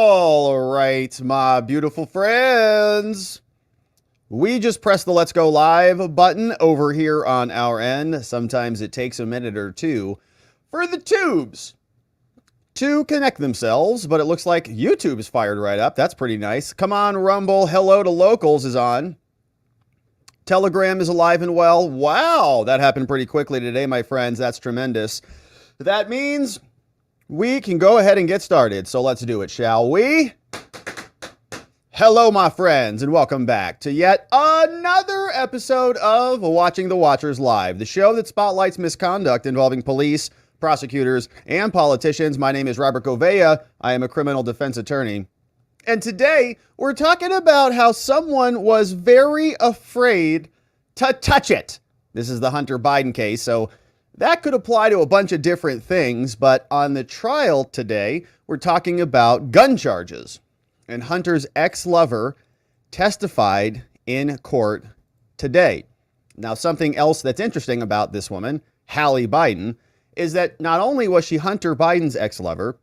All right, my beautiful friends. We just pressed the Let's Go Live button over here on our end. Sometimes it takes a minute or two for the tubes to connect themselves, but it looks like YouTube is fired right up. That's pretty nice. Come on, Rumble. Hello to Locals is on. Telegram is alive and well. Wow, that happened pretty quickly today, my friends. That's tremendous. That means we can go ahead and get started. So let's do it, shall we? Hello, my friends, and welcome back to yet another episode of Watching the Watchers Live, the show that spotlights misconduct involving police, prosecutors, and politicians. My name is Robert Gouveia. I am a criminal defense attorney. And today, we're talking about how someone was very afraid to touch it. This is the Hunter Biden case, so that could apply to a bunch of different things. But on the trial today, we're talking about gun charges. And Hunter's ex-lover testified in court today. Now, something else that's interesting about this woman, Hallie Biden, is that not only was she Hunter Biden's ex-lover,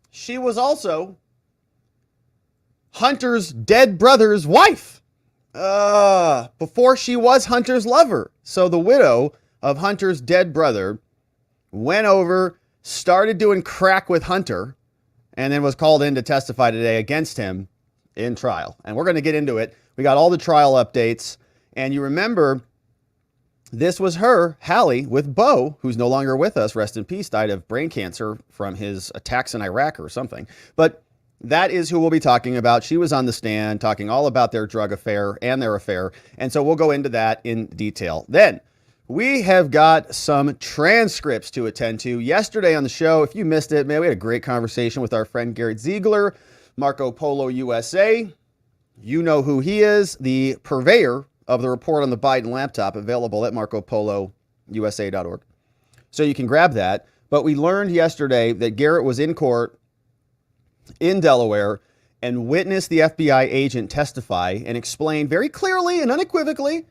she was also Hunter's dead brother's wife before she was Hunter's lover. So the widow of Hunter's dead brother went over, started doing crack with Hunter, and then was called in to testify today against him in trial. And we're going to get into it. We got all the trial updates. And you remember, this was her, Hallie, with Beau, who's no longer with us, rest in peace, died of brain cancer from his attacks in Iraq or something. But that is who we'll be talking about. She was on the stand talking all about their drug affair and their affair. And so we'll go into that in detail. Then we have got some transcripts to attend to. Yesterday on the show, if you missed it, man, we had a great conversation with our friend Garrett Ziegler, Marco Polo USA. You know who he is, the purveyor of the report on the Biden laptop, available at marcopolousa.org. So you can grab that. But we learned yesterday that Garrett was in court in Delaware and witnessed the FBI agent testify and explain very clearly and unequivocally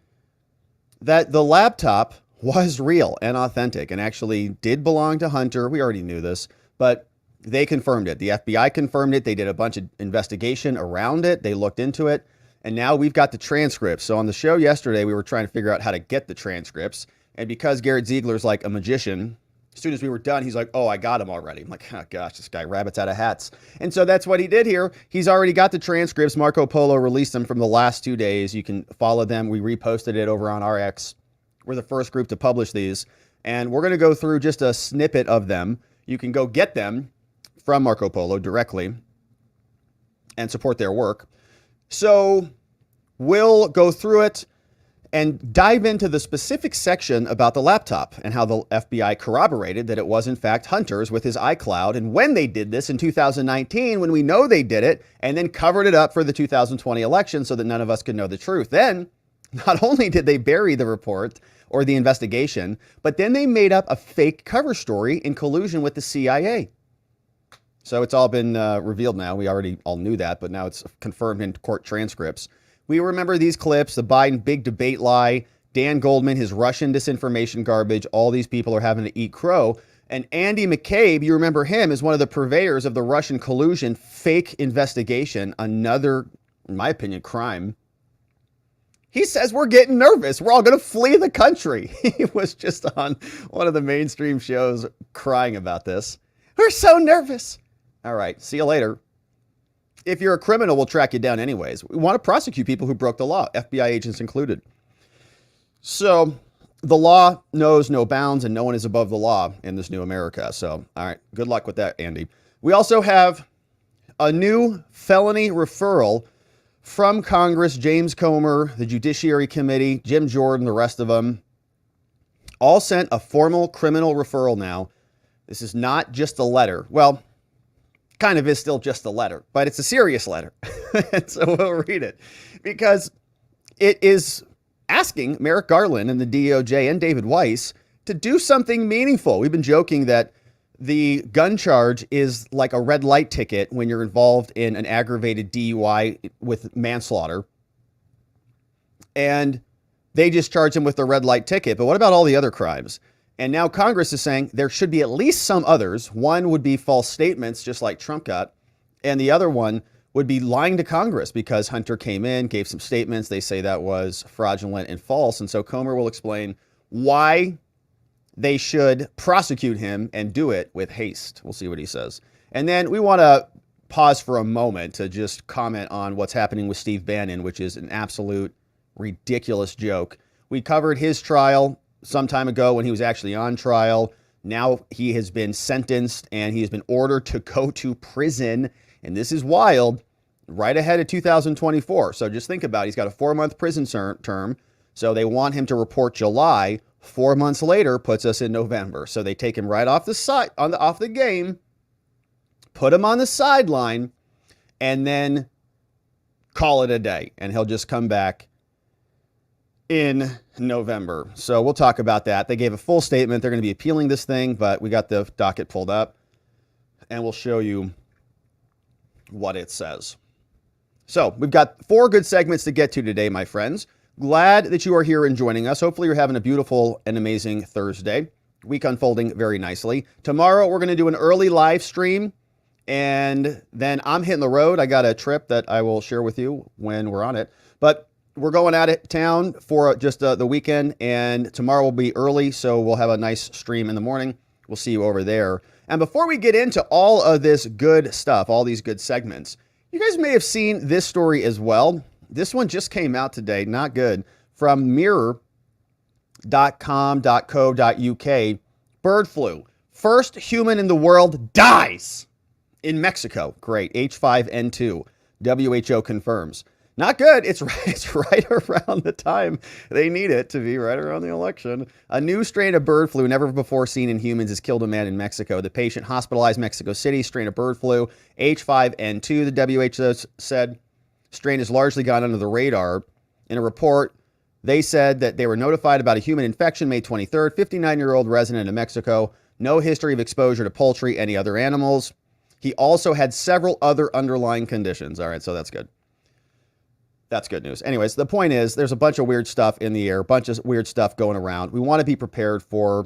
that the laptop was real and authentic and actually did belong to Hunter. We already knew this, but they confirmed it. The FBI confirmed it. They did a bunch of investigation around it. They looked into it. And now we've got the transcripts. So on the show yesterday, we were trying to figure out how to get the transcripts. And because Garrett Ziegler's like a magician, as soon as we were done, he's like, oh, I got him already. I'm like, oh, gosh, this guy rabbits out of hats. And so that's what he did here. He's already got the transcripts. Marco Polo released them from the last 2 days. You can follow them. We reposted it over on RX. We're the first group to publish these. And we're going to go through just a snippet of them. You can go get them from Marco Polo directly and support their work. So we'll go through it and dive into the specific section about the laptop and how the FBI corroborated that it was in fact Hunter's with his iCloud, and when they did this in 2019, when we know they did it, and then covered it up for the 2020 election so that none of us could know the truth. Then, not only did they bury the report or the investigation, but then they made up a fake cover story in collusion with the CIA. So it's all been revealed now. We already all knew that, but now it's confirmed in court transcripts. We remember these clips, the Biden big debate lie, Dan Goldman, his Russian disinformation garbage. All these people are having to eat crow. And Andy McCabe, you remember him, is one of the purveyors of the Russian collusion fake investigation, another, in my opinion, crime. He says we're getting nervous. We're all going to flee the country. He was just on one of the mainstream shows crying about this. We're so nervous. All right, see you later. If you're a criminal, we'll track you down anyways. We want to prosecute people who broke the law, FBI agents included. So the law knows no bounds and no one is above the law in this new America. So, all right, good luck with that, Andy. We also have a new felony referral from Congress, James Comer, the Judiciary Committee, Jim Jordan, the rest of them, all sent a formal criminal referral now. This is not just a letter. Well, kind of is still just a letter, but it's a serious letter. And so we'll read it because it is asking Merrick Garland and the DOJ and David Weiss to do something meaningful. We've been joking that the gun charge is like a red light ticket when you're involved in an aggravated DUI with manslaughter. And they just charge him with the red light ticket. But what about all the other crimes? And now Congress is saying there should be at least some others. One would be false statements, just like Trump got. And the other one would be lying to Congress because Hunter came in, gave some statements. They say that was fraudulent and false. And so Comer will explain why they should prosecute him and do it with haste. We'll see what he says. And then we want to pause for a moment to just comment on what's happening with Steve Bannon, which is an absolute ridiculous joke. We covered his trial some time ago when he was actually on trial. Now he has been sentenced and he has been ordered to go to prison. And this is wild, right ahead of 2024. So just think about it. He's got a 4-month prison term. So they want him to report July. 4 months later puts us in November. So they take him right off the side, off the game, put him on the sideline, and then call it a day. And he'll just come back in November. So we'll talk about that. They gave a full statement. They're going to be appealing this thing, but we got the docket pulled up and we'll show you what it says. So we've got 4 good segments to get to today, my friends. Glad that you are here and joining us. Hopefully you're having a beautiful and amazing Thursday. Week unfolding very nicely. Tomorrow we're going to do an early live stream and then I'm hitting the road. I got a trip that I will share with you when we're on it, but we're going out of town for just the weekend and tomorrow will be early. So we'll have a nice stream in the morning. We'll see you over there. And before we get into all of this good stuff, all these good segments, you guys may have seen this story as well. This one just came out today, not good, from mirror.com.co.uk. Bird flu. First human in the world dies in Mexico. Great. H5N2. WHO confirms. Not good. It's right around the time they need it to be, right around the election. A new strain of bird flu never before seen in humans has killed a man in Mexico. The patient hospitalized Mexico City, strain of bird flu, H5N2, the WHO said. Strain has largely gone under the radar. In a report, they said that they were notified about a human infection May 23rd, 59-year-old resident of Mexico. No history of exposure to poultry, any other animals. He also had several other underlying conditions. All right, so that's good. That's good news. Anyways, the point is there's a bunch of weird stuff in the air, a bunch of weird stuff going around. We want to be prepared for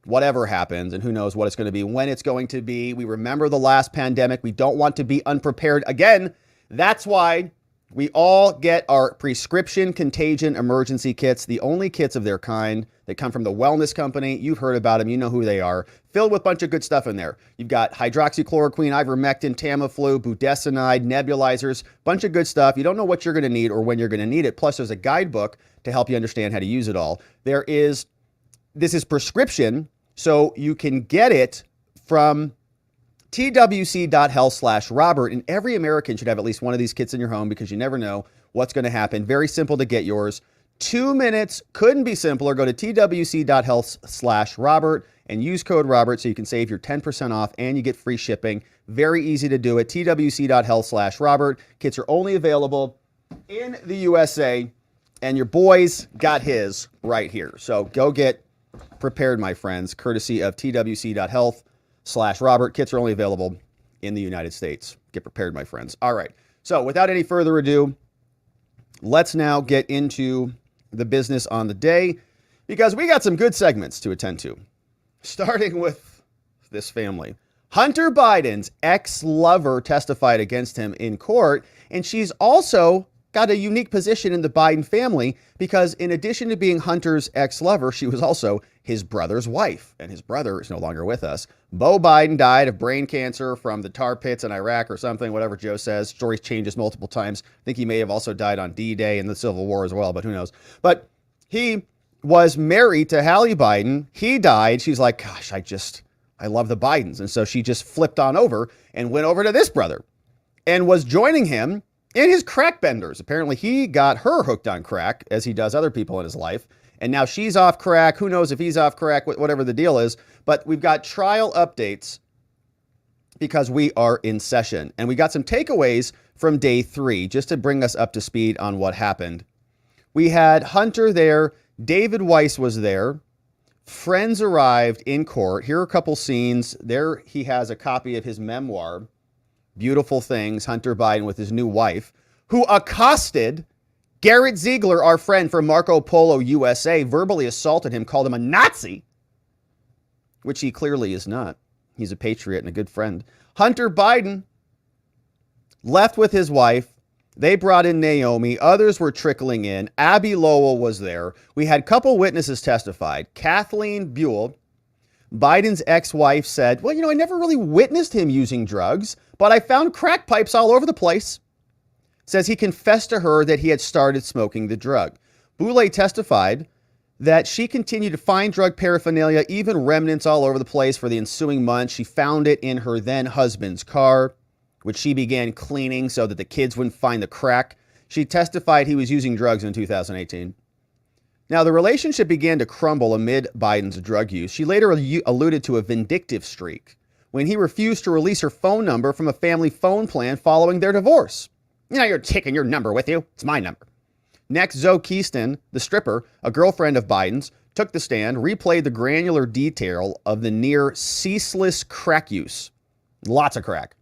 whatever happens and who knows what it's going to be, when it's going to be. We remember the last pandemic. We don't want to be unprepared again. That's why we all get our prescription contagion emergency kits, the only kits of their kind that come from the wellness company. You've heard about them. You know who they are. Filled with a bunch of good stuff in there. You've got hydroxychloroquine, ivermectin, Tamiflu, budesonide, nebulizers, bunch of good stuff. You don't know what you're going to need or when you're going to need it. Plus, there's a guidebook to help you understand how to use it all. This is prescription, so you can get it from twc.health/Robert, and every American should have at least one of these kits in your home because you never know what's going to happen. Very simple to get yours. 2 minutes, couldn't be simpler. Go to twc.health/Robert and use code Robert so you can save your 10% off and you get free shipping. Very easy to do it. twc.health/Robert. Kits are only available in the USA, and your boys got his right here. So go get prepared, my friends, courtesy of twc.health/Robert. Kits are only available in the United States. Get prepared, my friends. All right. So without any further ado, let's now get into the business on the day because we got some good segments to attend to. Starting with this family. Hunter Biden's ex-lover testified against him in court, and she's also got a unique position in the Biden family because in addition to being Hunter's ex-lover, she was also his brother's wife, and his brother is no longer with us. Beau Biden died of brain cancer from the tar pits in Iraq or something, whatever Joe says. Story changes multiple times. I think he may have also died on D-Day in the Civil War as well, but who knows? But he was married to Hallie Biden. He died. She's like, gosh, I love the Bidens. And so she just flipped on over and went over to this brother and was joining him in his crack benders. Apparently he got her hooked on crack as he does other people in his life. And now she's off crack. Who knows if he's off crack, whatever the deal is. But we've got trial updates because we are in session. And we got some takeaways from day 3 just to bring us up to speed on what happened. We had Hunter there. David Weiss was there. Friends arrived in court. Here are a couple scenes. There he has a copy of his memoir, Beautiful Things, Hunter Biden with his new wife, who accosted Garrett Ziegler, our friend from Marco Polo USA, verbally assaulted him, called him a Nazi, which he clearly is not. He's a patriot and a good friend. Hunter Biden left with his wife. They brought in Naomi. Others were trickling in. Abby Lowell was there. We had a couple witnesses testified. Kathleen Buell, Biden's ex-wife, said, well, I never really witnessed him using drugs, but I found crack pipes all over the place. Says he confessed to her that he had started smoking the drug. Buell testified that she continued to find drug paraphernalia, even remnants all over the place for the ensuing months. She found it in her then husband's car, which she began cleaning so that the kids wouldn't find the crack. She testified he was using drugs in 2018. Now, the relationship began to crumble amid Biden's drug use. She later alluded to a vindictive streak when he refused to release her phone number from a family phone plan following their divorce. You're taking your number with you. It's my number. Next, Zoe Keaston, the stripper, a girlfriend of Biden's, took the stand, replayed the granular detail of the near ceaseless crack use. Lots of crack.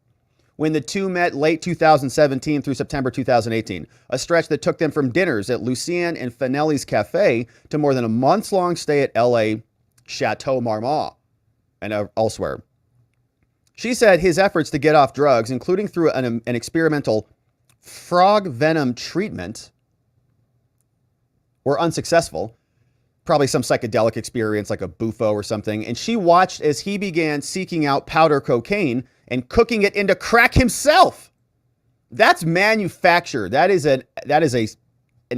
When the two met late 2017 through September 2018, a stretch that took them from dinners at Lucien and Fanelli's Cafe to more than a months-long stay at LA Chateau Marmont and elsewhere. She said his efforts to get off drugs, including through an experimental frog venom treatment, were unsuccessful. Probably some psychedelic experience like a bufo or something. And she watched as he began seeking out powder cocaine and cooking it into crack himself. That's manufacture. That is an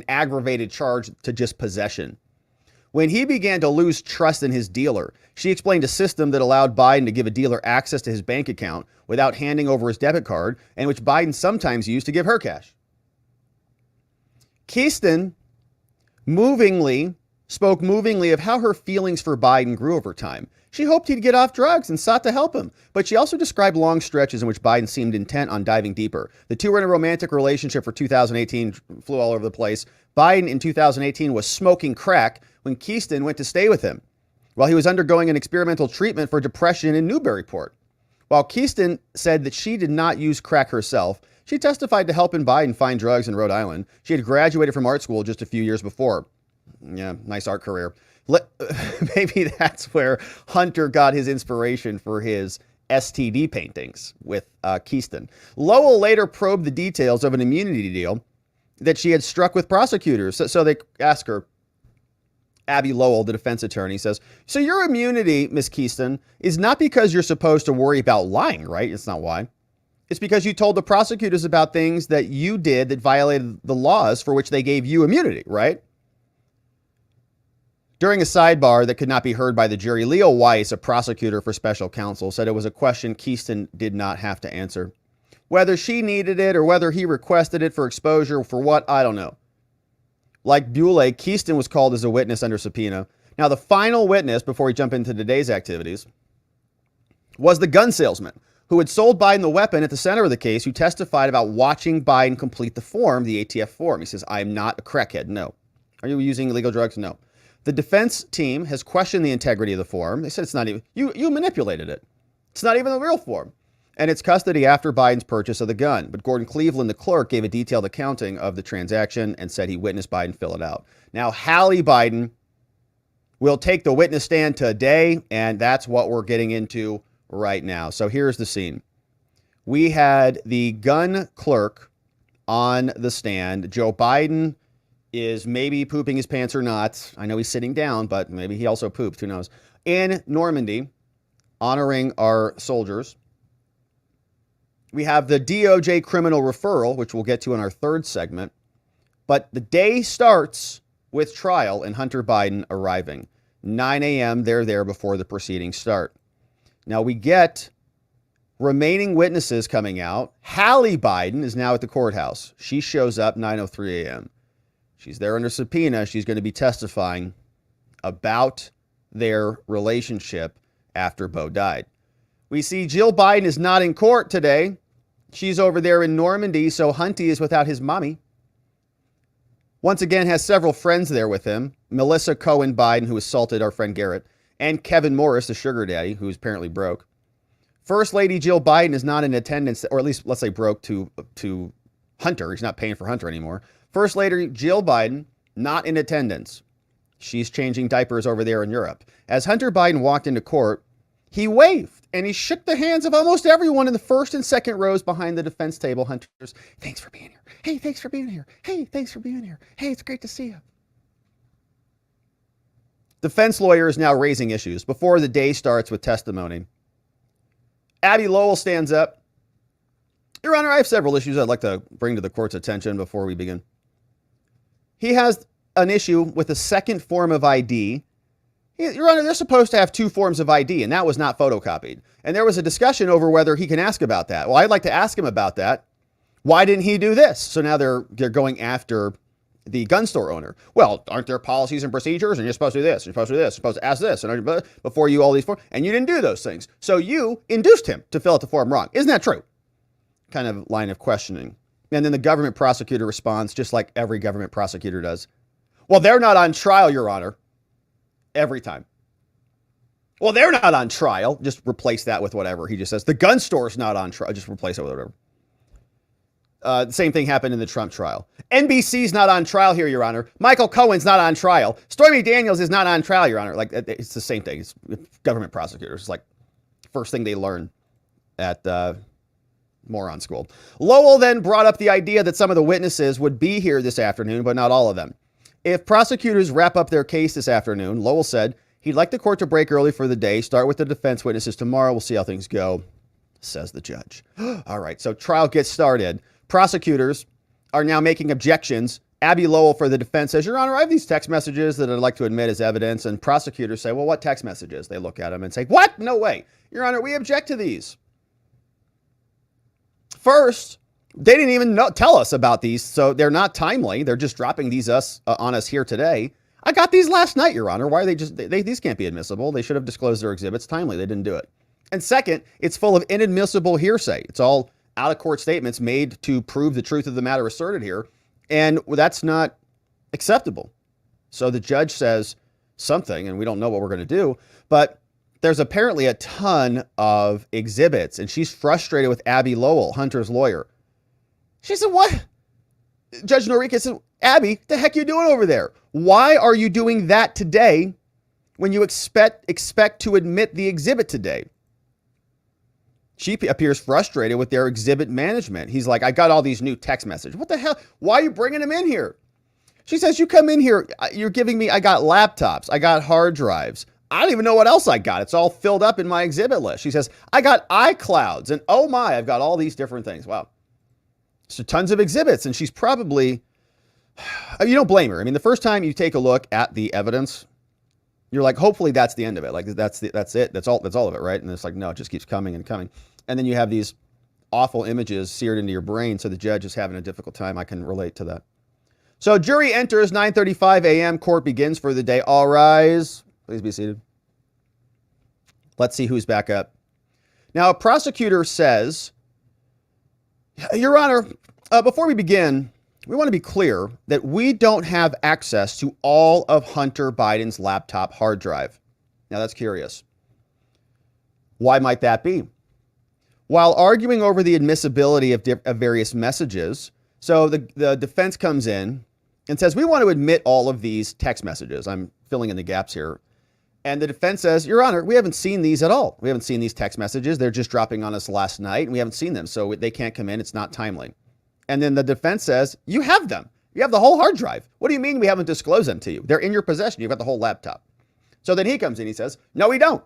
aggravated charge to just possession. When he began to lose trust in his dealer, she explained a system that allowed Biden to give a dealer access to his bank account without handing over his debit card, and which Biden sometimes used to give her cash. Keaston spoke movingly of how her feelings for Biden grew over time. She hoped he'd get off drugs and sought to help him, but she also described long stretches in which Biden seemed intent on diving deeper. The two were in a romantic relationship for 2018, flew all over the place. Biden in 2018 was smoking crack when Keaston went to stay with him while he was undergoing an experimental treatment for depression in Newburyport. While Keaston said that she did not use crack herself, she testified to helping Biden find drugs in Rhode Island. She had graduated from art school just a few years before. Yeah, nice art career. Maybe that's where Hunter got his inspiration for his STD paintings with Keaston. Lowell later probed the details of an immunity deal that she had struck with prosecutors. So they ask her, Abby Lowell, the defense attorney, says, so your immunity, Miss Keaston, is not because you're supposed to worry about lying, right? It's not why. It's because you told the prosecutors about things that you did that violated the laws for which they gave you immunity, right? During a sidebar that could not be heard by the jury, Leo Weiss, a prosecutor for special counsel, said it was a question Keaston did not have to answer. Whether she needed it or whether he requested it for exposure for what, I don't know. Like Buell, Keaston was called as a witness under subpoena. Now, the final witness, before we jump into today's activities, was the gun salesman who had sold Biden the weapon at the center of the case, who testified about watching Biden complete the form, the ATF form. He says, I'm not a crackhead. No. Are you using illegal drugs? No. The defense team has questioned the integrity of the form. They said it's not even, you manipulated it. It's not even the real form. And it's custody after Biden's purchase of the gun. But Gordon Cleveland, the clerk, gave a detailed accounting of the transaction and said he witnessed Biden fill it out. Now, Hallie Biden will take the witness stand today, and that's what we're getting into right now. So here's the scene. We had the gun clerk on the stand. Joe Biden is maybe pooping his pants or not. I know he's sitting down, but maybe he also pooped. Who knows? In Normandy, honoring our soldiers. We have the DOJ criminal referral, which we'll get to in our third segment. But the day starts with trial and Hunter Biden arriving. 9 a.m., they're there before the proceedings start. Now we get remaining witnesses coming out. Hallie Biden is now at the courthouse. She shows up 9:03 a.m. She's there under subpoena. She's going to be testifying about their relationship after Beau died. We see Jill Biden is not in court today. She's over there in Normandy, so Hunty is without his mommy. Once again, has several friends there with him. Melissa Cohen Biden, who assaulted our friend Garrett, and Kevin Morris, the sugar daddy, who's apparently broke. First Lady Jill Biden is not in attendance, or at least, let's say, broke to Hunter. He's not paying for Hunter anymore. First Lady Jill Biden, not in attendance. She's changing diapers over there in Europe. As Hunter Biden walked into court, he waved And he shook the hands of almost everyone in the first and second rows behind the defense table. Hunter's, thanks for being here. Hey, thanks for being here. Hey, thanks for being here. Hey, it's great to see you. Defense lawyer is now raising issues before the day starts with testimony. Abby Lowell stands up. Your Honor, I have several issues I'd like to bring to the court's attention before we begin. He has an issue with a second form of ID. Your Honor, they're supposed to have two forms of ID, and that was not photocopied. And there was a discussion over whether he can ask about that. Well, I'd like to ask him about that. Why didn't he do this? So now they're going after the gun store owner. Well, aren't there policies and procedures? And you're supposed to do this, you're supposed to do this, you're supposed to ask this, and before you all these forms, and you didn't do those things. So you induced him to fill out the form wrong. Isn't that true? Kind of line of questioning. And then the government prosecutor responds, just like every government prosecutor does. Well, they're not on trial, Your Honor. Every time. Well, they're not on trial. Just replace that with whatever. He just says, the gun store's not on trial. Just replace it with whatever. The same thing happened in the Trump trial. NBC's not on trial here, Your Honor. Michael Cohen's not on trial. Stormy Daniels is not on trial, Your Honor. Like, it's the same thing. It's government prosecutors. It's like first thing they learn at moron school. Lowell then brought up the idea that some of the witnesses would be here this afternoon, but not all of them. If prosecutors wrap up their case this afternoon, Lowell said he'd like the court to break early for the day, start with the defense witnesses tomorrow. We'll see how things go, says the judge. All right, so trial gets started. Prosecutors are now making objections. Abby Lowell for the defense says, Your Honor, I have these text messages that I'd like to admit as evidence. And prosecutors say, well, what text messages? They look at them and say, what? No way. Your Honor, we object to these. First, they didn't even tell us about these, so they're not timely. They're just dropping these on us here today. I got these last night, Your Honor. Why are these can't be admissible. They should have disclosed their exhibits timely. They didn't do it. And second, it's full of inadmissible hearsay. It's all out-of-court statements made to prove the truth of the matter asserted here, and that's not acceptable. So the judge says something, and we don't know what we're going to do, but there's apparently a ton of exhibits, and she's frustrated with Abby Lowell, Hunter's lawyer. She said, what? Judge Norica said, Abby, the heck are you doing over there? Why are you doing that today when you expect to admit the exhibit today? She appears frustrated with their exhibit management. He's like, I got all these new text messages. What the hell? Why are you bringing them in here? She says, you come in here, you're giving me, I got laptops, I got hard drives. I don't even know what else I got. It's all filled up in my exhibit list. She says, I got iClouds, and oh my, I've got all these different things. Wow. So tons of exhibits, and she's probably, you don't blame her. I mean, the first time you take a look at the evidence, you're like, hopefully that's the end of it. Like that's it. That's all of it, right? And it's like, no, it just keeps coming and coming. And then you have these awful images seared into your brain. So the judge is having a difficult time. I can relate to that. So jury enters, 9:35 a.m. Court begins for the day. All rise. Please be seated. Let's see who's back up. Now, a prosecutor says, Your Honor, before we begin, we want to be clear that we don't have access to all of Hunter Biden's laptop hard drive. Now, that's curious. Why might that be? While arguing over the admissibility of various messages, so the defense comes in and says, we want to admit all of these text messages. I'm filling in the gaps here. And the defense says, Your Honor, we haven't seen these at all. We haven't seen these text messages. They're just dropping on us last night, and we haven't seen them, so they can't come in. It's not timely. And then the defense says, you have them. You have the whole hard drive. What do you mean we haven't disclosed them to you? They're in your possession. You've got the whole laptop. So then he comes in, he says, no, we don't.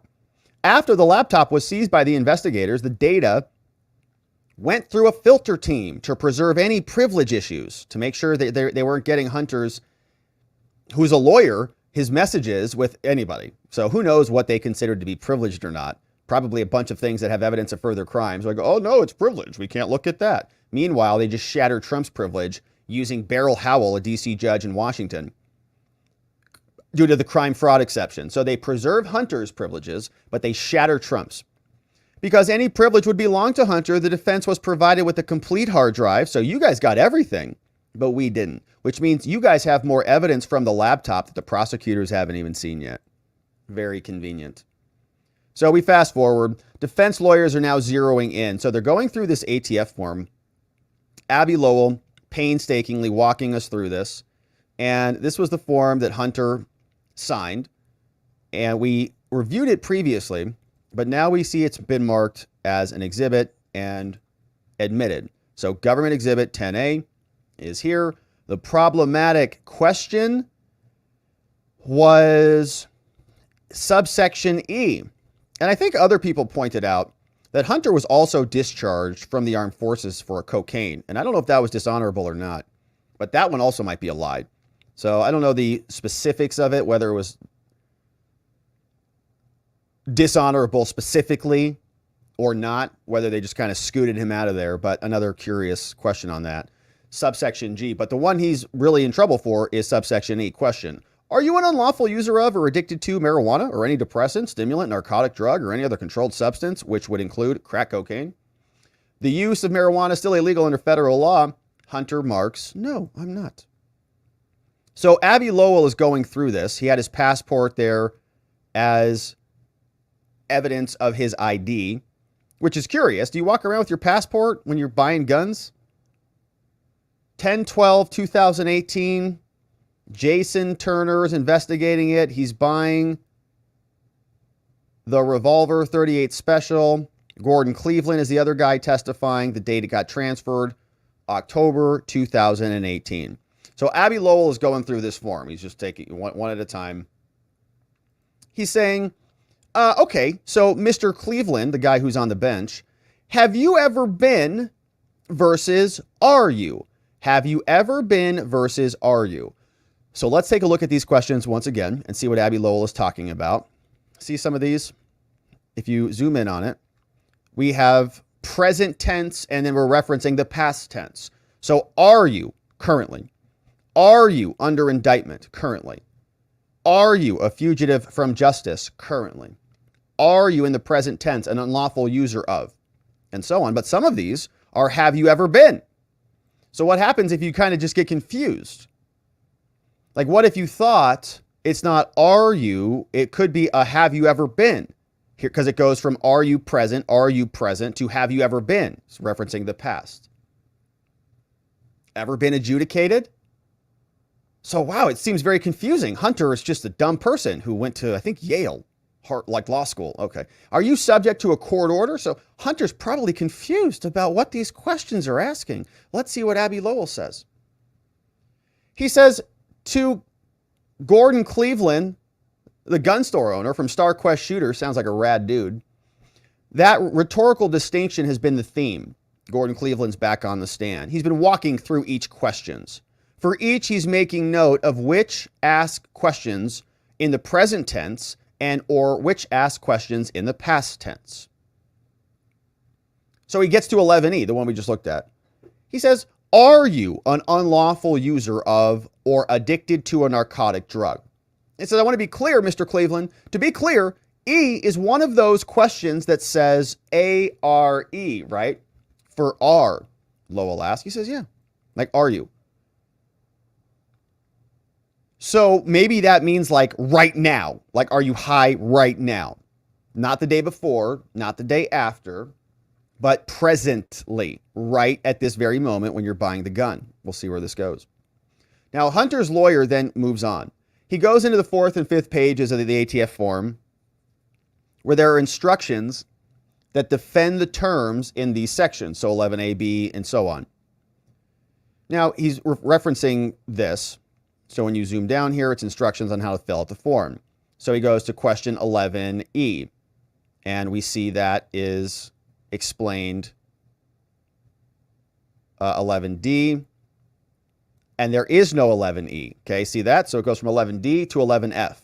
After the laptop was seized by the investigators, the data went through a filter team to preserve any privilege issues, to make sure that they weren't getting Hunter's, who's a lawyer, his messages with anybody. So who knows what they considered to be privileged or not. Probably a bunch of things that have evidence of further crimes. Like, oh no, it's privileged. We can't look at that. Meanwhile, they just shattered Trump's privilege using Beryl Howell, a DC judge in Washington, due to the crime fraud exception. So they preserve Hunter's privileges, but they shatter Trump's. Because any privilege would belong to Hunter, the defense was provided with a complete hard drive. So you guys got everything, but we didn't, which means you guys have more evidence from the laptop that the prosecutors haven't even seen yet. Very convenient. So we fast forward. Defense lawyers are now zeroing in. So they're going through this ATF form. Abby Lowell painstakingly walking us through this. And this was the form that Hunter signed. And we reviewed it previously. But now we see it's been marked as an exhibit and admitted. So government exhibit 10A is here. The problematic question was subsection E. And I think other people pointed out that Hunter was also discharged from the armed forces for cocaine. And I don't know if that was dishonorable or not, but that one also might be a lie. So I don't know the specifics of it, whether it was dishonorable specifically or not, whether they just kind of scooted him out of there. But another curious question on that. Subsection G. But the one he's really in trouble for is subsection E. Question: are you an unlawful user of or addicted to marijuana or any depressant, stimulant, narcotic drug, or any other controlled substance, which would include crack cocaine? The use of marijuana is still illegal under federal law. Hunter marks, no, I'm not. So Abby Lowell is going through this. He had his passport there as evidence of his ID, which is curious. Do you walk around with your passport when you're buying guns? 10/12/2018. Jason Turner is investigating it. He's buying the revolver 38 special. Gordon Cleveland is the other guy testifying. The date it got transferred, October 2018. So Abby Lowell is going through this form. He's just taking one at a time. He's saying, okay, so Mr. Cleveland, the guy who's on the bench, have you ever been versus are you? Have you ever been versus are you? So let's take a look at these questions once again and see what Abby Lowell is talking about. See some of these? If you zoom in on it, we have present tense and then we're referencing the past tense. So are you currently? Are you under indictment currently? Are you a fugitive from justice currently? Are you in the present tense an unlawful user of? And so on. But some of these are have you ever been? So what happens if you kind of just get confused? Like what if you thought it's not are you, it could be a have you ever been? Here, because it goes from are you present to have you ever been? It's referencing the past. Ever been adjudicated? So, wow, it seems very confusing. Hunter is just a dumb person who went to, I think, Yale, like law school. Okay. Are you subject to a court order? So Hunter's probably confused about what these questions are asking. Let's see what Abby Lowell says. He says to Gordon Cleveland, the gun store owner from Star Quest Shooter, sounds like a rad dude. That rhetorical distinction has been the theme. Gordon Cleveland's back on the stand. He's been walking through each questions. For each, he's making note of which ask questions in the present tense and or which ask questions in the past tense. So he gets to 11E, the one we just looked at. He says, are you an unlawful user of or addicted to a narcotic drug? It says, I want to be clear, Mr. Cleveland. To be clear, E is one of those questions that says A-R-E, right? For are, Lowell asks. He says, yeah. Like, are you? So maybe that means like right now. Like, are you high right now? Not the day before, not the day after, but presently, right at this very moment when you're buying the gun. We'll see where this goes. Now, Hunter's lawyer then moves on. He goes into the 4th and 5th pages of the ATF form where there are instructions that defend the terms in these sections, so 11A, B, and so on. Now, he's referencing this. So when you zoom down here, it's instructions on how to fill out the form. So he goes to question 11E, and we see that is explained 11D, and there is no 11E. Okay, see that? So it goes from 11D to 11F.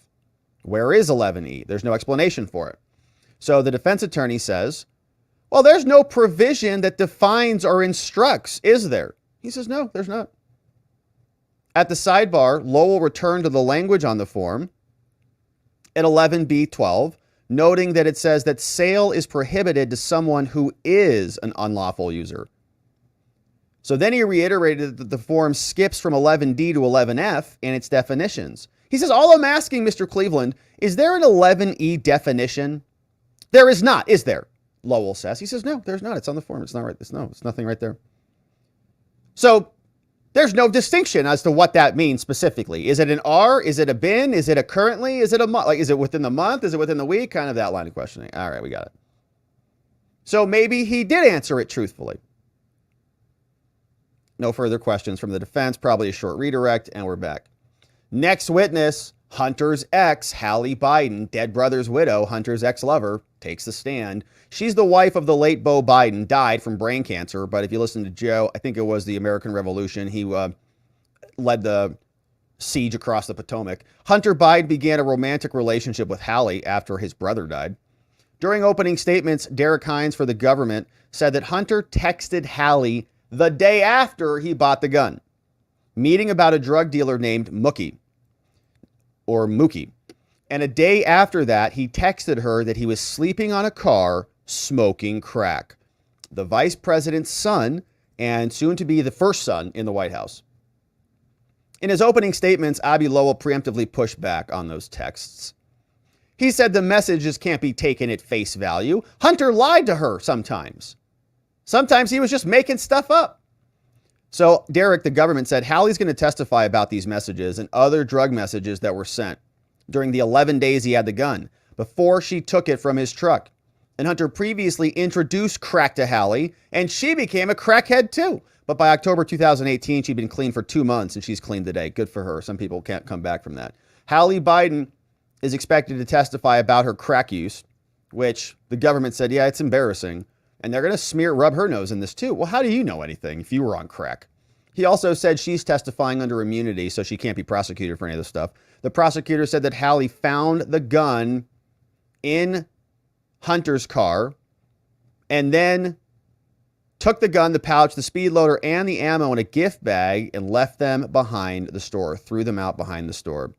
Where is 11E? There's no explanation for it. So the defense attorney says, well, there's no provision that defines or instructs, is there? He says, no, there's not. At the sidebar, Lowell returned to the language on the form at 11B12, noting that it says that sale is prohibited to someone who is an unlawful user. So then he reiterated that the form skips from 11D to 11F in its definitions. He says, all I'm asking, Mr. Cleveland, is there an 11E definition? There is not, is there? Lowell says. He says, no, there's not. It's on the form. It's not right. It's nothing right there. So There's no distinction as to what that means specifically. Is it an R? Is it a been? Is it a currently? Is it a month? Like, is it within the month? Is it within the week? Kind of that line of questioning. All right, we got it. So maybe he did answer it truthfully. No further questions from the defense, probably a short redirect, and we're back. Next witness, Hunter's ex, Hallie Biden, dead brother's widow, Hunter's ex-lover, takes the stand. She's the wife of the late Beau Biden, died from brain cancer. But if you listen to Joe, I think it was the American Revolution. He led the siege across the Potomac. Hunter Biden began a romantic relationship with Hallie after his brother died. During opening statements, Derek Hines for the government said that Hunter texted Hallie the day after he bought the gun, meeting about a drug dealer named Mookie. And a day after that, he texted her that he was sleeping on a car smoking crack. The vice president's son, and soon to be the first son in the White House. In his opening statements, Abbe Lowell preemptively pushed back on those texts. He said the messages can't be taken at face value. Hunter lied to her sometimes. Sometimes he was just making stuff up. So Derek, the government, said Hallie's going to testify about these messages and other drug messages that were sent during the 11 days he had the gun before she took it from his truck. And Hunter previously introduced crack to Hallie, and she became a crackhead too. But by October 2018, she'd been clean for 2 months, and she's clean today. Good for her. Some people can't come back from that. Hallie Biden is expected to testify about her crack use, which the government said, yeah, it's embarrassing. And they're going to rub her nose in this too. Well, how do you know anything if you were on crack? He also said she's testifying under immunity, so she can't be prosecuted for any of this stuff. The prosecutor said that Hallie found the gun in Hunter's car and then took the gun, the pouch, the speed loader, and the ammo in a gift bag and left them behind the store, threw them out behind the store.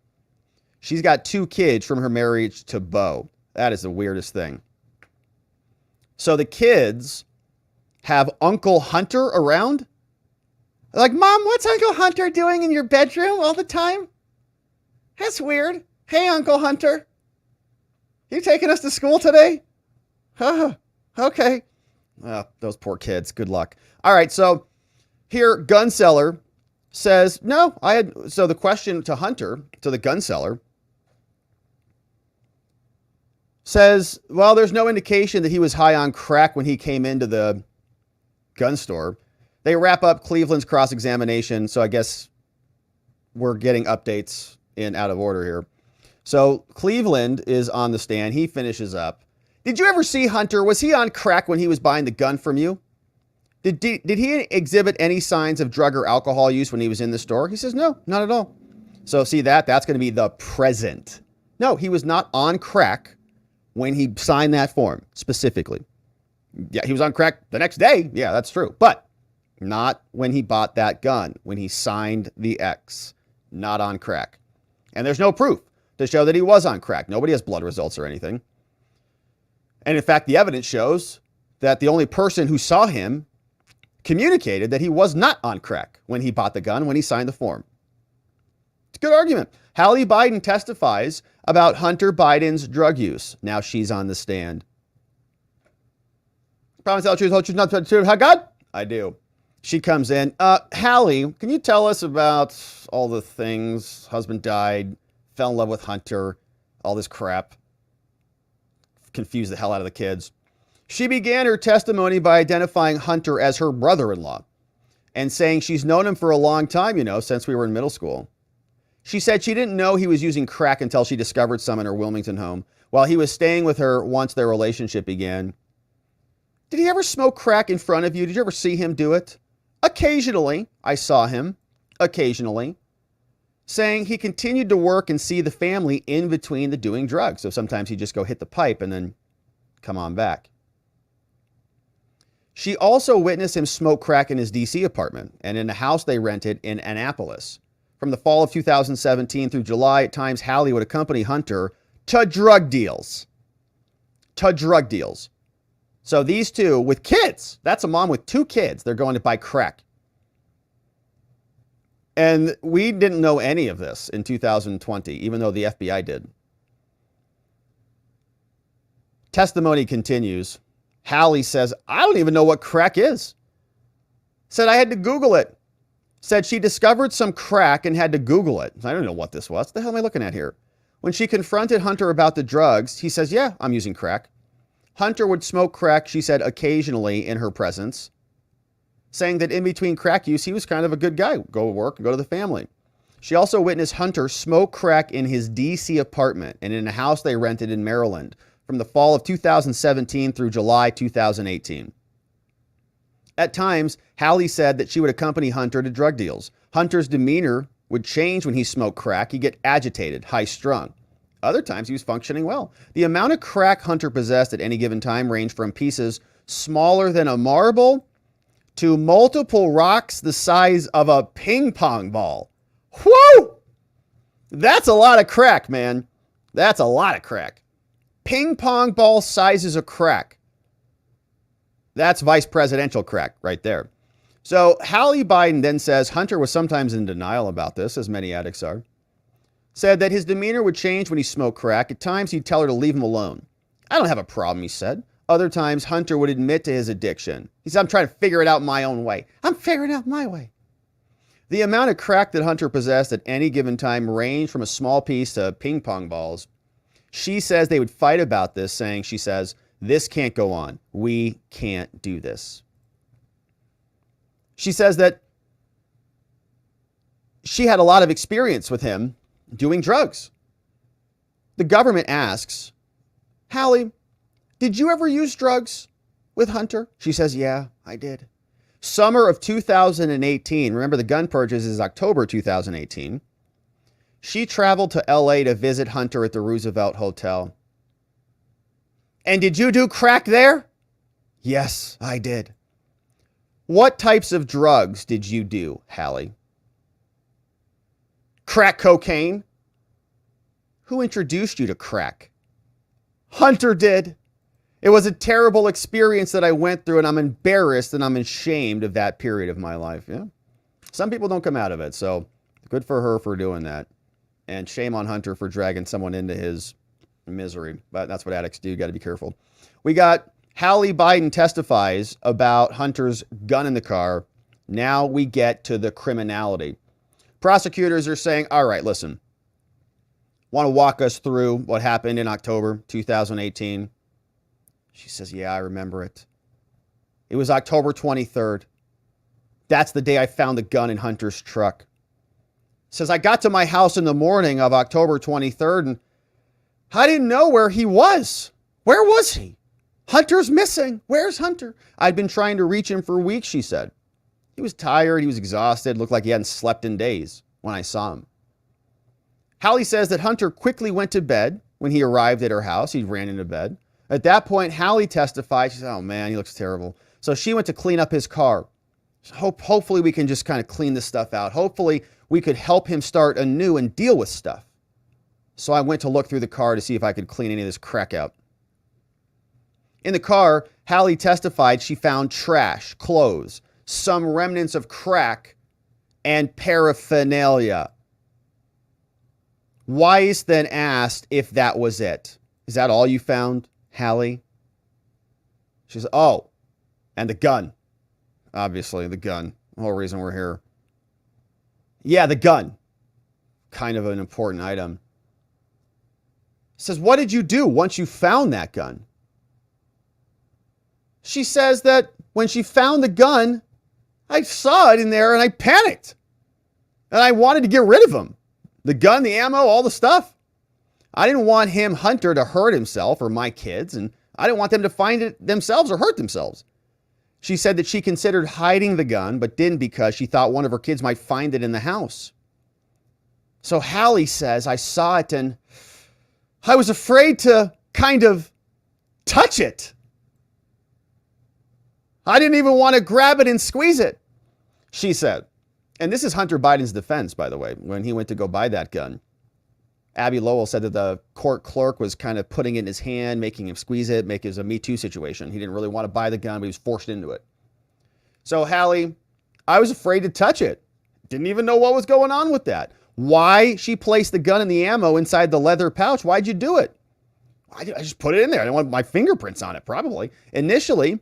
She's got 2 kids from her marriage to Beau. That is the weirdest thing. So the kids have Uncle Hunter around. Like, Mom, what's Uncle Hunter doing in your bedroom all the time? That's weird. Hey, Uncle Hunter. You taking us to school today? Huh. Okay. Those poor kids. Good luck. All right. So here, gun seller says, no, so the question to Hunter, to the gun seller, says, well, there's no indication that he was high on crack when he came into the gun store. They wrap up Cleveland's cross-examination, so I guess we're getting updates in out of order here. So Cleveland is on the stand. He finishes up. Did you ever see Hunter? Was he on crack when he was buying the gun from you? Did he exhibit any signs of drug or alcohol use when he was in the store? He says, no, not at all. So see that's going to be the present. No, he was not on crack when he signed that form specifically. Yeah, he was on crack the next day. Yeah, that's true. But not when he bought that gun, when he signed the X, not on crack. And there's no proof to show that he was on crack. Nobody has blood results or anything. And in fact, the evidence shows that the only person who saw him communicated that he was not on crack when he bought the gun, when he signed the form. It's a good argument. Hallie Biden testifies about Hunter Biden's drug use. Now she's on the stand. Promise to tell the truth, whole truth, nothing but the truth. How God? I do. She comes in. Hallie, can you tell us about all the things? Husband died, fell in love with Hunter, all this crap. Confused the hell out of the kids. She began her testimony by identifying Hunter as her brother-in-law and saying she's known him for a long time, since we were in middle school. She said she didn't know he was using crack until she discovered some in her Wilmington home while he was staying with her once their relationship began. Did he ever smoke crack in front of you? Did you ever see him do it? Occasionally, I saw him, occasionally, saying he continued to work and see the family in between the doing drugs. So sometimes he'd just go hit the pipe and then come on back. She also witnessed him smoke crack in his D.C. apartment and in a house they rented in Annapolis. From the fall of 2017 through July, at times Hallie would accompany Hunter to drug deals. So these two with kids, that's a mom with 2 kids. They're going to buy crack. And we didn't know any of this in 2020, even though the FBI did. Testimony continues. Hallie says, I don't even know what crack is. Said I had to Google it. said she discovered some crack and had to Google it. I don't know what this was. What the hell am I looking at here? When she confronted Hunter about the drugs, he says, yeah, I'm using crack. Hunter would smoke crack, she said, occasionally in her presence, saying that in between crack use, he was kind of a good guy. Go to work and go to the family. She also witnessed Hunter smoke crack in his D.C. apartment and in a house they rented in Maryland from the fall of 2017 through July 2018. At times, Hallie said that she would accompany Hunter to drug deals. Hunter's demeanor would change when he smoked crack. He'd get agitated, high-strung. Other times, he was functioning well. The amount of crack Hunter possessed at any given time ranged from pieces smaller than a marble to multiple rocks the size of a ping pong ball. Whoo! That's a lot of crack, man. That's a lot of crack. Ping pong ball sizes of crack. That's vice presidential crack right there. So Hallie Biden then says Hunter was sometimes in denial about this, as many addicts are. Said that his demeanor would change when he smoked crack. At times, he'd tell her to leave him alone. I don't have a problem, he said. Other times, Hunter would admit to his addiction. He said, I'm trying to figure it out my own way. I'm figuring it out my way. The amount of crack that Hunter possessed at any given time ranged from a small piece to ping pong balls. She says they would fight about this, saying, she says, this can't go on. We can't do this. She says that she had a lot of experience with him doing drugs. The government asks, Hallie, did you ever use drugs with Hunter? She says, yeah, I did. Summer of 2018, remember the gun purchase is October 2018. She traveled to LA to visit Hunter at the Roosevelt Hotel. And did you do crack there? Yes, I did. What types of drugs did you do, Hallie? Crack cocaine? Who introduced you to crack? Hunter did. It was a terrible experience that I went through, and I'm embarrassed and I'm ashamed of that period of my life. Yeah. Some people don't come out of it, so good for her for doing that. And shame on Hunter for dragging someone into his misery. But that's what addicts do. You got to be careful. We got Hallie Biden testifies about Hunter's gun in the car. Now we get to the criminality. Prosecutors are saying, all right, listen. Want to walk us through what happened in October 2018? She says, yeah, I remember it. It was October 23rd. That's the day I found the gun in Hunter's truck. Says, I got to my house in the morning of October 23rd and I didn't know where he was. Where was he? Hunter's missing. Where's Hunter? I'd been trying to reach him for weeks, she said. He was tired. He was exhausted. Looked like he hadn't slept in days when I saw him. Hallie says that Hunter quickly went to bed when he arrived at her house. He ran into bed. At that point, Hallie testified. She said, oh man, he looks terrible. So she went to clean up his car. Hopefully we can just kind of clean this stuff out. Hopefully we could help him start anew and deal with stuff. So I went to look through the car to see if I could clean any of this crack out. In the car, Hallie testified she found trash, clothes, some remnants of crack, and paraphernalia. Weiss then asked if that was it. Is that all you found, Hallie? She said, oh, and the gun. Obviously, the gun. The whole reason we're here. Yeah, the gun. Kind of an important item. Says, what did you do once you found that gun? She says that when she found the gun, I saw it in there and I panicked. And I wanted to get rid of him. The gun, the ammo, all the stuff. I didn't want him, Hunter, to hurt himself or my kids. And I didn't want them to find it themselves or hurt themselves. She said that she considered hiding the gun, but didn't because she thought one of her kids might find it in the house. So Hallie says, I saw it and I was afraid to kind of touch it. I didn't even want to grab it and squeeze it, she said. And this is Hunter Biden's defense, by the way, when he went to go buy that gun. Abby Lowell said that the court clerk was kind of putting it in his hand, making him squeeze it, make it a Me Too situation. He didn't really want to buy the gun, but he was forced into it. So Hallie, I was afraid to touch it. Didn't even know what was going on with that. Why she placed the gun and the ammo inside the leather pouch? Why'd you do it? I just put it in there. I didn't want my fingerprints on it, probably. Initially,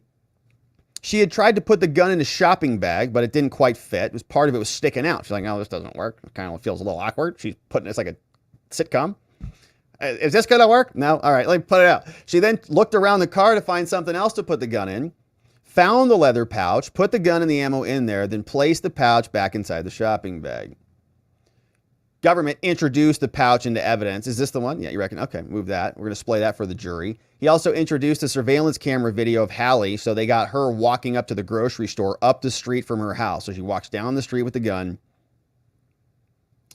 She had tried to put the gun in a shopping bag, but it didn't quite fit. Part of it was sticking out. She's like, "No, this doesn't work." It kind of feels a little awkward. She's putting it's like a sitcom. Is this going to work? No? All right, let me put it out. She then looked around the car to find something else to put the gun in, found the leather pouch, put the gun and the ammo in there, then placed the pouch back inside the shopping bag. Government introduced the pouch into evidence. Is this the one? Yeah, you reckon? Okay, move that. We're going to display that for the jury. He also introduced a surveillance camera video of Hallie, so they got her walking up to the grocery store up the street from her house. So she walks down the street with the gun,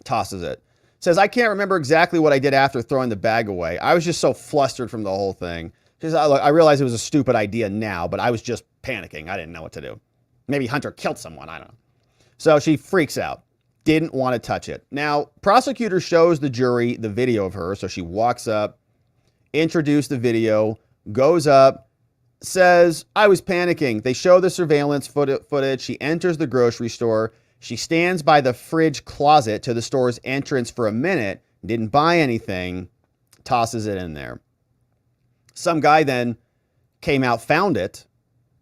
tosses it. Says, "I can't remember exactly what I did after throwing the bag away. I was just so flustered from the whole thing. She says, I realized it was a stupid idea now, but I was just panicking. I didn't know what to do. Maybe Hunter killed someone. I don't know." So she freaks out. Didn't want to touch it. Now, prosecutor shows the jury the video of her. So she walks up, introduced the video, goes up, says, "I was panicking." They show the surveillance footage. She enters the grocery store. She stands by the fridge closet to the store's entrance for a minute, didn't buy anything, tosses it in there. Some guy then came out, found it.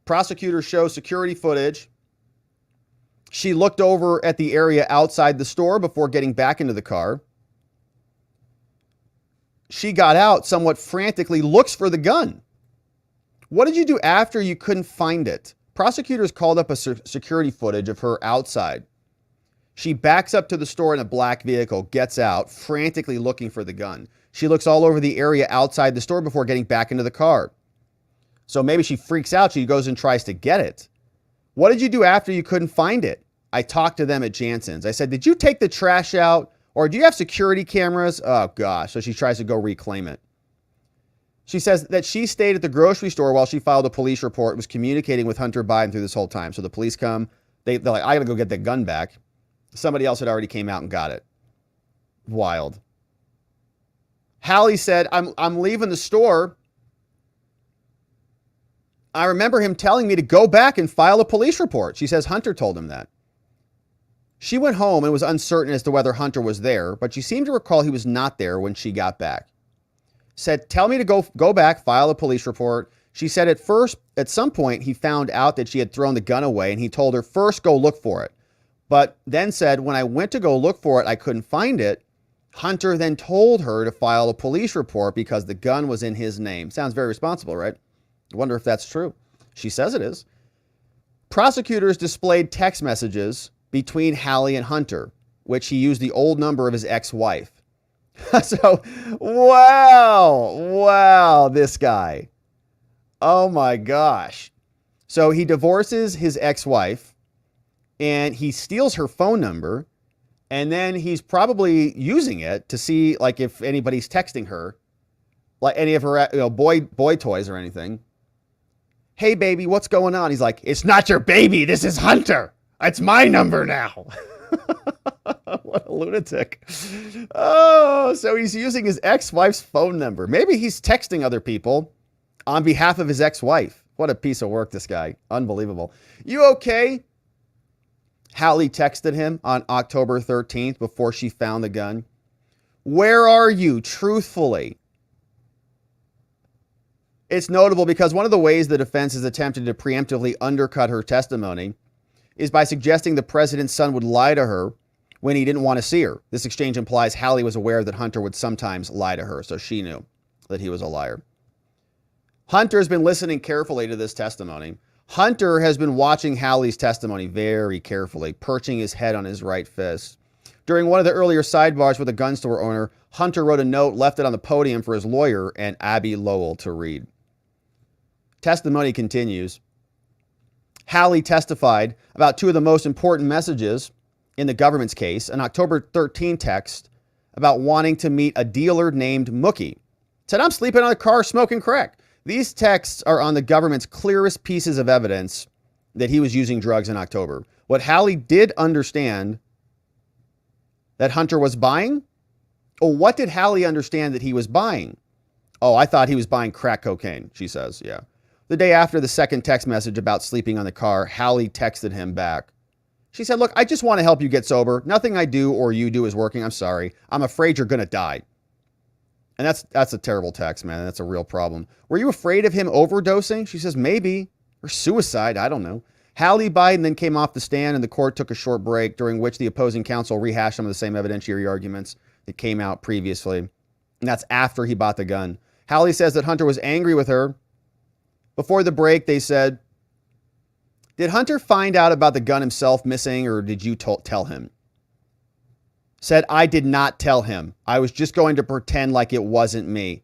Prosecutor shows security footage. She looked over at the area outside the store before getting back into the car. She got out, somewhat frantically, looks for the gun. What did you do after you couldn't find it? Prosecutors called up a security footage of her outside. She backs up to the store in a black vehicle, gets out, frantically looking for the gun. She looks all over the area outside the store before getting back into the car. So maybe she freaks out. She goes and tries to get it. What did you do after you couldn't find it? I talked to them at Jansen's. I said, "Did you take the trash out? Or do you have security cameras?" Oh, gosh. So she tries to go reclaim it. She says that she stayed at the grocery store while she filed a police report, was communicating with Hunter Biden through this whole time. So the police come. They're like, "I got to go get the gun back." Somebody else had already came out and got it. Wild. Hallie said, I'm leaving the store. I remember him telling me to go back and file a police report." She says Hunter told him that. She went home and was uncertain as to whether Hunter was there, but she seemed to recall he was not there when she got back. Said, "Tell me to go back, file a police report." She said at some point, he found out that she had thrown the gun away and he told her, "First, go look for it." But then said, "When I went to go look for it, I couldn't find it." Hunter then told her to file a police report because the gun was in his name. Sounds very responsible, right? I wonder if that's true. She says it is. Prosecutors displayed text messages between Hallie and Hunter, which he used the old number of his ex-wife. So, wow, this guy. Oh my gosh. So he divorces his ex-wife and he steals her phone number, and then he's probably using it to see like if anybody's texting her, like any of her boy toys or anything. "Hey baby, what's going on?" He's like, "It's not your baby. This is Hunter. It's my number now." What a lunatic. Oh, so he's using his ex-wife's phone number. Maybe he's texting other people on behalf of his ex-wife. What a piece of work, this guy. Unbelievable. "You okay?" Hallie texted him on October 13th before she found the gun. "Where are you, truthfully?" It's notable because one of the ways the defense has attempted to preemptively undercut her testimony is by suggesting the president's son would lie to her when he didn't want to see her. This exchange implies Hallie was aware that Hunter would sometimes lie to her, so she knew that he was a liar. Hunter's been listening carefully to this testimony. Hunter has been watching Hallie's testimony very carefully, perching his head on his right fist. During one of the earlier sidebars with a gun store owner, Hunter wrote a note, left it on the podium for his lawyer and Abby Lowell to read. Testimony continues. Hallie testified about two of the most important messages in the government's case, an October 13 text about wanting to meet a dealer named Mookie. Said, "I'm sleeping on the car smoking crack." These texts are on the government's clearest pieces of evidence that he was using drugs in October. What Hallie did understand that Hunter was buying? Oh, what did Hallie understand that he was buying? "Oh, I thought he was buying crack cocaine," she says. Yeah. The day after the second text message about sleeping on the car, Hallie texted him back. She said, "Look, I just want to help you get sober. Nothing I do or you do is working. I'm sorry. I'm afraid you're going to die." And that's a terrible text, man. That's a real problem. "Were you afraid of him overdosing?" She says, "Maybe." Or suicide, I don't know. Hallie Biden then came off the stand and the court took a short break during which the opposing counsel rehashed some of the same evidentiary arguments that came out previously. And that's after he bought the gun. Hallie says that Hunter was angry with her. Before the break, they said, did Hunter find out about the gun himself missing or did you tell him? Said, I did not tell him. I was just going to pretend like it wasn't me.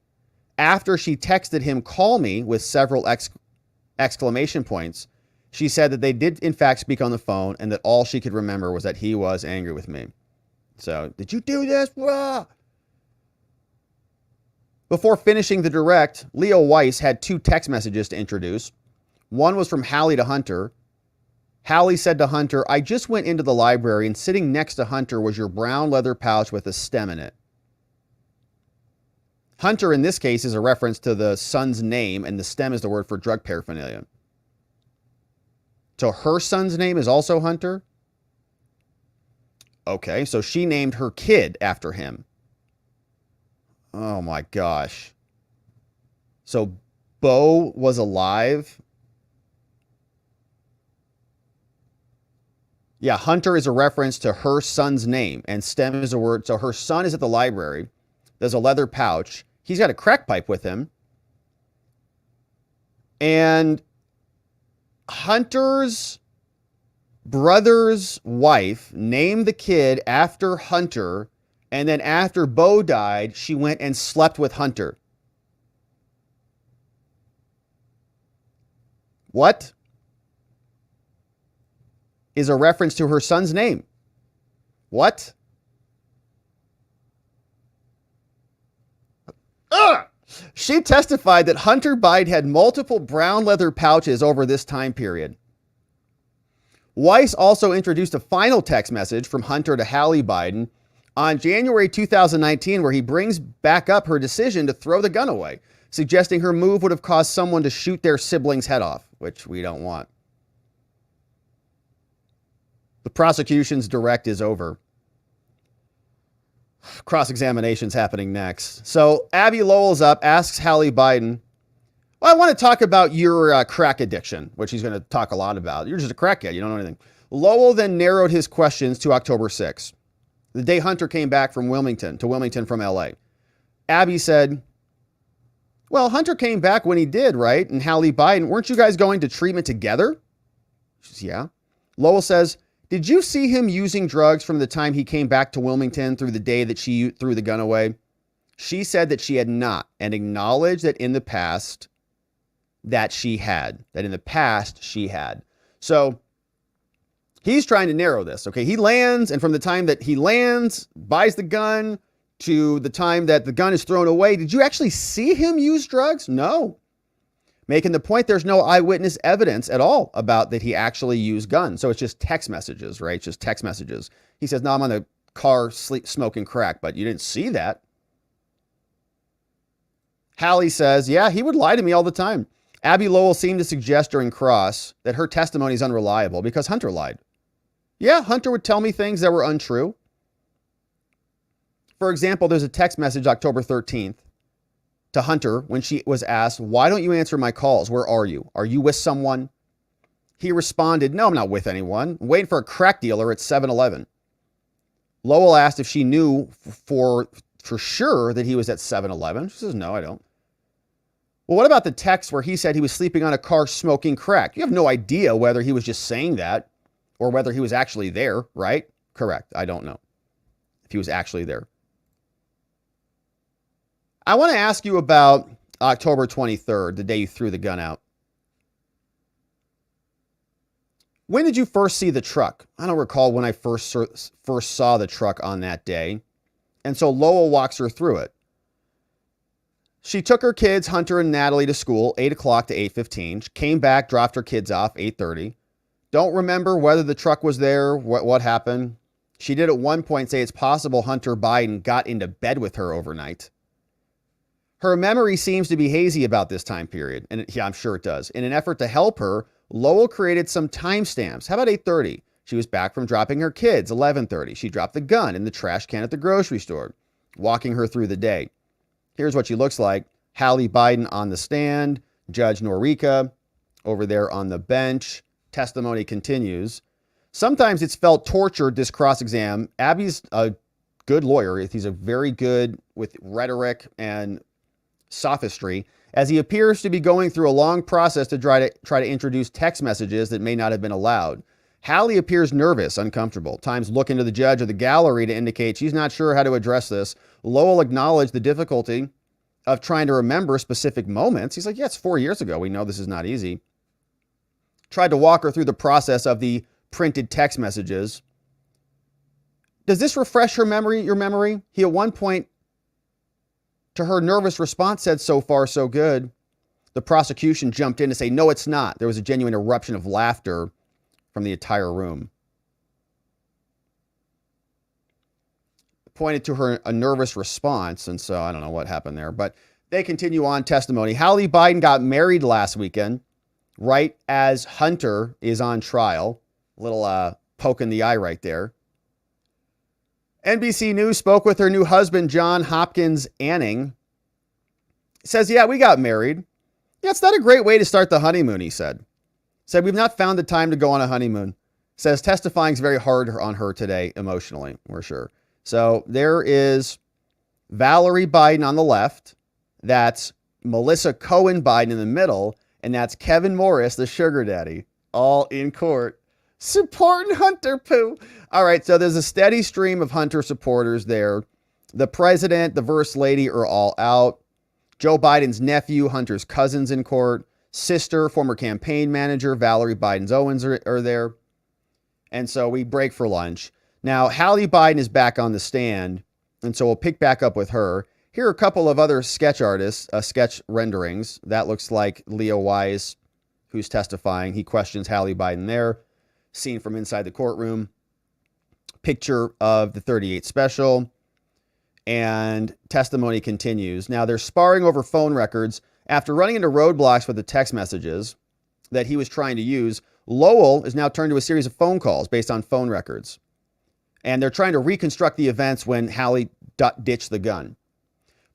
After she texted him, call me, with several exclamation points, she said that they did in fact speak on the phone and that all she could remember was that he was angry with me. So, did you do this? Blah. Before finishing the direct, Leo Weiss had 2 text messages to introduce. One was from Hallie to Hunter. Hallie said to Hunter, I just went into the library and sitting next to Hunter was your brown leather pouch with a stem in it. Hunter in this case is a reference to the son's name, and the stem is the word for drug paraphernalia. So her son's name is also Hunter? Okay, so she named her kid after him. Oh my gosh. So Beau was alive? Yeah, Hunter is a reference to her son's name, and stem is a word. So her son is at the library. There's a leather pouch. He's got a crack pipe with him. And Hunter's brother's wife named the kid after Hunter, and then after Beau died, she went and slept with Hunter. What? Is a reference to her son's name. What? Ugh! She testified that Hunter Biden had multiple brown leather pouches over this time period. Weiss also introduced a final text message from Hunter to Hallie Biden on January 2019 where he brings back up her decision to throw the gun away, suggesting her move would have caused someone to shoot their sibling's head off, which we don't want. The prosecution's direct is over. Cross-examination's happening next. So Abby Lowell's up, asks Hallie Biden, well, I want to talk about your crack addiction, which he's going to talk a lot about. You're just a crackhead. You don't know anything. Lowell then narrowed his questions to October 6th, the day Hunter came back from Wilmington from LA. Abby said, well, Hunter came back when he did, right? And Hallie Biden, weren't you guys going to treatment together? She says, yeah. Lowell says, did you see him using drugs from the time he came back to Wilmington through the day that she threw the gun away? She said that she had not, and acknowledged that in the past she had. So he's trying to narrow this. Okay, he lands, and from the time that he lands, buys the gun, to the time that the gun is thrown away, did you actually see him use drugs? No. Making the point there's no eyewitness evidence at all about that he actually used guns. So it's just text messages, right? It's just text messages. He says, no, I'm on the car smoking crack, but you didn't see that. Hallie says, yeah, he would lie to me all the time. Abby Lowell seemed to suggest during cross that her testimony is unreliable because Hunter lied. Yeah, Hunter would tell me things that were untrue. For example, there's a text message October 13th to Hunter when she was asked, why don't you answer my calls? Where are you? Are you with someone? He responded, no, I'm not with anyone. I'm waiting for a crack dealer at 7-Eleven. Lowell asked if she knew for sure that he was at 7-Eleven. She says, no, I don't. Well, what about the text where he said he was sleeping on a car smoking crack? You have no idea whether he was just saying that or whether he was actually there, right? Correct. I don't know if he was actually there. I want to ask you about October 23rd, the day you threw the gun out. When did you first see the truck? I don't recall when I first saw the truck on that day. And so Lowell walks her through it. She took her kids, Hunter and Natalie, to school, 8 o'clock to 8:15. She came back, dropped her kids off, 8:30. Don't remember whether the truck was there, what happened. She did at one point say it's possible Hunter Biden got into bed with her overnight. Her memory seems to be hazy about this time period. And yeah, I'm sure it does. In an effort to help her, Lowell created some timestamps. How about 8:30? She was back from dropping her kids, 11:30. She dropped the gun in the trash can at the grocery store, walking her through the day. Here's what she looks like. Hallie Biden on the stand, Judge Norica, over there on the bench. Testimony continues. Sometimes it's felt tortured, this cross-exam. Abby's a good lawyer. He's a very good with rhetoric and sophistry, as he appears to be going through a long process to try to introduce text messages that may not have been allowed. Hallie appears nervous, uncomfortable. Times look into the judge or the gallery to indicate she's not sure how to address this. Lowell acknowledged the difficulty of trying to remember specific moments. He's like, yeah, it's 4 years ago. We know this is not easy. Tried to walk her through the process of the printed text messages. Does this refresh your memory? He at one point, to her nervous response, said, so far, so good. The prosecution jumped in to say, no, it's not. There was a genuine eruption of laughter from the entire room. Pointed to her a nervous response, and so I don't know what happened there, but they continue on testimony. Hallie Biden got married last weekend, right as Hunter is on trial. Little poke in the eye right there. NBC News spoke with her new husband, John Hopkins Anning. Says, yeah, we got married. Yeah, it's not a great way to start the honeymoon, he said. Said, we've not found the time to go on a honeymoon. Says, testifying is very hard on her today, emotionally, we're sure. So there is Valerie Biden on the left. That's Melissa Cohen Biden in the middle. And that's Kevin Morris, the sugar daddy, all in court, supporting Hunter Poo. All right, so there's a steady stream of Hunter supporters there. The president, the first lady are all out. Joe Biden's nephew, Hunter's cousin's in court. Sister, former campaign manager, Valerie Biden's Owens are there. And so we break for lunch. Now, Hallie Biden is back on the stand, and so we'll pick back up with her. Here are a couple of other sketch artists, sketch renderings. That looks like Leo Wise, who's testifying. He questions Hallie Biden there. Scene from inside the courtroom. Picture of the 38 special. And testimony continues. Now, they're sparring over phone records. After running into roadblocks with the text messages that he was trying to use, Lowell is now turned to a series of phone calls based on phone records. And they're trying to reconstruct the events when Hallie ditched the gun.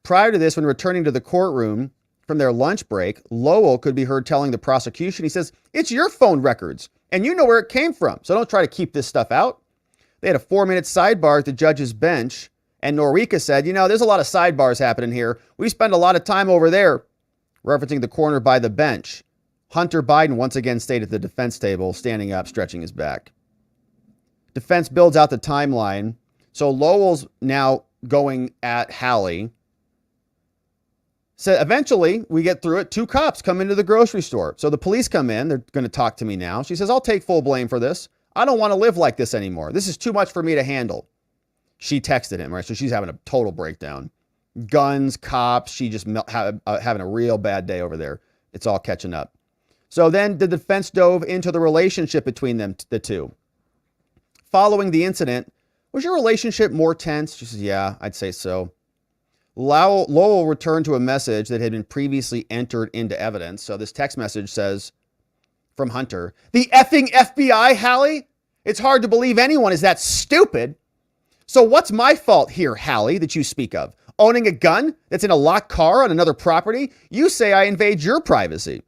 Prior to this, when returning to the courtroom from their lunch break, Lowell could be heard telling the prosecution, he says, it's your phone records, and you know where it came from, so don't try to keep this stuff out. They had a 4-minute sidebar at the judge's bench, and Norika said, you know, there's a lot of sidebars happening here. We spend a lot of time over there, referencing the corner by the bench. Hunter Biden once again stayed at the defense table, standing up, stretching his back. Defense builds out the timeline. So Lowell's now going at Hallie. So eventually we get through it. 2 cops come into the grocery store. So the police come in. They're going to talk to me now. She says, I'll take full blame for this. I don't want to live like this anymore. This is too much for me to handle. She texted him, right? So she's having a total breakdown. Guns, cops. She just having a real bad day over there. It's all catching up. So then the defense dove into the relationship between them, the two. Following the incident, was your relationship more tense? She says, yeah, I'd say so. Lowell returned to a message that had been previously entered into evidence. So this text message says from Hunter, the effing FBI, Hallie? It's hard to believe anyone is that stupid. So what's my fault here, Hallie, that you speak of? Owning a gun that's in a locked car on another property? You say I invade your privacy.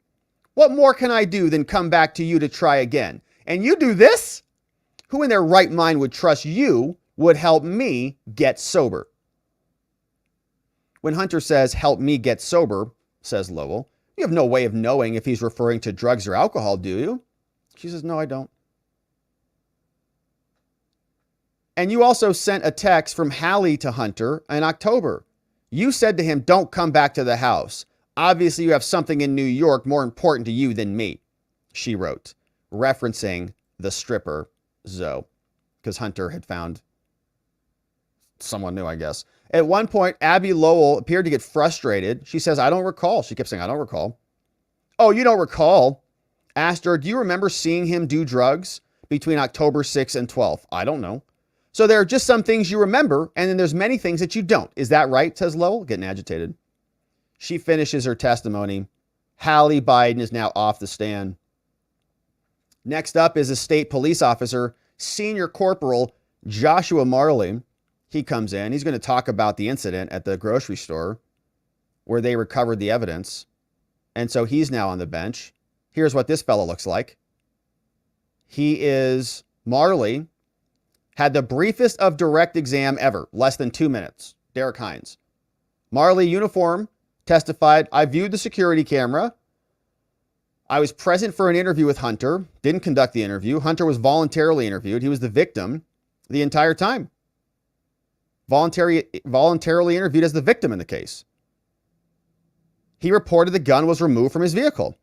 What more can I do than come back to you to try again? And you do this? Who in their right mind would trust you would help me get sober? When Hunter says, help me get sober, says Lowell, you have no way of knowing if he's referring to drugs or alcohol, do you? She says, no, I don't. And you also sent a text from Hallie to Hunter in October. You said to him, don't come back to the house. Obviously, you have something in New York more important to you than me, she wrote, referencing the stripper, Zoe, because Hunter had found someone new, I guess. At one point, Abby Lowell appeared to get frustrated. She says, I don't recall. She kept saying, I don't recall. Oh, you don't recall? Asked her, do you remember seeing him do drugs between October 6th and 12th? I don't know. So there are just some things you remember, and then there's many things that you don't. Is that right? Says Lowell, getting agitated. She finishes her testimony. Hallie Biden is now off the stand. Next up is a state police officer, Senior Corporal Joshua Marley. He comes in. He's going to talk about the incident at the grocery store. store, where they recovered the evidence. And so he's now on the bench. Here's what this fellow looks like. He is Marley, had the briefest of direct exam ever, less than 2 minutes. Derek Hines. Marley, uniform, testified, I viewed the security camera. I was present for an interview with Hunter, didn't conduct the interview. Hunter was voluntarily interviewed. He was the victim the entire time. Voluntarily interviewed as the victim in the case. He reported the gun was removed from his vehicle.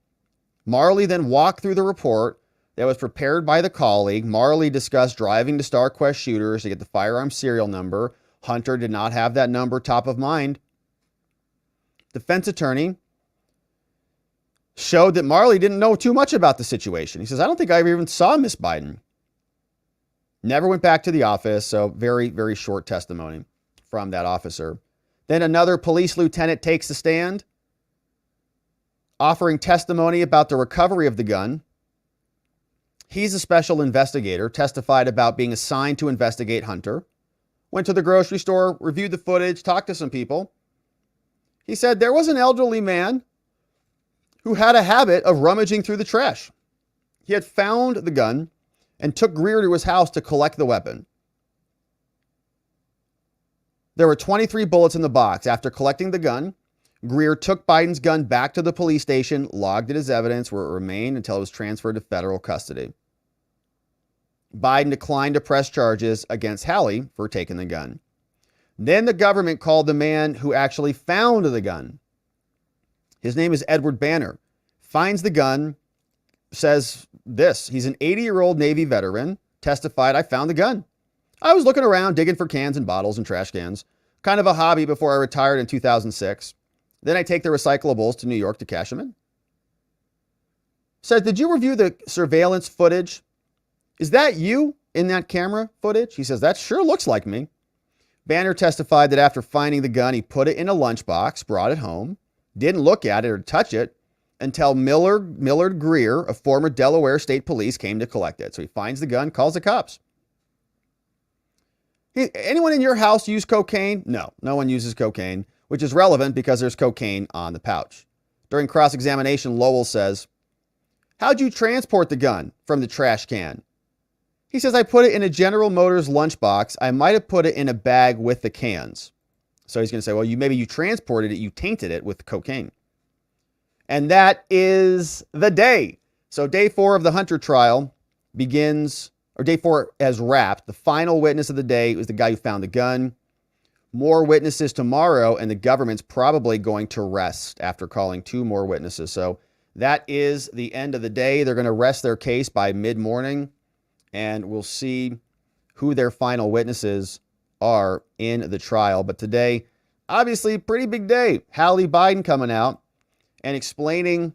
Marley then walked through the report that was prepared by the colleague. Marley discussed driving to StarQuest Shooters to get the firearm serial number. Hunter did not have that number top of mind. Defense attorney showed that Marley didn't know too much about the situation. He says, I don't think I ever even saw Miss Biden. Never went back to the office. So very, very short testimony from that officer. Then another police lieutenant takes the stand, offering testimony about the recovery of the gun. He's a special investigator, testified about being assigned to investigate Hunter. Went to the grocery store, reviewed the footage, talked to some people. He said there was an elderly man who had a habit of rummaging through the trash. He had found the gun and took Greer to his house to collect the weapon. There were 23 bullets in the box. After collecting the gun, Greer took Biden's gun back to the police station, logged it as evidence where it remained until it was transferred to federal custody. Biden declined to press charges against Hallie for taking the gun. Then the government called the man who actually found the gun. His name is Edward Banner. Finds the gun, says this. He's an 80-year-old Navy veteran, testified, I found the gun. I was looking around, digging for cans and bottles and trash cans. Kind of a hobby before I retired in 2006. Then I take the recyclables to New York to cash them in. Said, did you review the surveillance footage? Is that you in that camera footage? He says, that sure looks like me. Banner testified that after finding the gun, he put it in a lunchbox, brought it home, didn't look at it or touch it until Millard Greer, a former Delaware State Police, came to collect it. So he finds the gun, calls the cops. Anyone in your house use cocaine? No, no one uses cocaine, which is relevant because there's cocaine on the pouch. During cross-examination, Lowell says, how'd you transport the gun from the trash can? He says, I put it in a General Motors lunchbox. I might have put it in a bag with the cans. So he's going to say, well, maybe you transported it, you tainted it with cocaine. And that is the day. So day 4 of the Hunter trial begins, or day 4 has wrapped. The final witness of the day was the guy who found the gun. More witnesses tomorrow, and the government's probably going to rest after calling 2 more witnesses. So that is the end of the day. They're going to rest their case by mid-morning, and we'll see who their final witnesses are in the trial. But today, obviously, pretty big day. Hallie Biden coming out and explaining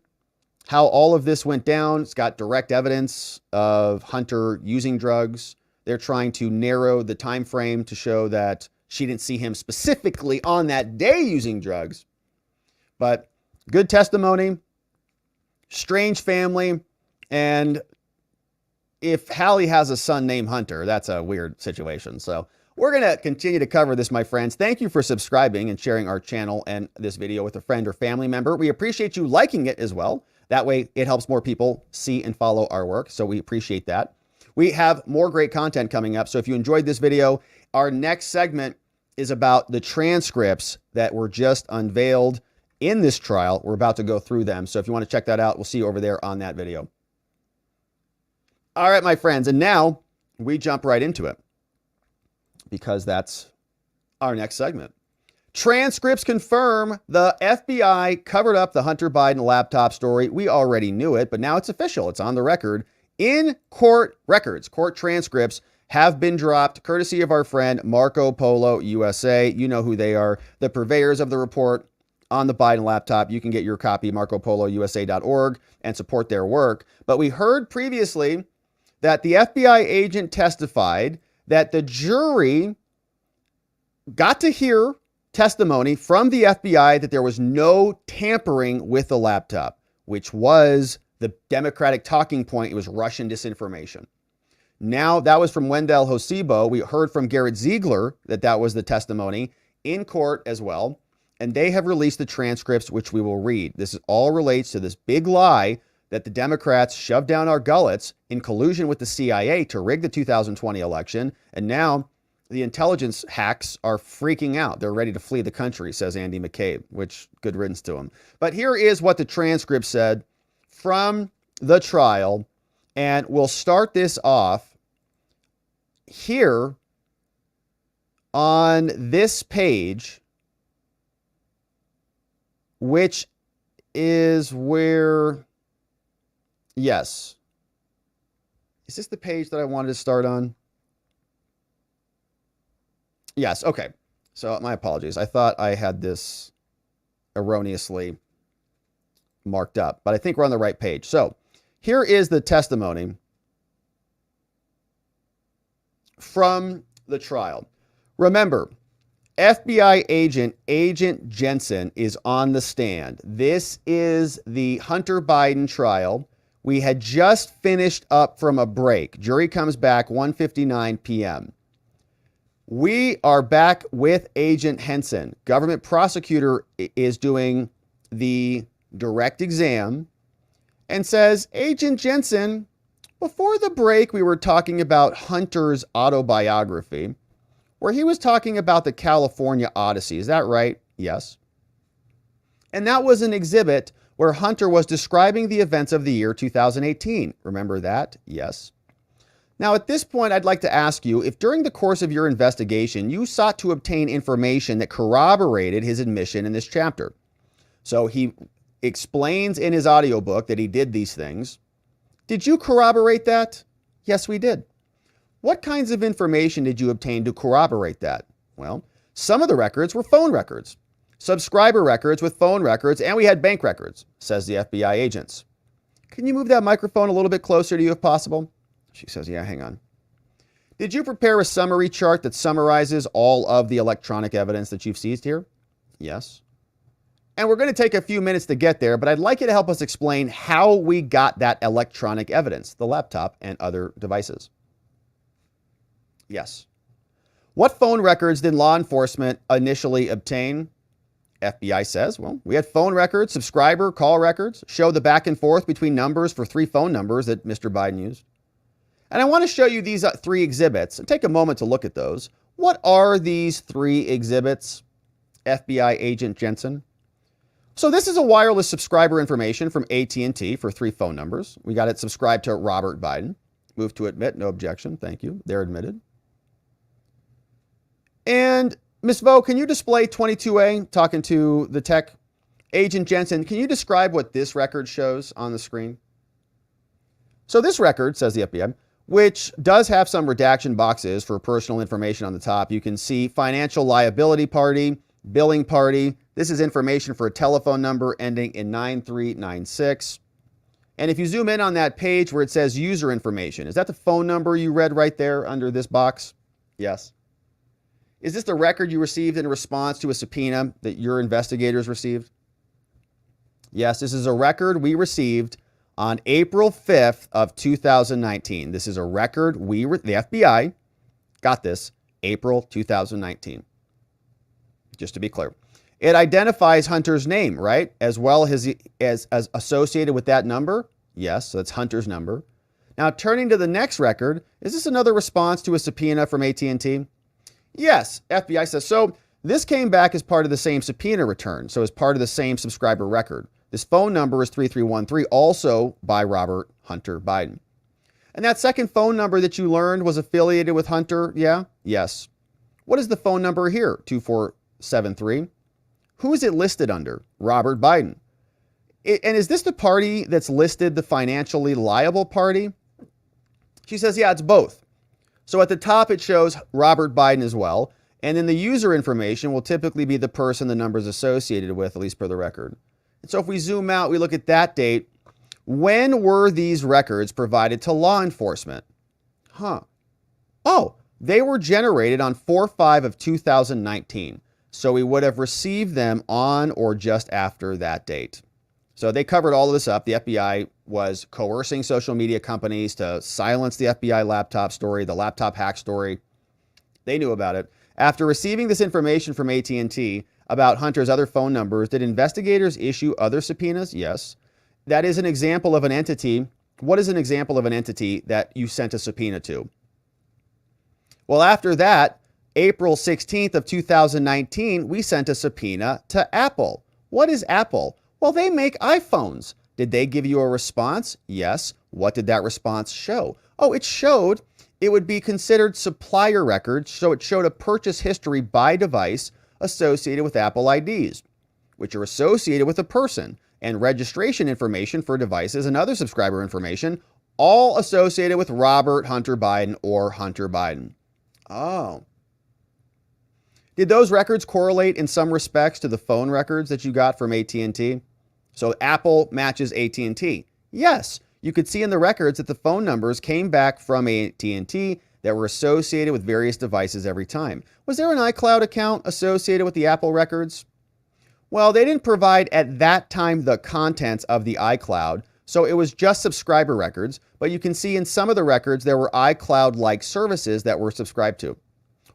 how all of this went down. It's got direct evidence of Hunter using drugs. They're trying to narrow the time frame to show that she didn't see him specifically on that day using drugs. But good testimony, strange family, and if Hallie has a son named Hunter, that's a weird situation. So we're going to continue to cover this, my friends. Thank you for subscribing and sharing our channel and this video with a friend or family member. We appreciate you liking it as well. That way it helps more people see and follow our work. So we appreciate that. We have more great content coming up. So if you enjoyed this video, our next segment is about the transcripts that were just unveiled in this trial. We're about to go through them. So if you want to check that out, we'll see you over there on that video. All right, my friends. And now we jump right into it because that's our next segment. Transcripts confirm the FBI covered up the Hunter Biden laptop story. We already knew it, but now it's official. It's on the record. In court records, court transcripts have been dropped courtesy of our friend Marco Polo USA. You know who they are, the purveyors of the report on the Biden laptop. You can get your copy, marcopolousa.org, and support their work. But we heard previously that the FBI agent testified that the jury got to hear testimony from the FBI that there was no tampering with the laptop, which was the Democratic talking point. It was Russian disinformation. Now, that was from Wendell Hosibo. We heard from Garrett Ziegler that that was the testimony in court as well. And they have released the transcripts, which we will read. This all relates to this big lie that the Democrats shoved down our gullets in collusion with the CIA to rig the 2020 election. And now the intelligence hacks are freaking out. They're ready to flee the country, says Andy McCabe, which good riddance to him. But here is what the transcript said from the trial. And we'll start this off here on this page, which is where, yes. Is this the page that I wanted to start on? Yes, okay. So my apologies. I thought I had this erroneously marked up, but I think we're on the right page. So here is the testimony from the trial. Remember, FBI agent Jensen is on the stand. This is the Hunter Biden trial. We had just finished up from a break. Jury comes back 1:59 p.m. We are back with Agent Henson. Government prosecutor is doing the direct exam and says, Agent Jensen, before the break, we were talking about Hunter's autobiography, where he was talking about the California Odyssey. Is that right? Yes. And that was an exhibit where Hunter was describing the events of the year 2018. Remember that? Yes. Now, at this point, I'd like to ask you if during the course of your investigation, you sought to obtain information that corroborated his admission in this chapter. So he explains in his audiobook that he did these things. Did you corroborate that? Yes, we did. What kinds of information did you obtain to corroborate that? Well, some of the records were phone records, subscriber records with phone records, and we had bank records, says the FBI agents. Can you move that microphone a little bit closer to you if possible? She says, yeah, hang on. Did you prepare a summary chart that summarizes all of the electronic evidence that you've seized here? Yes. And we're going to take a few minutes to get there, but I'd like you to help us explain how we got that electronic evidence, the laptop and other devices. Yes. What phone records did law enforcement initially obtain? FBI says, well, we had phone records, subscriber call records, show the back and forth between numbers for 3 phone numbers that Mr. Biden used. And I want to show you these 3 exhibits and take a moment to look at those. What are these 3 exhibits, FBI agent Jensen? So this is a wireless subscriber information from AT&T for 3 phone numbers. We got it subscribed to Robert Biden. Move to admit, no objection. Thank you. They're admitted. And Ms. Beau, can you display 22A, talking to the tech agent Jensen? Can you describe what this record shows on the screen? So this record, says the FBI, which does have some redaction boxes for personal information on the top. You can see financial liability party, billing party. This is information for a telephone number ending in 9396. And if you zoom in on that page where it says user information, is that the phone number you read right there under this box? Yes. Is this the record you received in response to a subpoena that your investigators received? Yes, this is a record we received on April 5th of 2019. This is a record the FBI got this April 2019. Just to be clear. It identifies Hunter's name, right? As well as associated with that number? Yes, so that's Hunter's number. Now, turning to the next record, is this another response to a subpoena from AT&T? Yes, FBI says so. This came back as part of the same subpoena return, so as part of the same subscriber record. This phone number is 3313, also by Robert Hunter Biden. And that second phone number that you learned was affiliated with Hunter, yeah? Yes. What is the phone number here? 2473. Who is it listed under? Robert Biden. And is this the party that's listed the financially liable party? She says, yeah, it's both. So at the top, it shows Robert Biden as well. And then the user information will typically be the person the number is associated with, at least per the record. And so if we zoom out, we look at that date. When were these records provided to law enforcement? Oh, they were generated on 4/5 of 2019. So we would have received them on or just after that date. So they covered all of this up. The FBI was coercing social media companies to silence the FBI laptop story, the laptop hack story. They knew about it. After receiving this information from AT&T about Hunter's other phone numbers, did investigators issue other subpoenas? Yes. that is an example of an entity. What is an example of an entity that you sent a subpoena to? Well, after that, April 16th of 2019, we sent a subpoena to Apple. What is Apple? Well, they make iPhones. Did they give you a response? Yes. What did that response show? Oh, it showed it would be considered supplier records, so it showed a purchase history by device associated with Apple IDs, which are associated with a person, and registration information for devices and other subscriber information, all associated with Robert Hunter Biden or Hunter Biden. Oh. Did those records correlate in some respects to the phone records that you got from AT&T? So Apple matches AT&T. Yes, you could see in the records that the phone numbers came back from AT&T that were associated with various devices every time. Was there an iCloud account associated with the Apple records? Well, they didn't provide at that time the contents of the iCloud, so it was just subscriber records, but you can see in some of the records there were iCloud-like services that were subscribed to.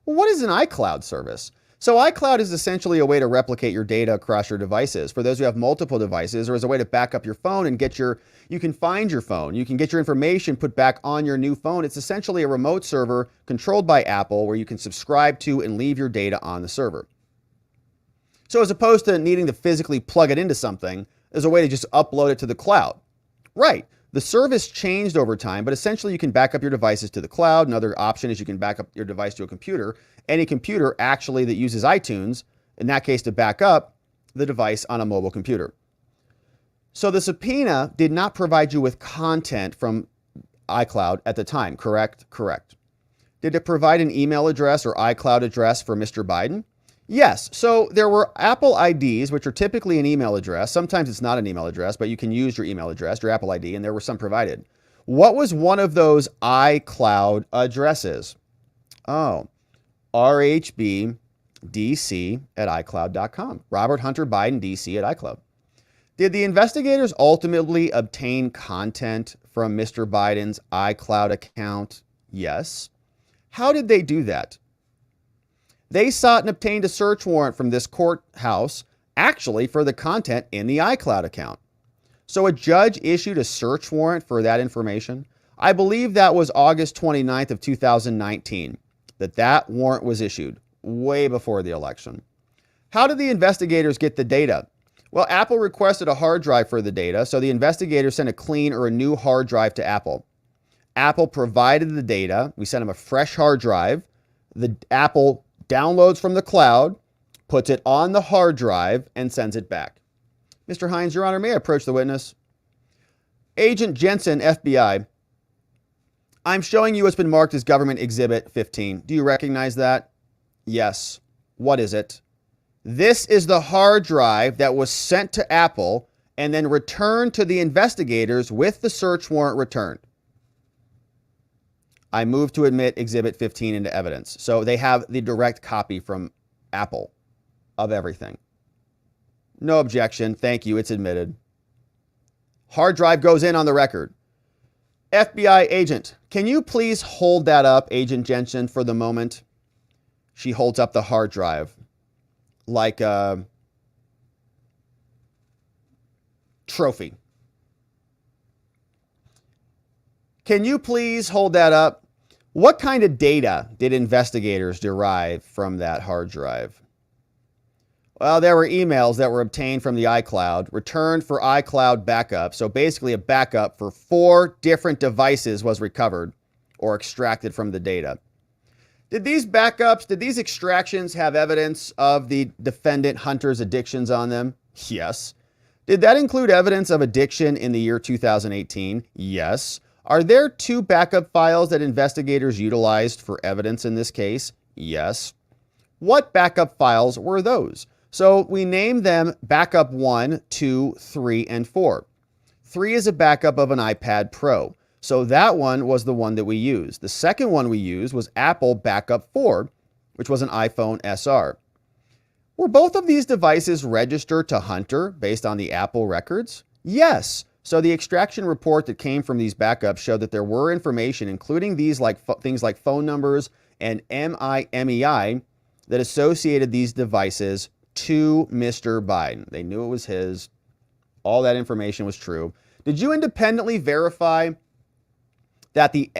Well, what is an iCloud service? So iCloud is essentially a way to replicate your data across your devices. For those who have multiple devices, or as a way to back up your phone and you can find your phone. You can get your information put back on your new phone. It's essentially a remote server controlled by Apple where you can subscribe to and leave your data on the server. So as opposed to needing to physically plug it into something, there's a way to just upload it to the cloud. Right. The service changed over time, but essentially you can back up your devices to the cloud. Another option is you can back up your device to a computer. Any computer actually that uses iTunes, in that case to back up the device on a mobile computer. So the subpoena did not provide you with content from iCloud at the time, correct? Correct. Did it provide an email address or iCloud address for Mr. Biden? Yes. So there were Apple IDs, which are typically an email address. Sometimes it's not an email address, but you can use your email address, your Apple ID, and there were some provided. What was one of those iCloud addresses? Oh, RHBDC at iCloud.com. Robert Hunter Biden, DC at iCloud. Did the investigators ultimately obtain content from Mr. Biden's iCloud account? Yes. How did they do that? They sought and obtained a search warrant from this courthouse, actually for the content in the iCloud account. So a judge issued a search warrant for that information. I believe that was August 29th of 2019, that warrant was issued, way before the election. How did the investigators get the data? Well, Apple requested a hard drive for the data, so the investigators sent a clean or a new hard drive to Apple. Apple provided the data. We sent them a fresh hard drive. The Apple downloads from the cloud, puts it on the hard drive, and sends it back. Mr. Hines, Your Honor, may I approach the witness? Agent Jensen, FBI. I'm showing you what's been marked as Government Exhibit 15. Do you recognize that? Yes. What is it? This is the hard drive that was sent to Apple and then returned to the investigators with the search warrant returned. I move to admit Exhibit 15 into evidence. So they have the direct copy from Apple of everything. No objection. Thank you. It's admitted. Hard drive goes in on the record. FBI agent, can you please hold that up, Agent Jensen, for the moment? She holds up the hard drive like a trophy. Can you please hold that up? What kind of data did investigators derive from that hard drive? Well, there were emails that were obtained from the iCloud, returned for iCloud backup. So basically a backup for 4 different devices was recovered or extracted from the data. Did these backups, did these extractions have evidence of the defendant Hunter's addictions on them? Yes. Did that include evidence of addiction in the year 2018? Yes. Are there 2 backup files that investigators utilized for evidence in this case? Yes. What backup files were those? So we named them backup 1, 2, 3, and 4. 3 is a backup of an iPad Pro. So that one was the one that we used. The second one we used was Apple Backup 4, which was an iPhone SR. Were both of these devices registered to Hunter based on the Apple records? Yes. So the extraction report that came from these backups showed that there were information, including these things like phone numbers and MIMEI, that associated these devices to Mr. Biden. They knew it was his. All that information was true. Did you independently verify that the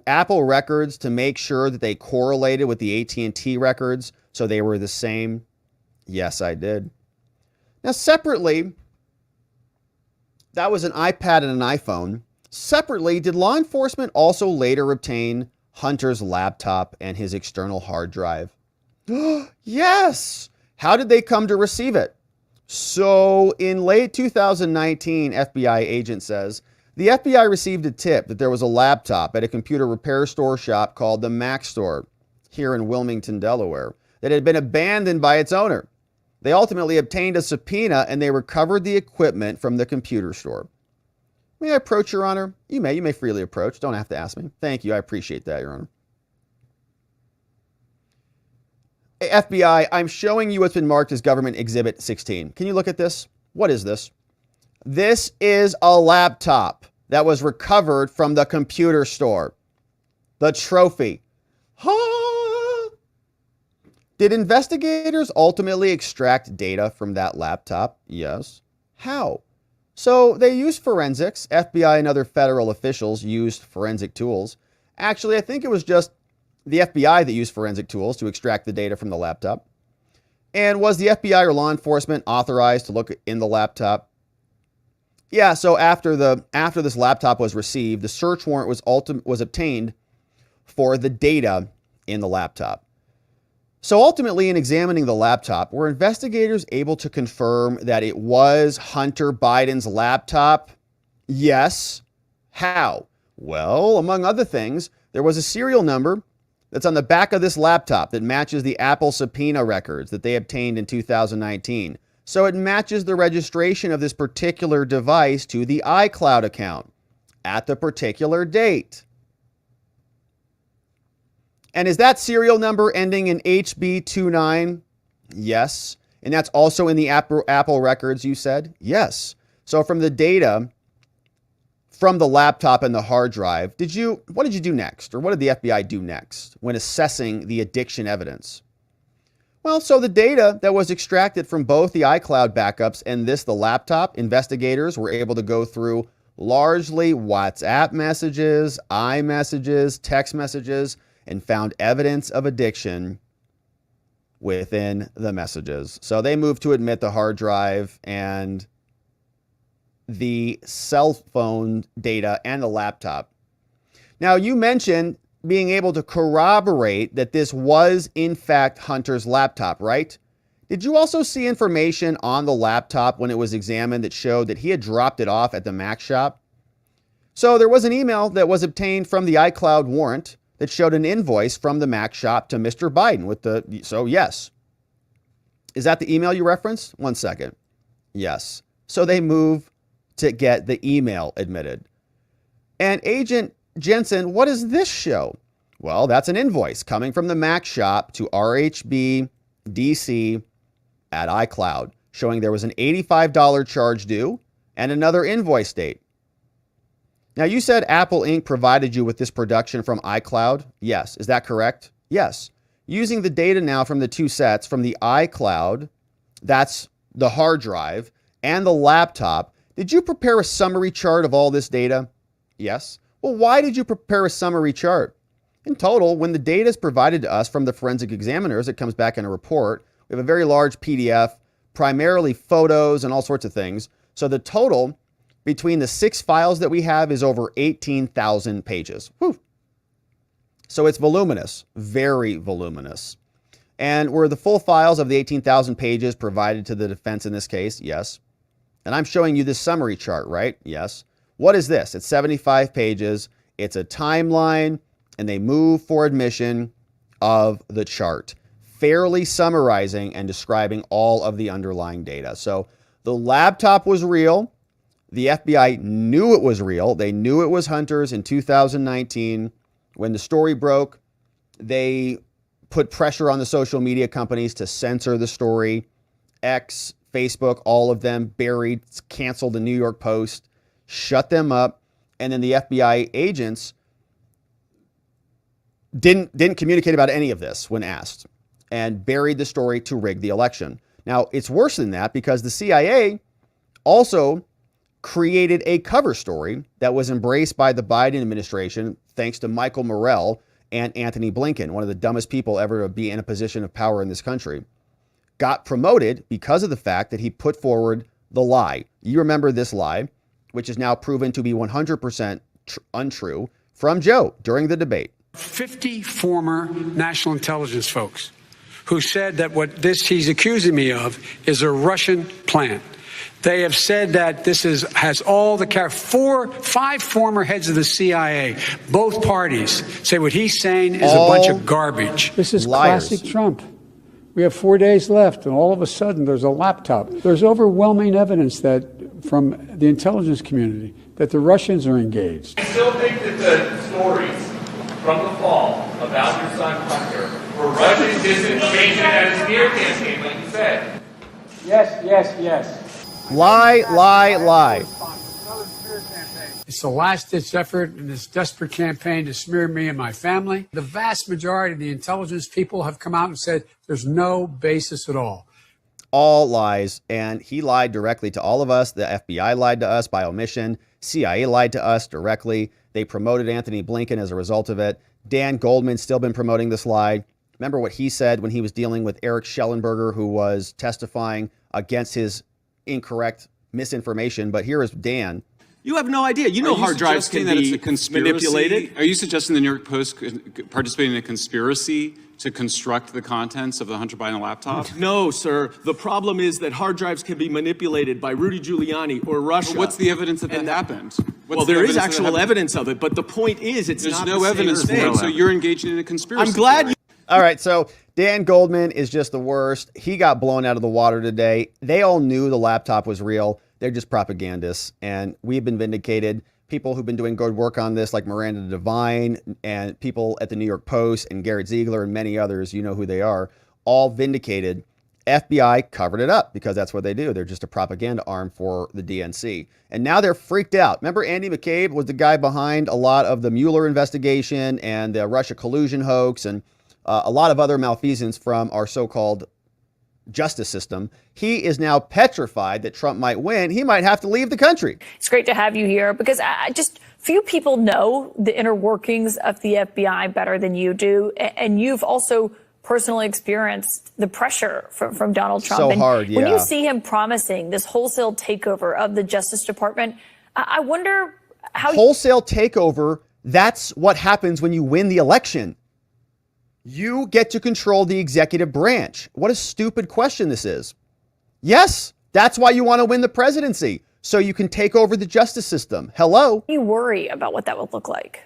Apple records to make sure that they correlated with the AT&T records so they were the same? Yes, I did. Now, separately, that was an iPad and an iPhone. Separately, did law enforcement also later obtain Hunter's laptop and his external hard drive? Yes! How did they come to receive it? So, in late 2019, FBI agent says, the FBI received a tip that there was a laptop at a computer repair store shop called the Mac Store here in Wilmington, Delaware, that had been abandoned by its owner. They ultimately obtained a subpoena and they recovered the equipment from the computer store. May I approach, Your Honor? You may freely approach. Don't have to ask me. Thank you. I appreciate that, Your Honor. Hey, FBI, I'm showing you what's been marked as Government Exhibit 16. Can you look at this? What is this? This is a laptop that was recovered from the computer store. The trophy. Did investigators ultimately extract data from that laptop? Yes. How? So they used forensics. FBI and other federal officials used forensic tools. Actually, I think it was just the FBI that used forensic tools to extract the data from the laptop. And was the FBI or law enforcement authorized to look in the laptop? Yeah, so after this laptop was received, the search warrant was obtained for the data in the laptop. So ultimately, in examining the laptop, were investigators able to confirm that it was Hunter Biden's laptop? Yes. How? Well, among other things, there was a serial number that's on the back of this laptop that matches the Apple subpoena records that they obtained in 2019. So it matches the registration of this particular device to the iCloud account at the particular date. And is that serial number ending in HB29? Yes. And that's also in the Apple records, you said? Yes. So from the data from the laptop and the hard drive, what did you do next? Or what did the FBI do next when assessing the addiction evidence? Well, so the data that was extracted from both the iCloud backups and the laptop, investigators were able to go through largely WhatsApp messages, iMessages, text messages, and found evidence of addiction within the messages. So they moved to admit the hard drive and the cell phone data and the laptop. Now, you mentioned being able to corroborate that this was, in fact, Hunter's laptop, right? Did you also see information on the laptop when it was examined that showed that he had dropped it off at the Mac shop? So there was an email that was obtained from the iCloud warrant that showed an invoice from the Mac shop to Mr. Biden so yes. Is that the email you referenced? 1 second. Yes. So they move to get the email admitted. And Agent Jensen, what does this show? Well, that's an invoice coming from the Mac shop to RHB DC at iCloud, showing there was an $85 charge due and another invoice date. Now, you said Apple Inc. provided you with this production from iCloud. Yes. Is that correct? Yes. Using the data now from the two sets, from the iCloud, that's the hard drive, and the laptop, did you prepare a summary chart of all this data? Yes. Well, why did you prepare a summary chart? In total, when the data is provided to us from the forensic examiners, it comes back in a report. We have a very large PDF, primarily photos and all sorts of things. So the total between the 6 files that we have is over 18,000 pages. Whew. So it's voluminous, very voluminous. And were the full files of the 18,000 pages provided to the defense in this case? Yes. And I'm showing you this summary chart, right? Yes. What is this? It's 75 pages. It's a timeline, and they move for admission of the chart, fairly summarizing and describing all of the underlying data. So the laptop was real. The FBI knew it was real. They knew it was Hunter's in 2019. When the story broke, they put pressure on the social media companies to censor the story. X, Facebook, all of them buried, canceled the New York Post, shut them up. And then the FBI agents didn't communicate about any of this when asked and buried the story to rig the election. Now, it's worse than that because the CIA also created a cover story that was embraced by the Biden administration, thanks to Michael Morrell and Anthony Blinken, one of the dumbest people ever to be in a position of power in this country. Got promoted because of the fact that he put forward the lie. You remember this lie, which is now proven to be 100% untrue, from Joe during the debate. 50 former national intelligence folks who said that what he's accusing me of is a Russian plan. They have said that this has all the five former heads of the CIA, both parties, say what he's saying is a bunch of garbage. This is liars. Classic Trump. We have 4 days left, and all of a sudden there's a laptop. There's overwhelming evidence that from the intelligence community that the Russians are engaged. I still think that the stories from the fall about your son Hunter were Russian disinformation at a smear campaign, like you said. Yes. Lie, lie, lie. It's the last-ditch effort in this desperate campaign to smear me and my family. The vast majority of the intelligence people have come out and said there's no basis at all. All lies. And he lied directly to all of us. The FBI lied to us by omission. CIA lied to us directly. They promoted Anthony Blinken as a result of it. Dan Goldman's still been promoting this lie. Remember what he said when he was dealing with Eric Schellenberger, who was testifying against his incorrect misinformation. But here is Dan. You have no idea. You know hard drives can be manipulated. Are you suggesting the New York Post could participate in a conspiracy to construct the contents of the Hunter Biden laptop? No, sir. The problem is that hard drives can be manipulated by Rudy Giuliani or Russia. Well, what's the evidence that happened? Well, there is actual evidence of it, but the point is it's There's not no the evidence for same it, so you're engaging in a conspiracy. I'm glad theory. All right, so Dan Goldman is just the worst. He got blown out of the water today. They all knew the laptop was real. They're just propagandists, and we've been vindicated. People who've been doing good work on this, like Miranda Devine and people at the New York Post and Garrett Ziegler and many others, you know who they are, all vindicated. FBI covered it up because that's what they do. They're just a propaganda arm for the DNC. And now they're freaked out. Remember Andy McCabe was the guy behind a lot of the Mueller investigation and the Russia collusion hoax and a lot of other malfeasance from our so-called justice system. He is now petrified that Trump might win. He might have to leave the country. It's great to have you here because just few people know the inner workings of the FBI better than you do. And you've also personally experienced the pressure from Donald Trump. So and hard, yeah. When you see him promising this wholesale takeover of the Justice Department, I wonder how... Wholesale takeover, that's what happens when you win the election. You get to control the executive branch. What a stupid question this is. Yes, that's why you want to win the presidency, so you can take over the justice system. Hello? You worry about what that would look like.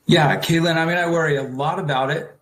Yeah, Caitlin, I mean, I worry a lot about it.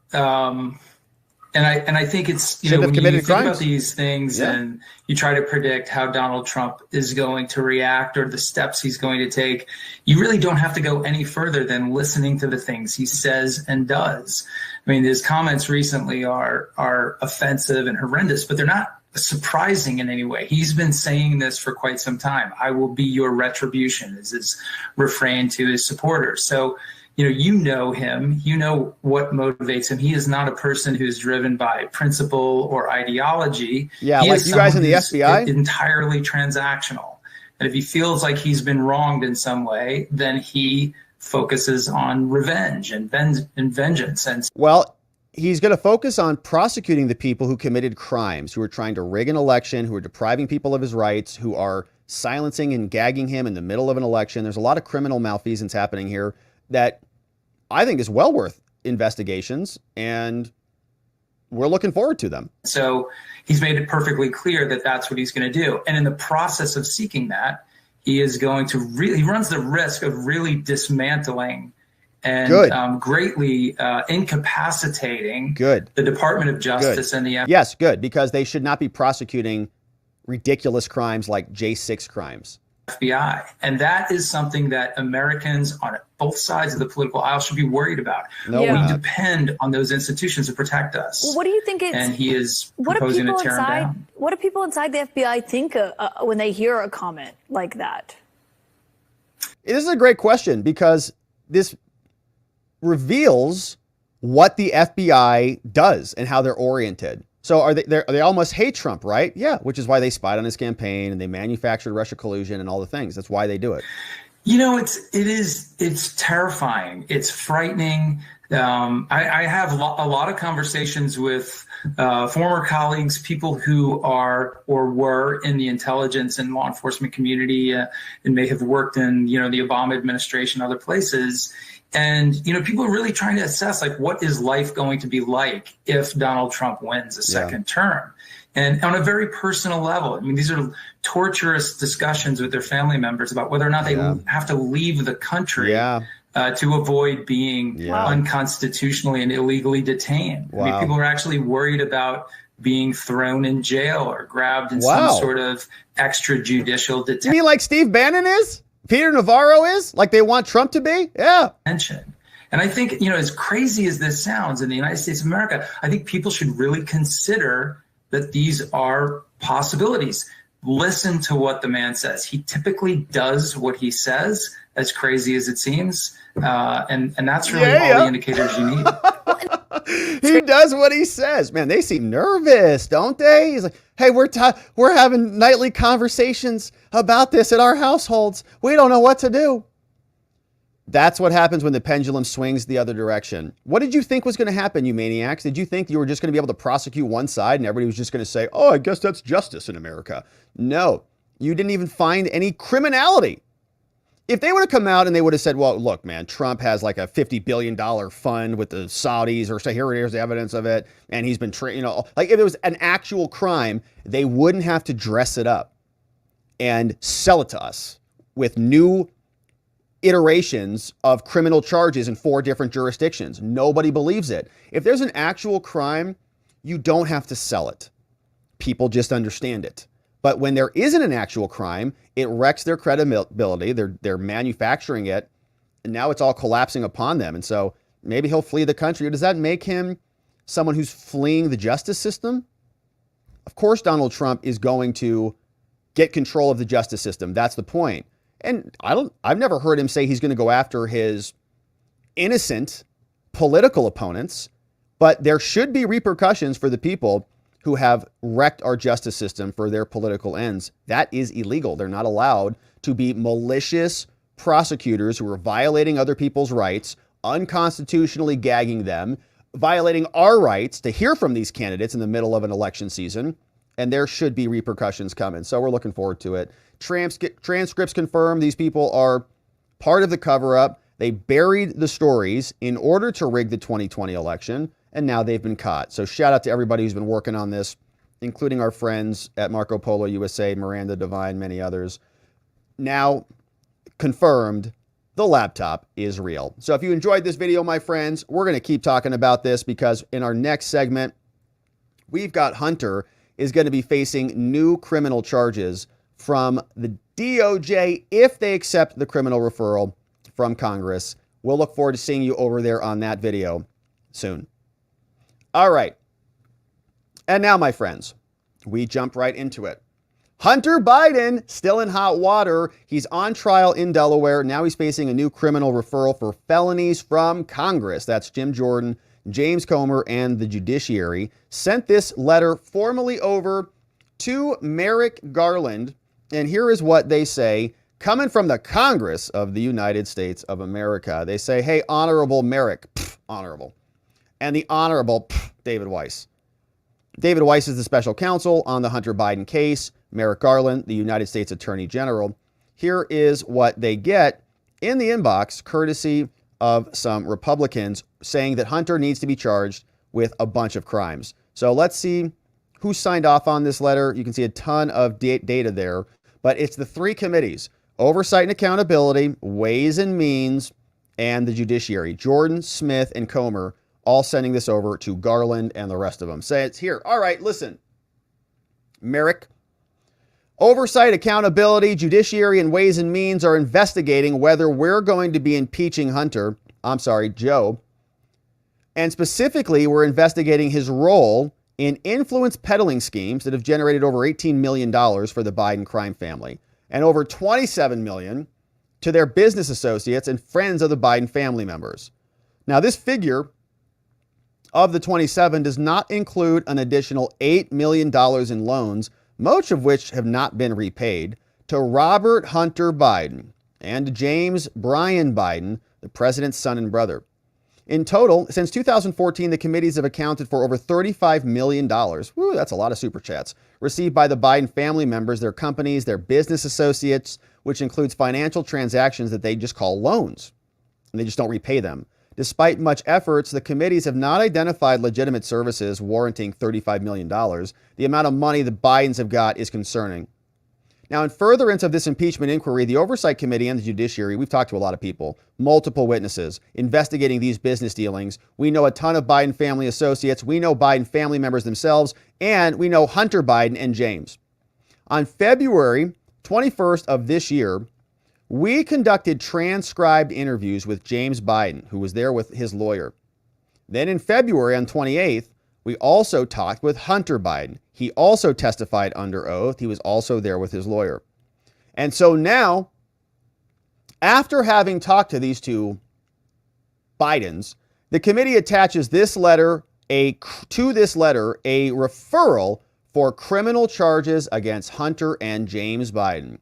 And I think it's, you know, when you think about these things and you try to predict how Donald Trump is going to react or the steps he's going to take, you really don't have to go any further than listening to the things he says and does. I mean, his comments recently are offensive and horrendous, but they're not surprising in any way. He's been saying this for quite some time. I will be your retribution is his refrain to his supporters. So, you know him, you know what motivates him. He is not a person who's driven by principle or ideology. Yeah, he like you guys in the FBI? Entirely transactional. And if he feels like he's been wronged in some way, then he focuses on revenge and vengeance. And well, he's going to focus on prosecuting the people who committed crimes, who are trying to rig an election, who are depriving people of his rights, who are silencing and gagging him in the middle of an election. There's a lot of criminal malfeasance happening here that I think is well worth investigations, and we're looking forward to them. So he's made it perfectly clear that that's what he's going to do. And in the process of seeking that, he is going to he runs the risk of really dismantling and greatly incapacitating the Department of Justice and the FBI. Yes, good, because they should not be prosecuting ridiculous crimes like J6 crimes. FBI. And that is something that Americans on both sides of the political aisle should be worried about. No, we depend on those institutions to protect us. Well, what do you think and he is proposing to tear them down. What do people inside the FBI think when they hear a comment like that? This is a great question because this reveals what the FBI does and how they're oriented. So they all must hate Trump, right? Yeah, which is why they spied on his campaign and they manufactured Russia collusion and all the things. That's why they do it. You know, it's terrifying. It's frightening. I have a lot of conversations with former colleagues, people who are or were in the intelligence and law enforcement community and may have worked in, the Obama administration, other places. And, people are really trying to assess, like, what is life going to be like if Donald Trump wins a second term? And on a very personal level, I mean, these are torturous discussions with their family members about whether or not they have to leave the country to avoid being unconstitutionally and illegally detained. I mean, people are actually worried about being thrown in jail or grabbed in some sort of extrajudicial detention. You mean like Steve Bannon is? Peter Navarro is? Like they want Trump to be? Yeah. And I think, as crazy as this sounds in the United States of America, I think people should really consider that these are possibilities. Listen to what the man says. He typically does what he says, as crazy as it seems. And that's really all the indicators you need. He does what he says. Man, they seem nervous, don't they? He's like, hey, we're having nightly conversations about this at our households. We don't know what to do. That's what happens when the pendulum swings the other direction. What did you think was going to happen, you maniacs? Did you think you were just going to be able to prosecute one side and everybody was just going to say, oh, I guess that's justice in America? No, you didn't even find any criminality. If they would have come out and they would have said, well, look, man, Trump has like a $50 billion fund with the Saudis, or say, here's the evidence of it, and he's been, like if it was an actual crime, they wouldn't have to dress it up and sell it to us with new iterations of criminal charges in 4 different jurisdictions. Nobody believes it. If there's an actual crime, you don't have to sell it. People just understand it. But when there isn't an actual crime, it wrecks their credibility. They're manufacturing it, and now it's all collapsing upon them. And so maybe he'll flee the country. Does that make him someone who's fleeing the justice system? Of course, Donald Trump is going to get control of the justice system. That's the point. And I've never heard him say he's going to go after his innocent political opponents, but there should be repercussions for the people who have wrecked our justice system for their political ends. That is illegal. They're not allowed to be malicious prosecutors who are violating other people's rights, unconstitutionally gagging them, violating our rights to hear from these candidates in the middle of an election season. And there should be repercussions coming. So we're looking forward to it. Transcripts confirm these people are part of the cover-up. They buried the stories in order to rig the 2020 election, and now they've been caught. So shout out to everybody who's been working on this, including our friends at Marco Polo USA, Miranda Devine, many others. Now confirmed, the laptop is real. So if you enjoyed this video, my friends, we're going to keep talking about this because in our next segment, we've got Hunter is going to be facing new criminal charges from the DOJ if they accept the criminal referral from Congress. We'll look forward to seeing you over there on that video soon. All right. And now, my friends, we jump right into it. Hunter Biden still in hot water. He's on trial in Delaware. Now he's facing a new criminal referral for felonies from Congress. That's Jim Jordan, James Comer, and the Judiciary sent this letter formally over to Merrick Garland. And here is what they say, coming from the Congress of the United States of America. They say, hey, Honorable Merrick, honorable, and the Honorable David Weiss. David Weiss is the special counsel on the Hunter Biden case. Merrick Garland, the United States Attorney General. Here is what they get in the inbox, courtesy of some Republicans, saying that Hunter needs to be charged with a bunch of crimes. So let's see who signed off on this letter. You can see a ton of data there, but it's the 3 committees: Oversight and Accountability, Ways and Means, and the Judiciary. Jordan, Smith, and Comer all sending this over to Garland and the rest of them. Say it's here. All right, listen. Merrick, Oversight, Accountability, Judiciary, and Ways and Means are investigating whether we're going to be impeaching Joe. And specifically, we're investigating his role in influence peddling schemes that have generated over $18 million for the Biden crime family and over $27 million to their business associates and friends of the Biden family members. Now, this figure of the 27 does not include an additional $8 million in loans, most of which have not been repaid, to Robert Hunter Biden and James Brian Biden, the president's son and brother. In total, since 2014, the committees have accounted for over $35 million. Woo, that's a lot of super chats. Received by the Biden family members, their companies, their business associates, which includes financial transactions that they just call loans. And they just don't repay them. Despite much efforts, the committees have not identified legitimate services warranting $35 million. The amount of money the Bidens have got is concerning. Now, in furtherance of this impeachment inquiry, the Oversight Committee and the Judiciary, we've talked to a lot of people, multiple witnesses investigating these business dealings. We know a ton of Biden family associates. We know Biden family members themselves, and we know Hunter Biden and James. On February 21st of this year, we conducted transcribed interviews with James Biden, who was there with his lawyer. Then in February on 28th, we also talked with Hunter Biden. He also testified under oath. He was also there with his lawyer. And so now, after having talked to these two Bidens, the committee attaches to this letter a referral for criminal charges against Hunter and James Biden.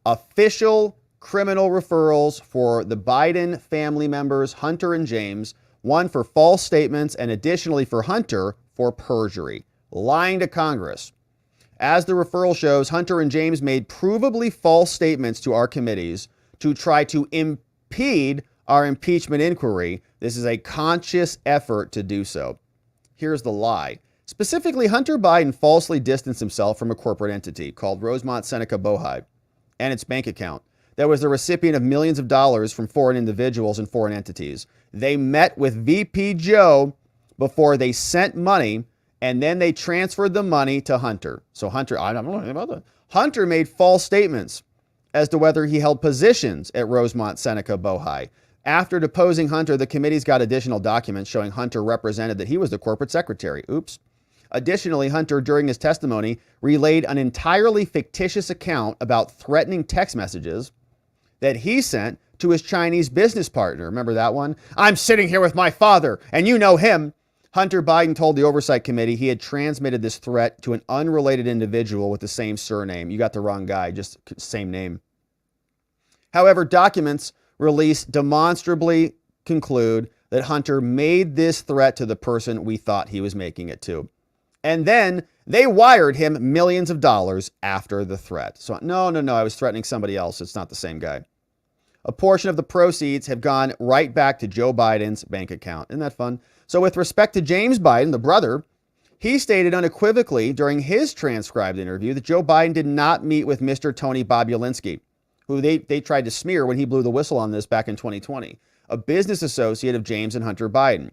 Official criminal referrals for the Biden family members, Hunter and James, one for false statements and additionally for Hunter for perjury, lying to Congress. As the referral shows, Hunter and James made provably false statements to our committees to try to impede our impeachment inquiry. This is a conscious effort to do so. Here's the lie. Specifically, Hunter Biden falsely distanced himself from a corporate entity called Rosemont Seneca Bohai and its bank account that was the recipient of millions of dollars from foreign individuals and foreign entities. They met with VP Joe before they sent money, and then they transferred the money to Hunter. So Hunter, I don't know anything about that. Hunter made false statements as to whether he held positions at Rosemont Seneca Bohai. After deposing Hunter, the committee's got additional documents showing Hunter represented that he was the corporate secretary. Oops. Additionally, Hunter, during his testimony, relayed an entirely fictitious account about threatening text messages that he sent to his Chinese business partner. Remember that one? I'm sitting here with my father, and you know him. Hunter Biden told the Oversight Committee he had transmitted this threat to an unrelated individual with the same surname. You got the wrong guy, just same name. However, documents released demonstrably conclude that Hunter made this threat to the person we thought he was making it to. And then they wired him millions of dollars after the threat. So no, I was threatening somebody else. It's not the same guy. A portion of the proceeds have gone right back to Joe Biden's bank account. Isn't that fun? So with respect to James Biden, the brother, he stated unequivocally during his transcribed interview that Joe Biden did not meet with Mr. Tony Bobulinski, who they tried to smear when he blew the whistle on this back in 2020, a business associate of James and Hunter Biden.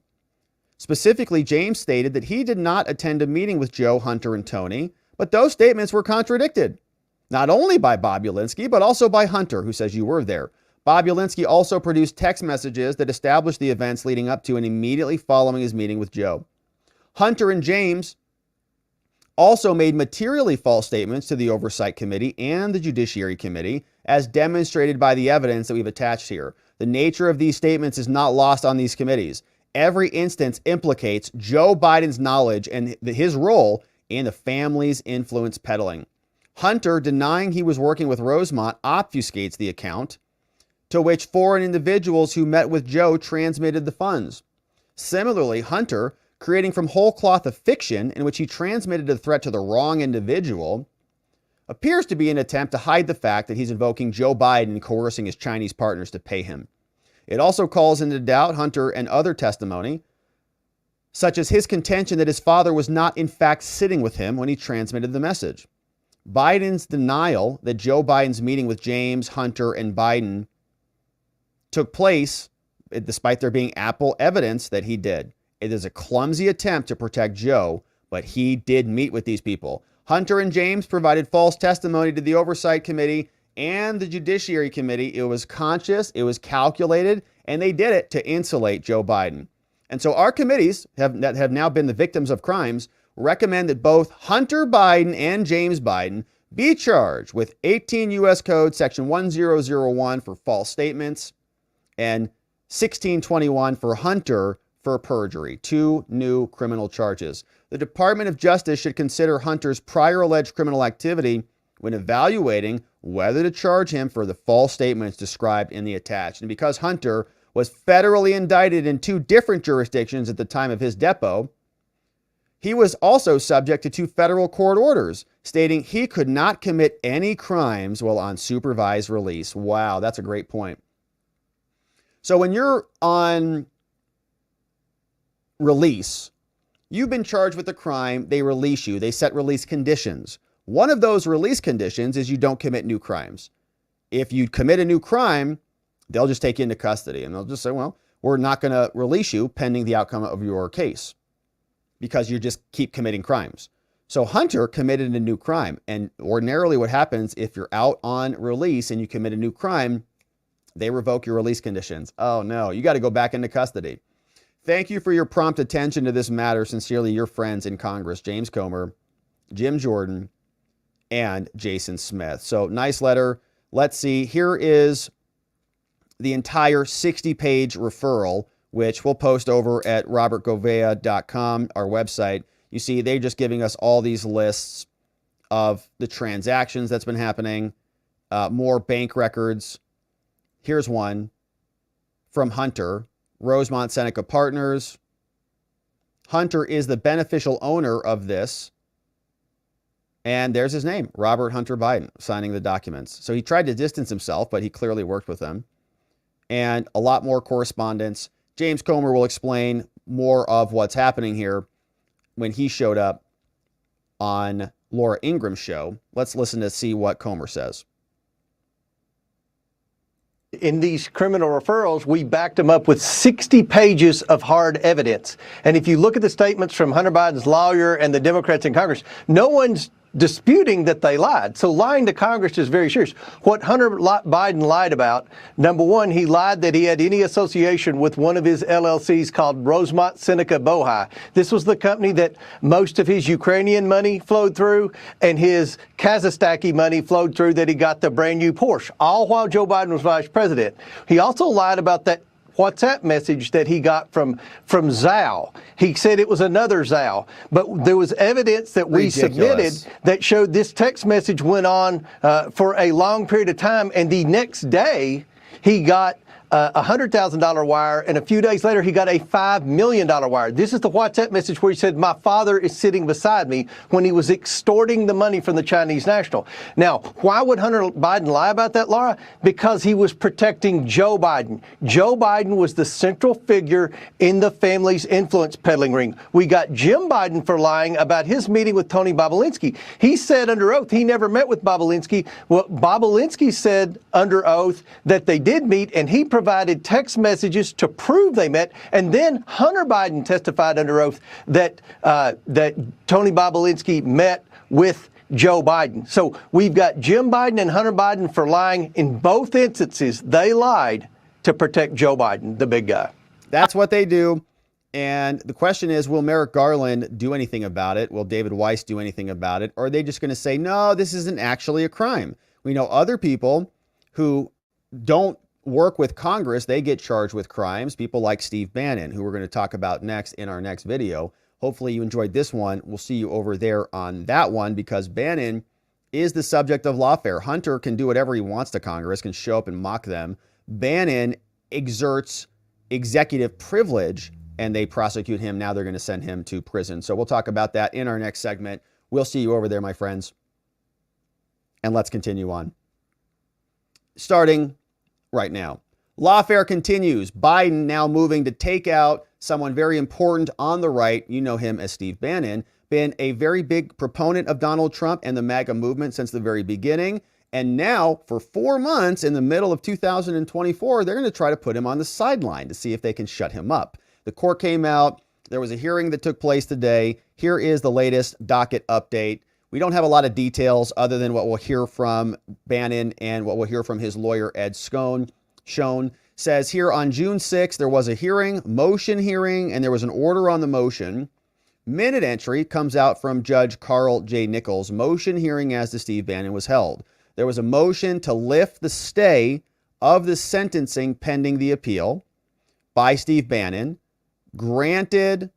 Specifically, James stated that he did not attend a meeting with Joe, Hunter, and Tony, but those statements were contradicted, not only by Bobulinski, but also by Hunter, who says you were there. Bobulinski also produced text messages that established the events leading up to and immediately following his meeting with Joe. Hunter and James also made materially false statements to the Oversight Committee and the Judiciary Committee, as demonstrated by the evidence that we've attached here. The nature of these statements is not lost on these committees. Every instance implicates Joe Biden's knowledge and his role in the family's influence peddling. Hunter denying he was working with Rosemont obfuscates the account to which foreign individuals who met with Joe transmitted the funds. Similarly, Hunter, creating from whole cloth a fiction in which he transmitted a threat to the wrong individual, appears to be an attempt to hide the fact that he's invoking Joe Biden coercing his Chinese partners to pay him. It also calls into doubt Hunter and other testimony, such as his contention that his father was not in fact sitting with him when he transmitted the message. Biden's denial that Joe Biden's meeting with James, Hunter, and Biden took place, despite there being ample evidence that he did. It is a clumsy attempt to protect Joe, but he did meet with these people. Hunter and James provided false testimony to the Oversight Committee and the Judiciary Committee. It was conscious, it was calculated, and they did it to insulate Joe Biden. And so our committees that have now been the victims of crimes recommend that both Hunter Biden and James Biden be charged with 18 U.S. Code Section 1001 for false statements and 1621 for Hunter for perjury, 2 new criminal charges. The Department of Justice should consider Hunter's prior alleged criminal activity when evaluating whether to charge him for the false statements described in the attached. And because Hunter was federally indicted in 2 different jurisdictions at the time of his depo, he was also subject to 2 federal court orders stating he could not commit any crimes while on supervised release. Wow, that's a great point. So when you're on release, you've been charged with a crime, they release you, they set release conditions. One of those release conditions is you don't commit new crimes. If you commit a new crime, they'll just take you into custody and they'll just say, well, we're not going to release you pending the outcome of your case because you just keep committing crimes. So Hunter committed a new crime. And ordinarily what happens if you're out on release and you commit a new crime, they revoke your release conditions. Oh no, you got to go back into custody. Thank you for your prompt attention to this matter. Sincerely, your friends in Congress, James Comer, Jim Jordan, and Jason Smith. So nice letter. Let's see. Here is the entire 60-page referral, which we'll post over at robertgovea.com, our website. You see, they're just giving us all these lists of the transactions that's been happening, more bank records. Here's one from Hunter, Rosemont Seneca Partners. Hunter is the beneficial owner of this. And there's his name, Robert Hunter Biden, signing the documents. So he tried to distance himself, but he clearly worked with them. And a lot more correspondence. James Comer will explain more of what's happening here when he showed up on Laura Ingram's show. Let's listen to see what Comer says. In these criminal referrals, we backed them up with 60 pages of hard evidence. And if you look at the statements from Hunter Biden's lawyer and the Democrats in Congress, no one's disputing that they lied. So lying to Congress is very serious. What Hunter Biden lied about, number one, he lied that he had any association with one of his LLCs called Rosemont Seneca Bohai. This was the company that most of his Ukrainian money flowed through and his Kazakhstani money flowed through that he got the brand new Porsche, all while Joe Biden was vice president. He also lied about that WhatsApp message that he got from Zhao. He said it was another Zhao, but there was evidence that we submitted that showed this text message went on for a long period of time, and the next day he got a $100,000 wire, and a few days later he got a $5 million wire. This is the WhatsApp message where he said, "My father is sitting beside me," when he was extorting the money from the Chinese national. Now, why would Hunter Biden lie about that, Laura? Because he was protecting Joe Biden. Joe Biden was the central figure in the family's influence peddling ring. We got Jim Biden for lying about his meeting with Tony Bobulinski. He said under oath he never met with Bobulinski. Well, Bobulinski said under oath that they did meet, and he provided text messages to prove they met, and then Hunter Biden testified under oath that that Tony Bobulinski met with Joe Biden. So we've got Jim Biden and Hunter Biden for lying. In both instances, they lied to protect Joe Biden, the big guy. That's what they do. And the question is, will Merrick Garland do anything about it? Will David Weiss do anything about it? Or are they just going to say, no, this isn't actually a crime? We know other people who don't work with Congress, they get charged with crimes. People like Steve Bannon, who we're going to talk about next in our next video. Hopefully you enjoyed this one. We'll see you over there on that one, because Bannon is the subject of lawfare. Hunter can do whatever he wants to Congress, can show up and mock them. Bannon exerts executive privilege, and they prosecute him. Now they're going to send him to prison. So we'll talk about that in our next segment. We'll see you over there, my friends. And let's continue on. Starting right now. Lawfare continues. Biden now moving to take out someone very important on the right. You know him as Steve Bannon. Been a very big proponent of Donald Trump and the MAGA movement since the very beginning. And now, for 4 months in the middle of 2024, they're going to try to put him on the sideline to see if they can shut him up. The court came out. There was a hearing that took place today. Here is the latest docket update. We don't have a lot of details other than what we'll hear from Bannon and what we'll hear from his lawyer, Ed Schoen. Says here on June 6th, there was a hearing, motion hearing, and there was an order on the motion. Minute entry comes out from Judge Carl J. Nichols. Motion hearing as to Steve Bannon was held. There was a motion to lift the stay of the sentencing pending the appeal by Steve Bannon. granted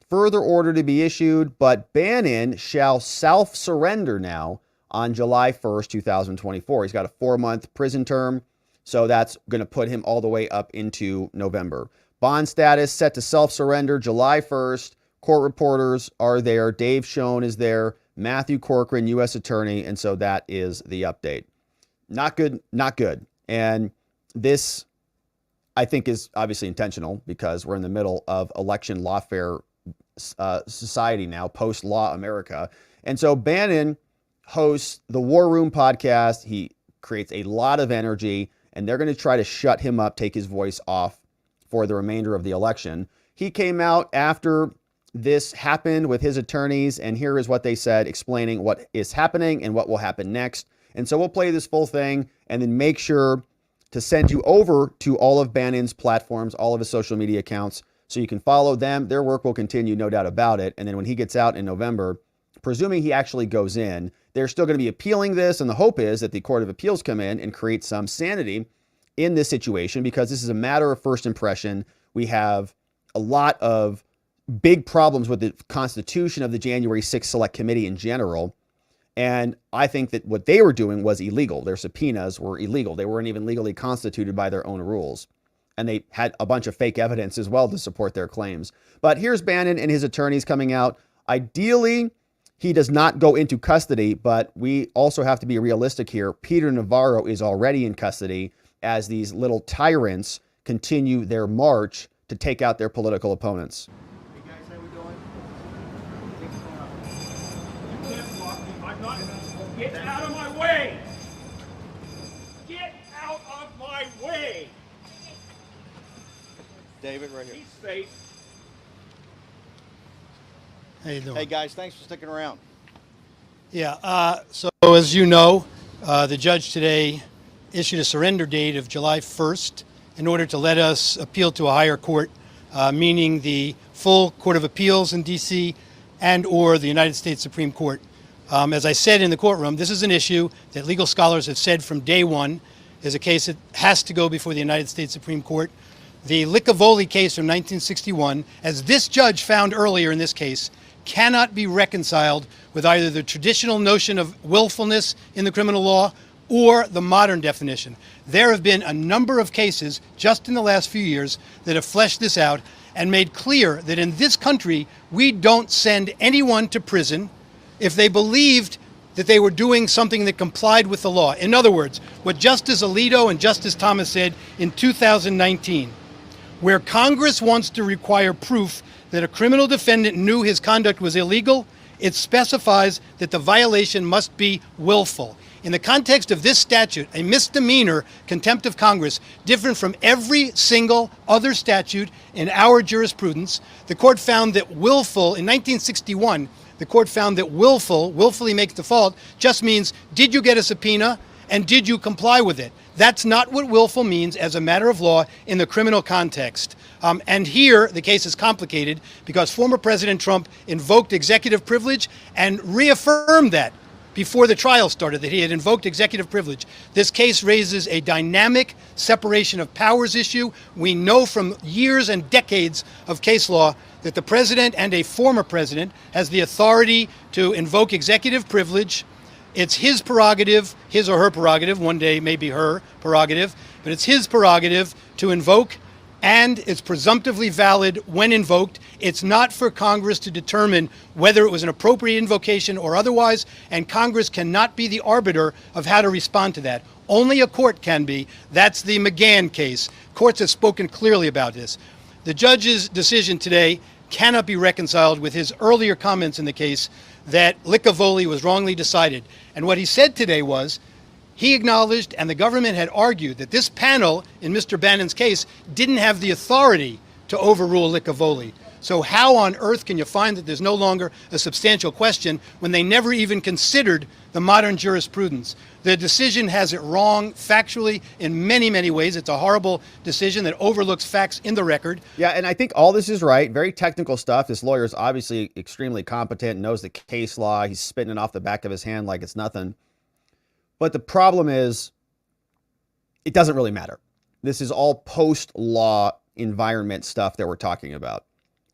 further order to be issued, but Bannon shall self-surrender now on July 1st, 2024. He's got a 4-month prison term, so that's going to put him all the way up into November. Bond status set to self-surrender July 1st. Court reporters are there. Dave Schoen is there. Matthew Corcoran, U.S. Attorney. And so that is the update. Not good, not good. And this, I think, is obviously intentional because we're in the middle of election lawfare society now, post-law America. And so Bannon hosts the War Room podcast. He creates a lot of energy, and they're going to try to shut him up, take his voice off for the remainder of the election. He came out after this happened with his attorneys, and here is what they said, explaining what is happening and what will happen next. And so we'll play this full thing and then make sure to send you over to all of Bannon's platforms, all of his social media accounts, so you can follow them. Their work will continue, no doubt about it. And then when he gets out in November, presuming he actually goes in, they're still going to be appealing this. And the hope is that the Court of Appeals come in and create some sanity in this situation, because this is a matter of first impression. We have a lot of big problems with the constitution of the January 6th Select Committee in general. And I think that what they were doing was illegal. Their subpoenas were illegal. They weren't even legally constituted by their own rules. And they had a bunch of fake evidence as well to support their claims. But here's Bannon and his attorneys coming out. Ideally, he does not go into custody, but we also have to be realistic here. Peter Navarro is already in custody as these little tyrants continue their march to take out their political opponents. Hey guys, how we doing? You can't block me. I'm not. Get out of my way! Get out of my way! David, right here. He's safe. How you doing? Hey guys, thanks for sticking around. Yeah, so as you know, the judge today issued a surrender date of July 1st in order to let us appeal to a higher court, meaning the full Court of Appeals in D.C. and or the United States Supreme Court. As I said in the courtroom, this is an issue that legal scholars have said from day one is a case that has to go before the United States Supreme Court. The Licavoli case from 1961, as this judge found earlier in this case, cannot be reconciled with either the traditional notion of willfulness in the criminal law or the modern definition. There have been a number of cases just in the last few years that have fleshed this out and made clear that in this country, we don't send anyone to prison if they believed that they were doing something that complied with the law. In other words, what Justice Alito and Justice Thomas said in 2019, where Congress wants to require proof that a criminal defendant knew his conduct was illegal, it specifies that the violation must be willful. In the context of this statute, a misdemeanor, contempt of Congress, different from every single other statute in our jurisprudence, the court found that willful, in 1961, the court found that willfully makes default, just means, did you get a subpoena and did you comply with it? That's not what willful means as a matter of law in the criminal context. And here, the case is complicated because former President Trump invoked executive privilege and reaffirmed that before the trial started, that he had invoked executive privilege. This case raises a dynamic separation of powers issue. We know from years and decades of case law that the president and a former president has the authority to invoke executive privilege. It's his prerogative, his or her prerogative, one day maybe her prerogative, but it's his prerogative to invoke, and it's presumptively valid when invoked. It's not for Congress to determine whether it was an appropriate invocation or otherwise, and Congress cannot be the arbiter of how to respond to that. Only a court can be. That's the McGahn case. Courts have spoken clearly about this. The judge's decision today cannot be reconciled with his earlier comments in the case that Licavoli was wrongly decided. And what he said today was, he acknowledged and the government had argued that this panel in Mr. Bannon's case didn't have the authority to overrule Licavoli. So how on earth can you find that there's no longer a substantial question when they never even considered the modern jurisprudence? The decision has it wrong factually in many, many ways. It's a horrible decision that overlooks facts in the record. Yeah, and I think all this is right. Very technical stuff. This lawyer is obviously extremely competent, knows the case law. He's spitting it off the back of his hand like it's nothing. But the problem is, it doesn't really matter. This is all post-law environment stuff that we're talking about.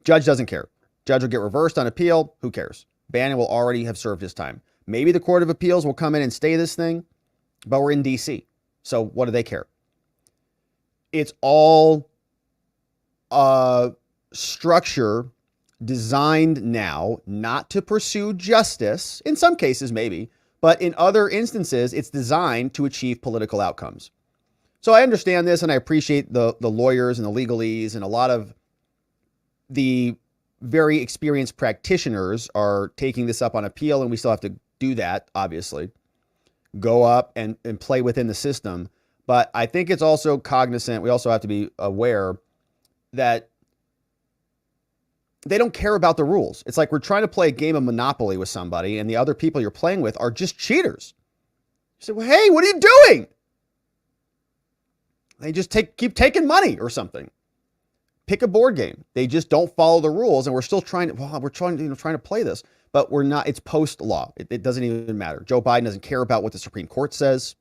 Judge doesn't care. Judge will get reversed on appeal. Who cares? Bannon will already have served his time. Maybe the Court of Appeals will come in and stay this thing, but we're in D.C., so what do they care? It's all structure designed now not to pursue justice, in some cases maybe, but in other instances, it's designed to achieve political outcomes. So I understand this, and I appreciate the lawyers and the legalese, and a lot of the very experienced practitioners are taking this up on appeal, and we still have to do that, obviously. Go up and play within the system. But I think it's also cognizant, we also have to be aware that they don't care about the rules. It's like we're trying to play a game of Monopoly with somebody, and the other people you're playing with are just cheaters. You say, well, hey, what are you doing? They just keep taking money or something. Pick a board game. They just don't follow the rules, and we're still trying to play this, but we're not. It's post law. It doesn't even matter. Joe Biden doesn't care about what the Supreme Court says.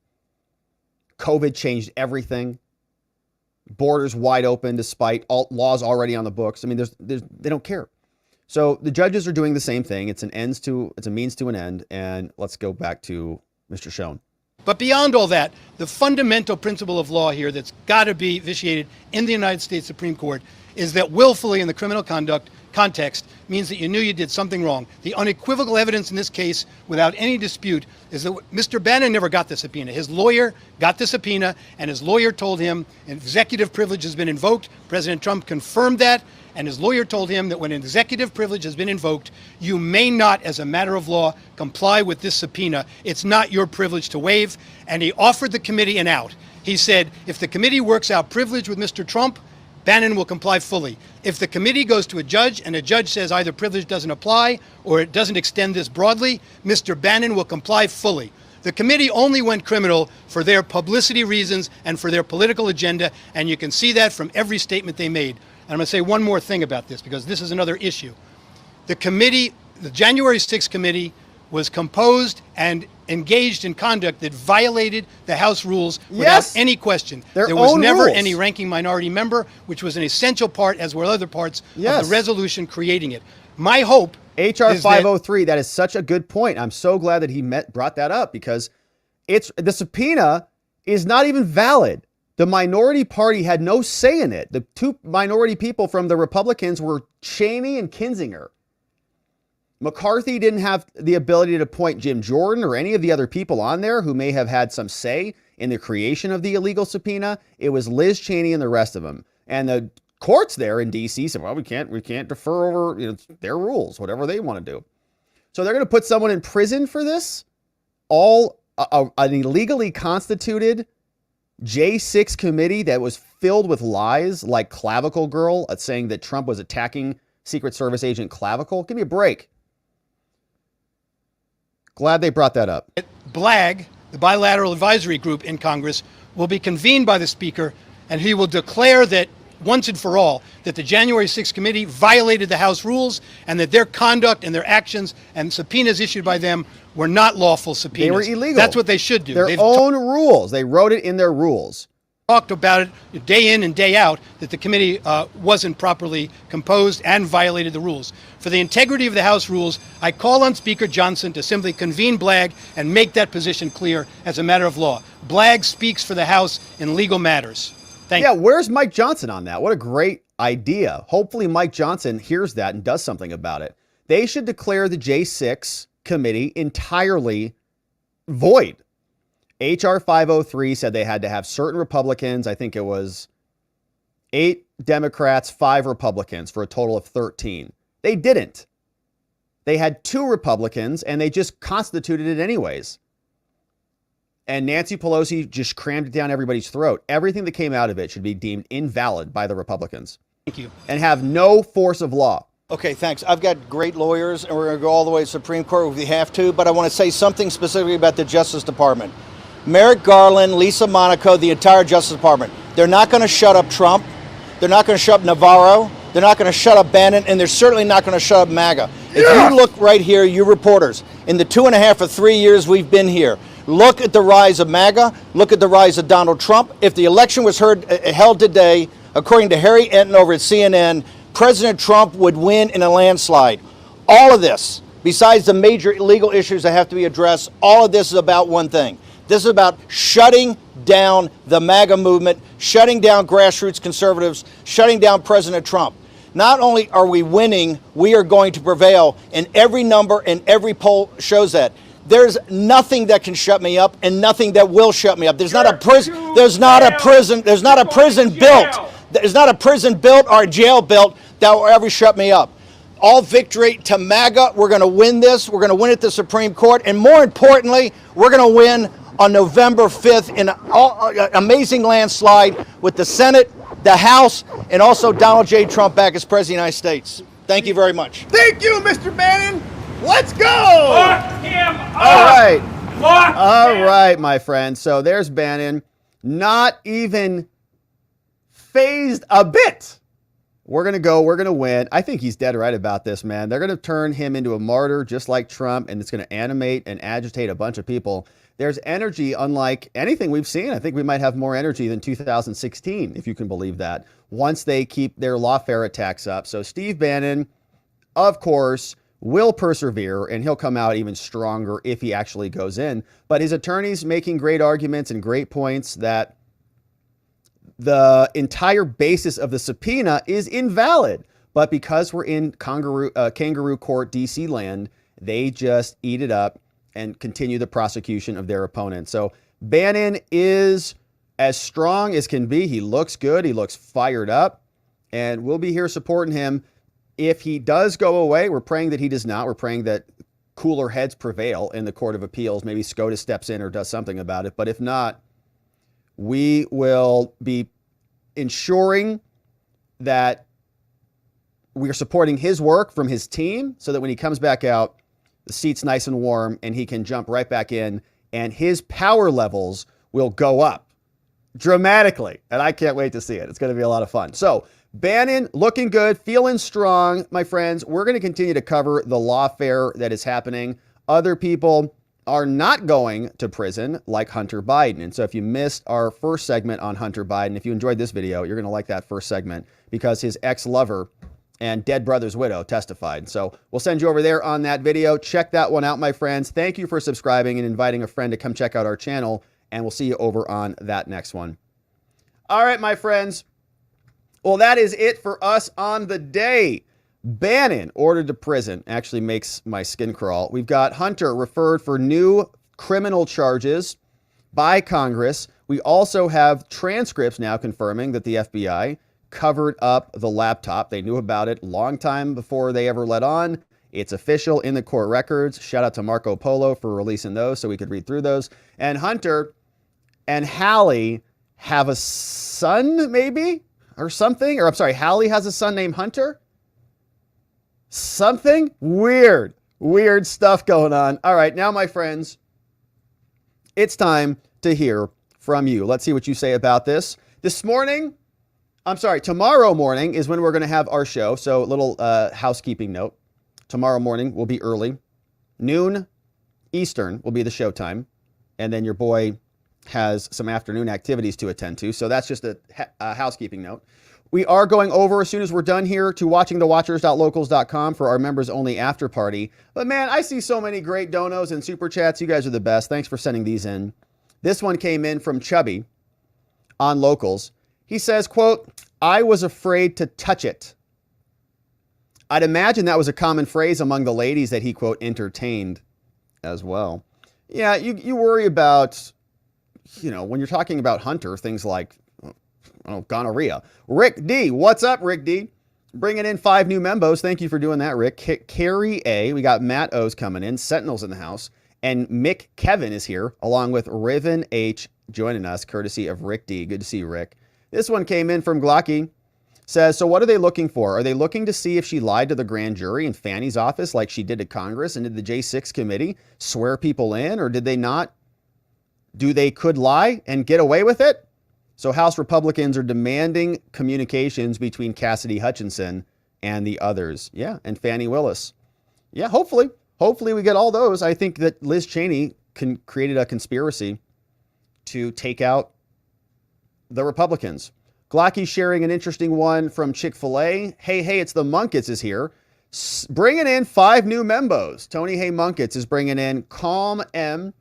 COVID changed everything. Borders wide open despite all laws already on the books. I mean, they don't care. So the judges are doing the same thing. It's a means to an end. And let's go back to Mr. Schoen. But beyond all that, the fundamental principle of law here that's got to be vitiated in the United States Supreme Court is that willfully in the criminal conduct context means that you knew you did something wrong. The unequivocal evidence in this case, without any dispute, is that Mr. Bannon never got the subpoena. His lawyer got the subpoena, and his lawyer told him an executive privilege has been invoked. President Trump confirmed that, and his lawyer told him that when an executive privilege has been invoked, you may not, as a matter of law, comply with this subpoena. It's not your privilege to waive. And he offered the committee an out. He said, if the committee works out privilege with Mr. Trump, Bannon will comply fully. If the committee goes to a judge and a judge says either privilege doesn't apply or it doesn't extend this broadly, Mr. Bannon will comply fully. The committee only went criminal for their publicity reasons and for their political agenda, and you can see that from every statement they made. And I'm going to say one more thing about this, because this is another issue. The committee, the January 6th committee, was composed and engaged in conduct that violated the House rules without any question. There was never any ranking minority member, which was an essential part, as were other parts of the resolution creating it. My hope H.R. 503, that is such a good point. I'm so glad that he brought that up, because the subpoena is not even valid. The minority party had no say in it. The two minority people from the Republicans were Cheney and Kinzinger. McCarthy didn't have the ability to appoint Jim Jordan or any of the other people on there who may have had some say in the creation of the illegal subpoena. It was Liz Cheney and the rest of them. And the courts there in D.C. said, well, we can't defer over their rules, whatever they want to do. So they're going to put someone in prison for this? An illegally constituted J6 committee that was filled with lies, like Clavicle Girl saying that Trump was attacking Secret Service agent Clavicle. Give me a break. Glad they brought that up. BLAG, the Bilateral Advisory Group in Congress, will be convened by the Speaker, and he will declare that once and for all that the January 6th committee violated the House rules and that their conduct and their actions and subpoenas issued by them were not lawful subpoenas. They were illegal. That's what they should do. Their own rules. They wrote it in their rules. Talked about it day in and day out that the committee wasn't properly composed and violated the rules. For the integrity of the House rules, I call on Speaker Johnson to simply convene BLAG and make that position clear as a matter of law. BLAG speaks for the House in legal matters. Thank you. Where's Mike Johnson on that? What a great idea. Hopefully Mike Johnson hears that and does something about it. They should declare the J6 committee entirely void. H.R. 503 said they had to have certain Republicans. I think it was 8 Democrats, 5 Republicans for a total of 13. They didn't. They had 2 Republicans and they just constituted it anyways. And Nancy Pelosi just crammed it down everybody's throat. Everything that came out of it should be deemed invalid by the Republicans. Thank you. And have no force of law. Okay, thanks. I've got great lawyers, and we're going to go all the way to the Supreme Court if we have to, but I want to say something specifically about the Justice Department. Merrick Garland, Lisa Monaco, the entire Justice Department. They're not going to shut up Trump. They're not going to shut up Navarro. They're not going to shut up Bannon, and they're certainly not going to shut up MAGA. If you look right here, you reporters, in the 2.5 or 3 years we've been here, look at the rise of MAGA, look at the rise of Donald Trump. If the election was held today, according to Harry Enton over at CNN, President Trump would win in a landslide. All of this, besides the major legal issues that have to be addressed, all of this is about one thing. This is about shutting down the MAGA movement, shutting down grassroots conservatives, shutting down President Trump. Not only are we winning, we are going to prevail, and every number and every poll shows that. There's nothing that can shut me up and nothing that will shut me up. There's not a prison, there's not a prison built. There's not a prison built or a jail built that will ever shut me up. All victory to MAGA. We're going to win this. We're going to win at the Supreme Court. And more importantly, we're going to win on November 5th in an amazing landslide with the Senate, the House, and also Donald J. Trump back as President of the United States. Thank you very much. Thank you, Mr. Bannon. Let's go. Lock him up. All right. Lock him. Right, my friend. So there's Bannon. Not even phased a bit. We're going to win. I think he's dead right about this, man. They're going to turn him into a martyr just like Trump, and it's going to animate and agitate a bunch of people. There's energy unlike anything we've seen. I think we might have more energy than 2016, if you can believe that, once they keep their lawfare attacks up. So Steve Bannon, of course, will persevere, and he'll come out even stronger if he actually goes in. But his attorney's making great arguments and great points that the entire basis of the subpoena is invalid. But because we're in kangaroo court, DC land, they just eat it up and continue the prosecution of their opponent. So Bannon is as strong as can be. He looks good. He looks fired up. And we'll be here supporting him. If he does go away, we're praying that he does not. We're praying that cooler heads prevail in the Court of Appeals. Maybe SCOTUS steps in or does something about it. But if not, we will be ensuring that we are supporting his work from his team so that when he comes back out, the seat's nice and warm and he can jump right back in and his power levels will go up dramatically. And I can't wait to see it. It's going to be a lot of fun. So Bannon looking good, feeling strong, my friends. We're going to continue to cover the lawfare that is happening. Other people are not going to prison like Hunter Biden. And so if you missed our first segment on Hunter Biden, if you enjoyed this video, you're going to like that first segment because his ex-lover and dead brother's widow testified. So we'll send you over there on that video. Check that one out, my friends. Thank you for subscribing and inviting a friend to come check out our channel. And we'll see you over on that next one. All right, my friends. Well, that is it for us on the day. Bannon ordered to prison actually makes my skin crawl. We've got Hunter referred for new criminal charges by Congress. We also have transcripts now confirming that the FBI covered up the laptop. They knew about it a long time before they ever let on. It's official in the court records. Shout out to Marco Polo for releasing those so we could read through those. And Hunter and Hallie have a son, maybe? Or something? Or I'm sorry, Hallie has a son named Hunter? Something weird stuff going on. All right, now, my friends, it's time to hear from you. Let's see what you say about this. Tomorrow morning is when we're going to have our show. So a little housekeeping note. Tomorrow morning will be early. Noon Eastern will be the show time. And then your boy has some afternoon activities to attend to. So that's just a housekeeping note. We are going over, as soon as we're done here, to watchingthewatchers.locals.com for our members only after party. But man, I see so many great donos and super chats. You guys are the best. Thanks for sending these in. This one came in from Chubby on Locals. He says, quote, "I was afraid to touch it." I'd imagine that was a common phrase among the ladies that he, quote, entertained as well. Yeah, you worry about, when you're talking about Hunter, things like, gonorrhea. Rick D. What's up, Rick D? Bringing in 5 new membos. Thank you for doing that, Rick. Carrie A. We got Matt O's coming in. Sentinel's in the house. And Mick Kevin is here, along with Riven H joining us, courtesy of Rick D. Good to see you, Rick. This one came in from Glocky. Says, so what are they looking for? Are they looking to see if she lied to the grand jury in Fannie's office like she did to Congress? And did the J6 committee swear people in? Or did they not? Could lie and get away with it? So House Republicans are demanding communications between Cassidy Hutchinson and the others. Yeah, and Fannie Willis. Yeah, hopefully we get all those. I think that Liz Cheney created a conspiracy to take out the Republicans. Glocky sharing an interesting one from Chick-fil-A. Hey, it's the Munkets is here. Bringing in 5 new membos. Tony Hey Munkets is bringing in Calm M,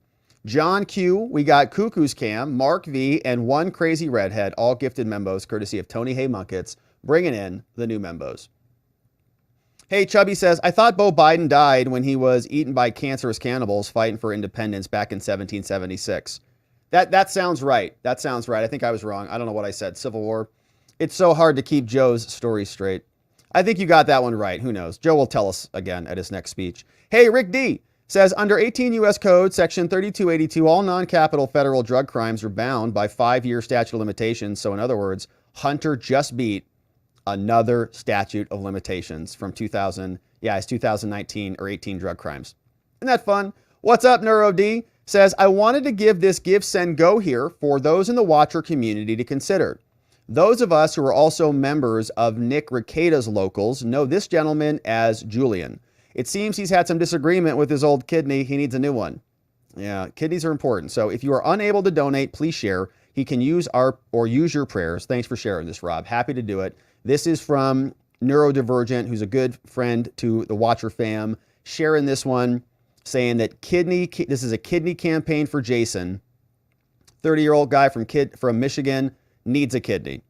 John Q, we got Cuckoo's Cam, Mark V, and One Crazy Redhead, all gifted membos, courtesy of Tony Hey Munkets, bringing in the new membos. Hey, Chubby says, I thought Beau Biden died when he was eaten by cancerous cannibals fighting for independence back in 1776. That sounds right. That sounds right. I think I was wrong. I don't know what I said. Civil War. It's so hard to keep Joe's story straight. I think you got that one right. Who knows? Joe will tell us again at his next speech. Hey, Rick D says, under 18 U.S. Code, Section 3282, all non-capital federal drug crimes are bound by 5-year statute of limitations. So in other words, Hunter just beat another statute of limitations from 2019 or 18 drug crimes. Isn't that fun? What's up, Neuro D? Says, I wanted to give this give, send, go here for those in the watcher community to consider. Those of us who are also members of Nick Ricetta's locals know this gentleman as Julian. It seems he's had some disagreement with his old kidney. He needs a new one. Yeah, kidneys are important. So if you are unable to donate, please share. He can use your prayers. Thanks for sharing this, Rob. Happy to do it. This is from Neurodivergent, who's a good friend to the Watcher fam, sharing this one, saying that this is a kidney campaign for Jason. 30-year-old guy from Michigan needs a kidney,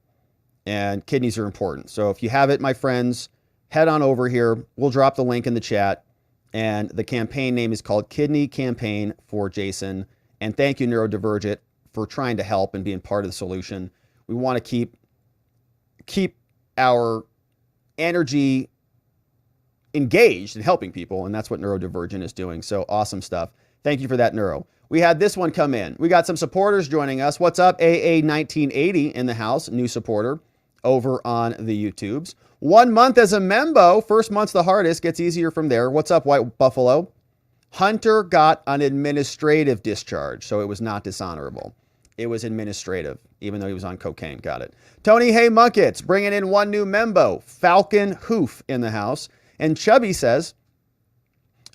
and kidneys are important. So if you have it, my friends, head on over here. We'll drop the link in the chat, and the campaign name is called Kidney Campaign for Jason. And thank you, Neurodivergent, for trying to help and being part of the solution. We want to keep our energy engaged in helping people, and that's what Neurodivergent is doing. So awesome stuff. Thank you for that, Neuro. We had this one come in. We got some supporters joining us. What's up, AA1980 in the house, new supporter over on the YouTubes. 1 month as a membo. First month's the hardest, gets easier from there. What's up, White Buffalo? Hunter got an administrative discharge, so it was not dishonorable. It was administrative, even though he was on cocaine. Got it. Tony Hey Munkets bringing in 1 new membo. Falcon Hoof in the house. And Chubby says,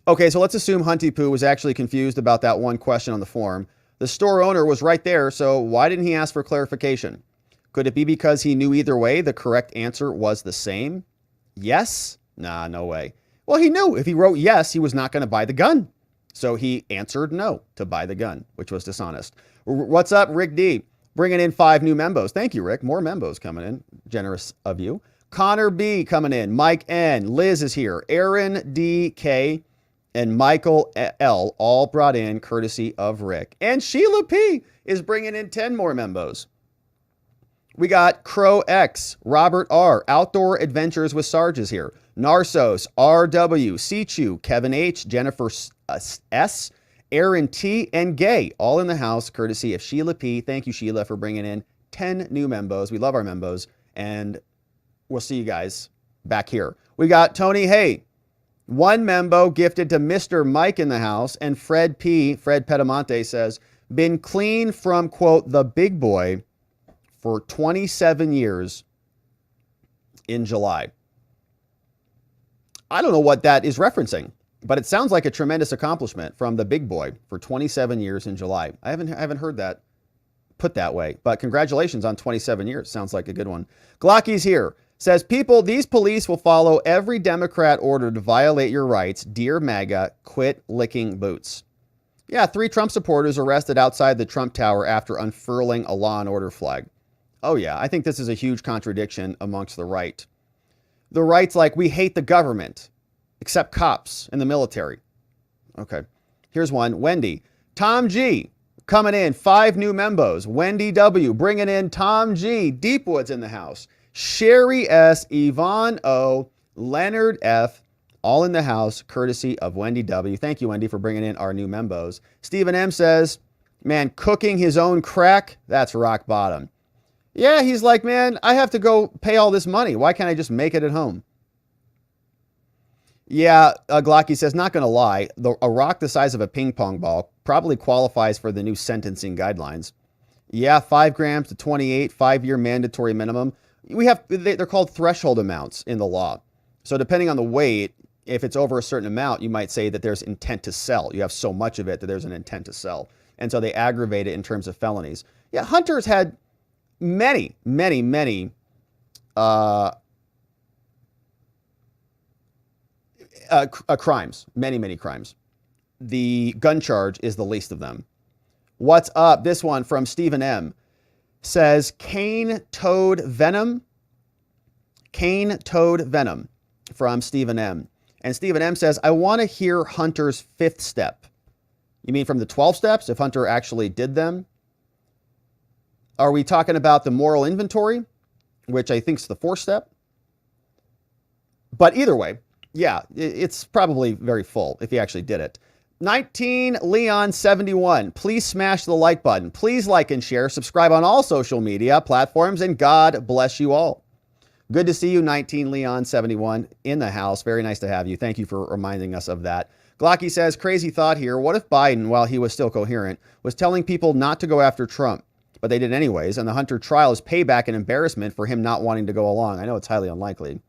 okay, so let's assume Hunty Poo was actually confused about that one question on the form. The store owner was right there, so why didn't he ask for clarification? Could it be because he knew either way the correct answer was the same? Yes? Nah, no way. Well, he knew if he wrote yes, he was not going to buy the gun. So he answered no to buy the gun, which was dishonest. What's up, Rick D? Bringing in 5 new membos. Thank you, Rick. More membos coming in. Generous of you. Connor B coming in. Mike N. Liz is here. Aaron D.K. and Michael L. all brought in courtesy of Rick. And Sheila P. is bringing in 10 more membos. We got Crow X, Robert R. Outdoor Adventures with Sarge is here. Narsos, R.W., Sichu, Kevin H., Jennifer S., Aaron T., and Gay, all in the house, courtesy of Sheila P. Thank you, Sheila, for bringing in 10 new membos. We love our membos, and we'll see you guys back here. We got Tony Hay, 1 membo gifted to Mr. Mike in the house, and Fred Petamonte says, been clean from, quote, the big boy for 27 years in July. I don't know what that is referencing, but it sounds like a tremendous accomplishment from the big boy for 27 years in July. I haven't heard that put that way, but congratulations on 27 years. Sounds like a good one. Glocky's here. Says, these police will follow every Democrat order to violate your rights. Dear MAGA, quit licking boots. Yeah, 3 Trump supporters arrested outside the Trump Tower after unfurling a law and order flag. Oh yeah, I think this is a huge contradiction amongst the right. The right's like, we hate the government, except cops and the military. Okay, here's one. Wendy. Tom G. coming in. 5 new membos. Wendy W. bringing in Tom G. Deepwood's in the house. Sherry S., Yvonne O., Leonard F., all in the house, courtesy of Wendy W. Thank you, Wendy, for bringing in our new membos. Stephen M. says, man, cooking his own crack, that's rock bottom. Yeah, he's like, man, I have to go pay all this money. Why can't I just make it at home? Yeah, Glocky says, not going to lie, a rock the size of a ping pong ball probably qualifies for the new sentencing guidelines. Yeah, 5 grams to 28, 5-year mandatory minimum. They're called threshold amounts in the law. So depending on the weight, if it's over a certain amount, you might say that there's intent to sell. You have so much of it that there's an intent to sell. And so they aggravate it in terms of felonies. Yeah, Hunter's had many crimes, many crimes. The gun charge is the least of them. What's up? This one from Stephen M. says cane toad venom. Cane toad venom from Stephen M. And Stephen M says, I want to hear Hunter's 5th step. You mean from the 12 steps, if Hunter actually did them? Are we talking about the moral inventory, which I think is the 4th step? But either way, yeah, it's probably very full if he actually did it. 19 Leon 71. Please smash the like button. Please like and share. Subscribe on all social media platforms, and God bless you all. Good to see you, 19 Leon 71 in the house. Very nice to have you. Thank you for reminding us of that. Glocky says, crazy thought here. What if Biden, while he was still coherent, was telling people not to go after Trump, but they did anyways, and the Hunter trial is payback and embarrassment for him not wanting to go along? I know it's highly unlikely,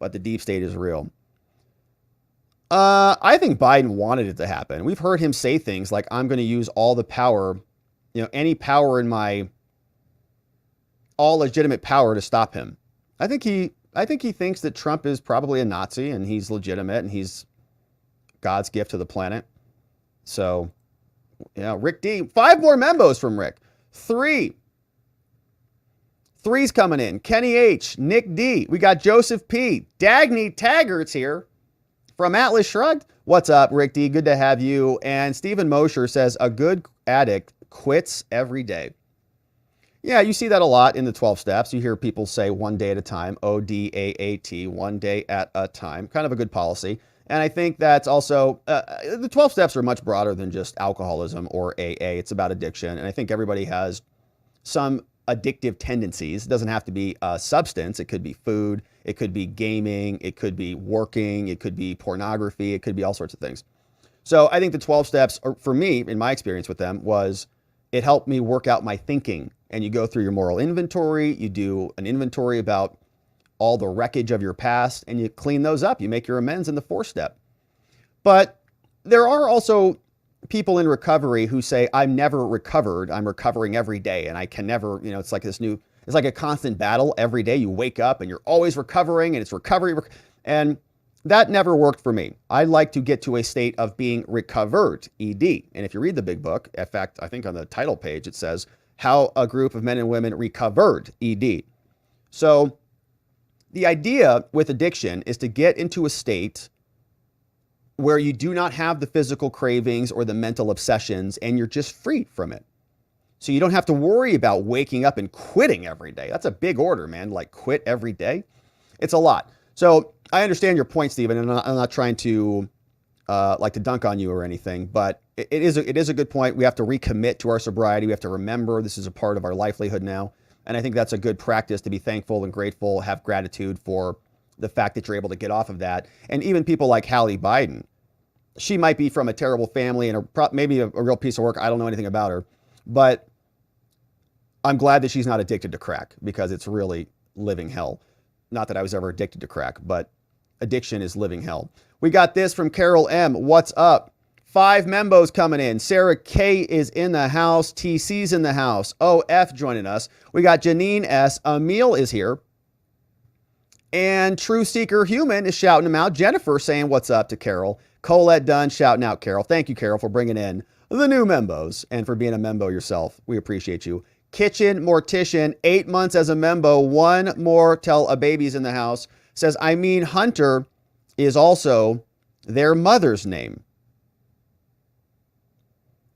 but the deep state is real. I think Biden wanted it to happen. We've heard him say things like, I'm going to use all the power, any power in my, all legitimate power to stop him. I think he thinks that Trump is probably a Nazi and he's legitimate and he's God's gift to the planet. So, Rick D. 5 more membos from Rick. 3's coming in. Kenny H. Nick D. We got Joseph P. Dagny Taggart's here. From Atlas Shrugged. What's up, Rick D? Good to have you. And Stephen Mosher says, a good addict quits every day. Yeah, you see that a lot in the 12 steps. You hear people say one day at a time, ODAAT, one day at a time. Kind of a good policy. And I think that's also, the 12 steps are much broader than just alcoholism or AA. It's about addiction. And I think everybody has some addictive tendencies. It doesn't have to be a substance. It could be food. It could be gaming. It could be working. It could be pornography. It could be all sorts of things. So I think the 12 steps, for me, in my experience with them, was it helped me work out my thinking. And you go through your moral inventory. You do an inventory about all the wreckage of your past, and you clean those up. You make your amends in the 4th step. But there are also people in recovery who say, I'm never recovered. I'm recovering every day. And I can never, it's like it's like a constant battle every day. You wake up and you're always recovering, and it's recovery. And that never worked for me. I like to get to a state of being recovered, ED. And if you read the big book, in fact, I think on the title page, it says how a group of men and women recovered, ED. So the idea with addiction is to get into a state where you do not have the physical cravings or the mental obsessions, and you're just free from it. So you don't have to worry about waking up and quitting every day. That's a big order, man. Like, quit every day. It's a lot. So I understand your point, Stephen, and I'm not trying to like to dunk on you or anything, but it is a good point. We have to recommit to our sobriety. We have to remember this is a part of our livelihood now. And I think that's a good practice, to be thankful and grateful, have gratitude for the fact that you're able to get off of that. And even people like Hallie Biden, she might be from a terrible family and maybe a real piece of work. I don't know anything about her, but I'm glad that she's not addicted to crack, because it's really living hell. Not that I was ever addicted to crack, but addiction is living hell. We got this from Carol M. What's up? 5 membos coming in. Sarah K is in the house. TC's in the house. OF joining us. We got Janine S. Emil is here. And True Seeker Human is shouting him out. Jennifer saying what's up to Carol. Colette Dunn shouting out Carol. Thank you, Carol, for bringing in the new membos and for being a membo yourself. We appreciate you. Kitchen Mortician, 8 months as a membo. One more till a baby's in the house. Says, I mean, Hunter is also their mother's name.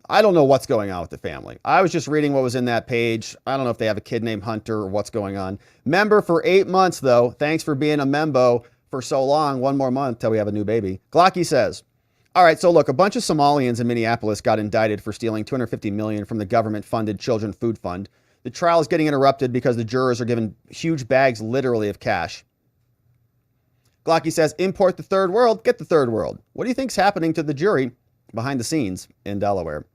I don't know what's going on with the family. I was just reading what was in that page. I don't know if they have a kid named Hunter or what's going on. Member for 8 months, though. Thanks for being a membo for so long. One more month till we have a new baby. Glocky says, all right, so look, a bunch of Somalians in Minneapolis got indicted for stealing $250 million from the government-funded Children Food Fund. The trial is getting interrupted because the jurors are given huge bags, literally, of cash. Glocky says, import the third world, get the third world. What do you think's happening to the jury behind the scenes in Delaware?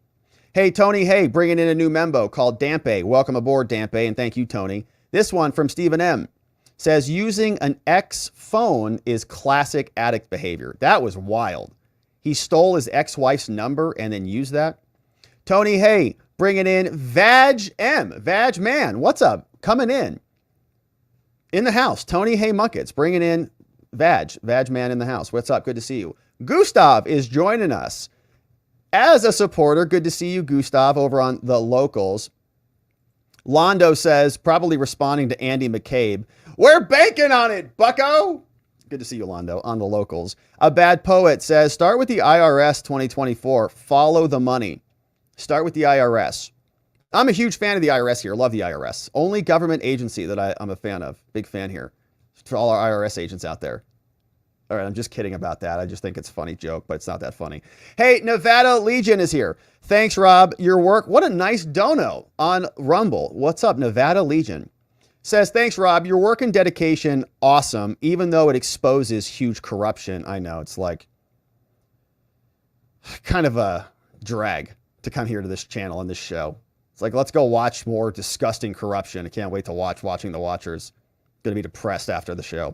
Hey, Tony, hey, bringing in a new membo called Dampe. Welcome aboard, Dampe, and thank you, Tony. This one from Stephen M. says, using an ex phone is classic addict behavior. That was wild. He stole his ex-wife's number and then used that. Tony Hay bringing in Vag Man. What's up? Coming in the house. Tony Hay Muckets bringing in Vag Man in the house. What's up? Good to see you. Gustav is joining us as a supporter. Good to see you, Gustav, over on the locals. Londo says, probably responding to Andy McCabe, we're banking on it, bucko. Good to see you, Londo, on the locals. A Bad Poet says, start with the IRS 2024. Follow the money. Start with the IRS. I'm a huge fan of the IRS here. Love the IRS. Only government agency that I'm a fan of. Big fan here. For all our IRS agents out there. All right, I'm just kidding about that. I just think it's a funny joke, but it's not that funny. Hey, Nevada Legion is here. Thanks, Rob. Your work. What a nice dono on Rumble. What's up, Nevada Legion? Says, thanks, Rob. Your work and dedication, awesome, even though it exposes huge corruption. I know, it's like kind of a drag to come here to this channel and this show. It's like, let's go watch more disgusting corruption. I can't wait to watching the Watchers. Going to be depressed after the show.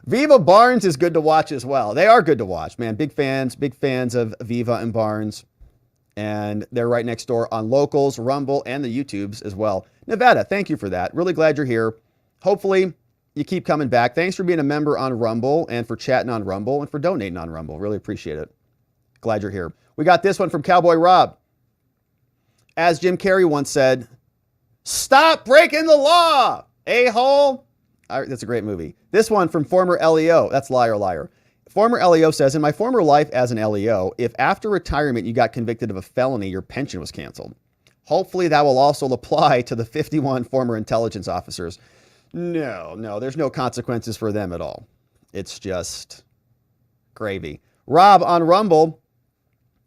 Viva Barnes is good to watch as well. They are good to watch, man. Big fans of Viva and Barnes. And they're right next door on Locals, Rumble, and the YouTubes as well. Nevada, thank you for that. Really glad you're here. Hopefully you keep coming back. Thanks for being a member on Rumble and for chatting on Rumble and for donating on Rumble. Really appreciate it. Glad you're here. We got this one from Cowboy Rob. As Jim Carrey once said, stop breaking the law, a-hole. That's a great movie. This one from former LEO. That's Liar. Former LEO says, in my former life as an LEO, if after retirement you got convicted of a felony, your pension was canceled. Hopefully that will also apply to the 51 former intelligence officers. No, there's no consequences for them at all. It's just gravy. Rob on Rumble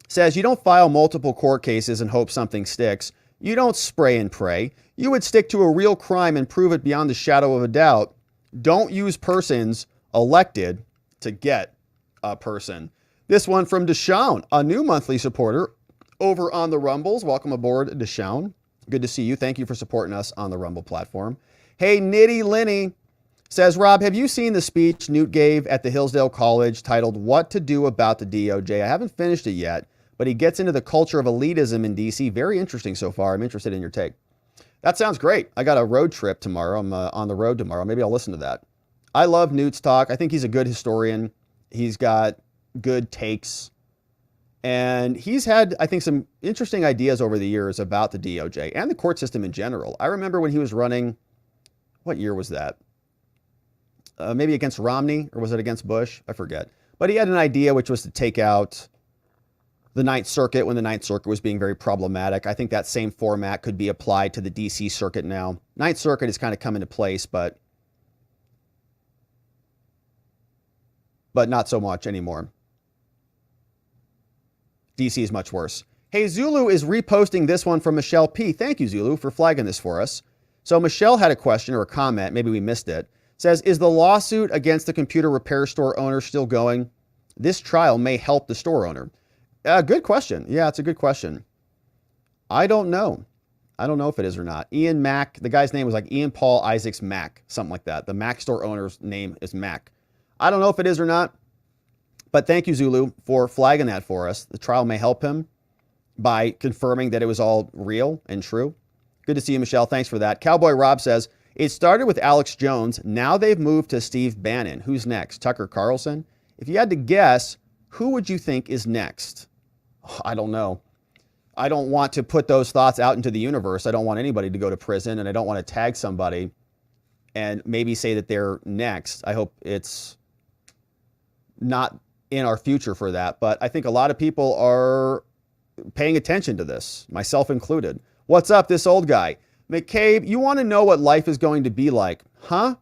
says, you don't file multiple court cases and hope something sticks. You don't spray and pray. You would stick to a real crime and prove it beyond the shadow of a doubt. Don't use persons elected to get a person. This one from Deshaun, a new monthly supporter over on the Rumbles. Welcome aboard, Deshaun. Good to see you. Thank you for supporting us on the Rumble platform. Hey, Nitty Linny says, Rob, have you seen the speech Newt gave at the Hillsdale College titled What to Do About the DOJ? I haven't finished it yet, but he gets into the culture of elitism in DC. Very interesting so far. I'm interested in your take. That sounds great. I got a road trip tomorrow. I'm on the road tomorrow. Maybe I'll listen to that. I love Newt's talk. I think he's a good historian. He's got good takes. And he's had, I think, some interesting ideas over the years about the DOJ and the court system in general. I remember when he was running, what year was that? Maybe against Romney, or was it against Bush? I forget. But he had an idea, which was to take out the Ninth Circuit when the Ninth Circuit was being very problematic. I think that same format could be applied to the DC Circuit now. Ninth Circuit is kind of come into place, but not so much anymore. DC is much worse. Hey, Zulu is reposting this one from Michelle P. Thank you, Zulu, for flagging this for us. So Michelle had a question or a comment, maybe we missed it. Says, is the lawsuit against the computer repair store owner still going? This trial may help the store owner. Good question. Yeah, it's a good question. I don't know. I don't know if it is or not. Ian Mack, the guy's name was like Ian Paul Isaacs Mack, something like that. The Mack store owner's name is Mack. I don't know if it is or not, but thank you, Zulu, for flagging that for us. The trial may help him by confirming that it was all real and true. Good to see you, Michelle. Thanks for that. Cowboy Rob says, it started with Alex Jones. Now they've moved to Steve Bannon. Who's next? Tucker Carlson? If you had to guess, who would you think is next? I don't know. I don't want to put those thoughts out into the universe. I don't want anybody to go to prison, and I don't want to tag somebody and maybe say that they're next. I hope it's not in our future for that. But I think a lot of people are paying attention to this, myself included. What's up, this old guy? McCabe, you want to know what life is going to be like, huh?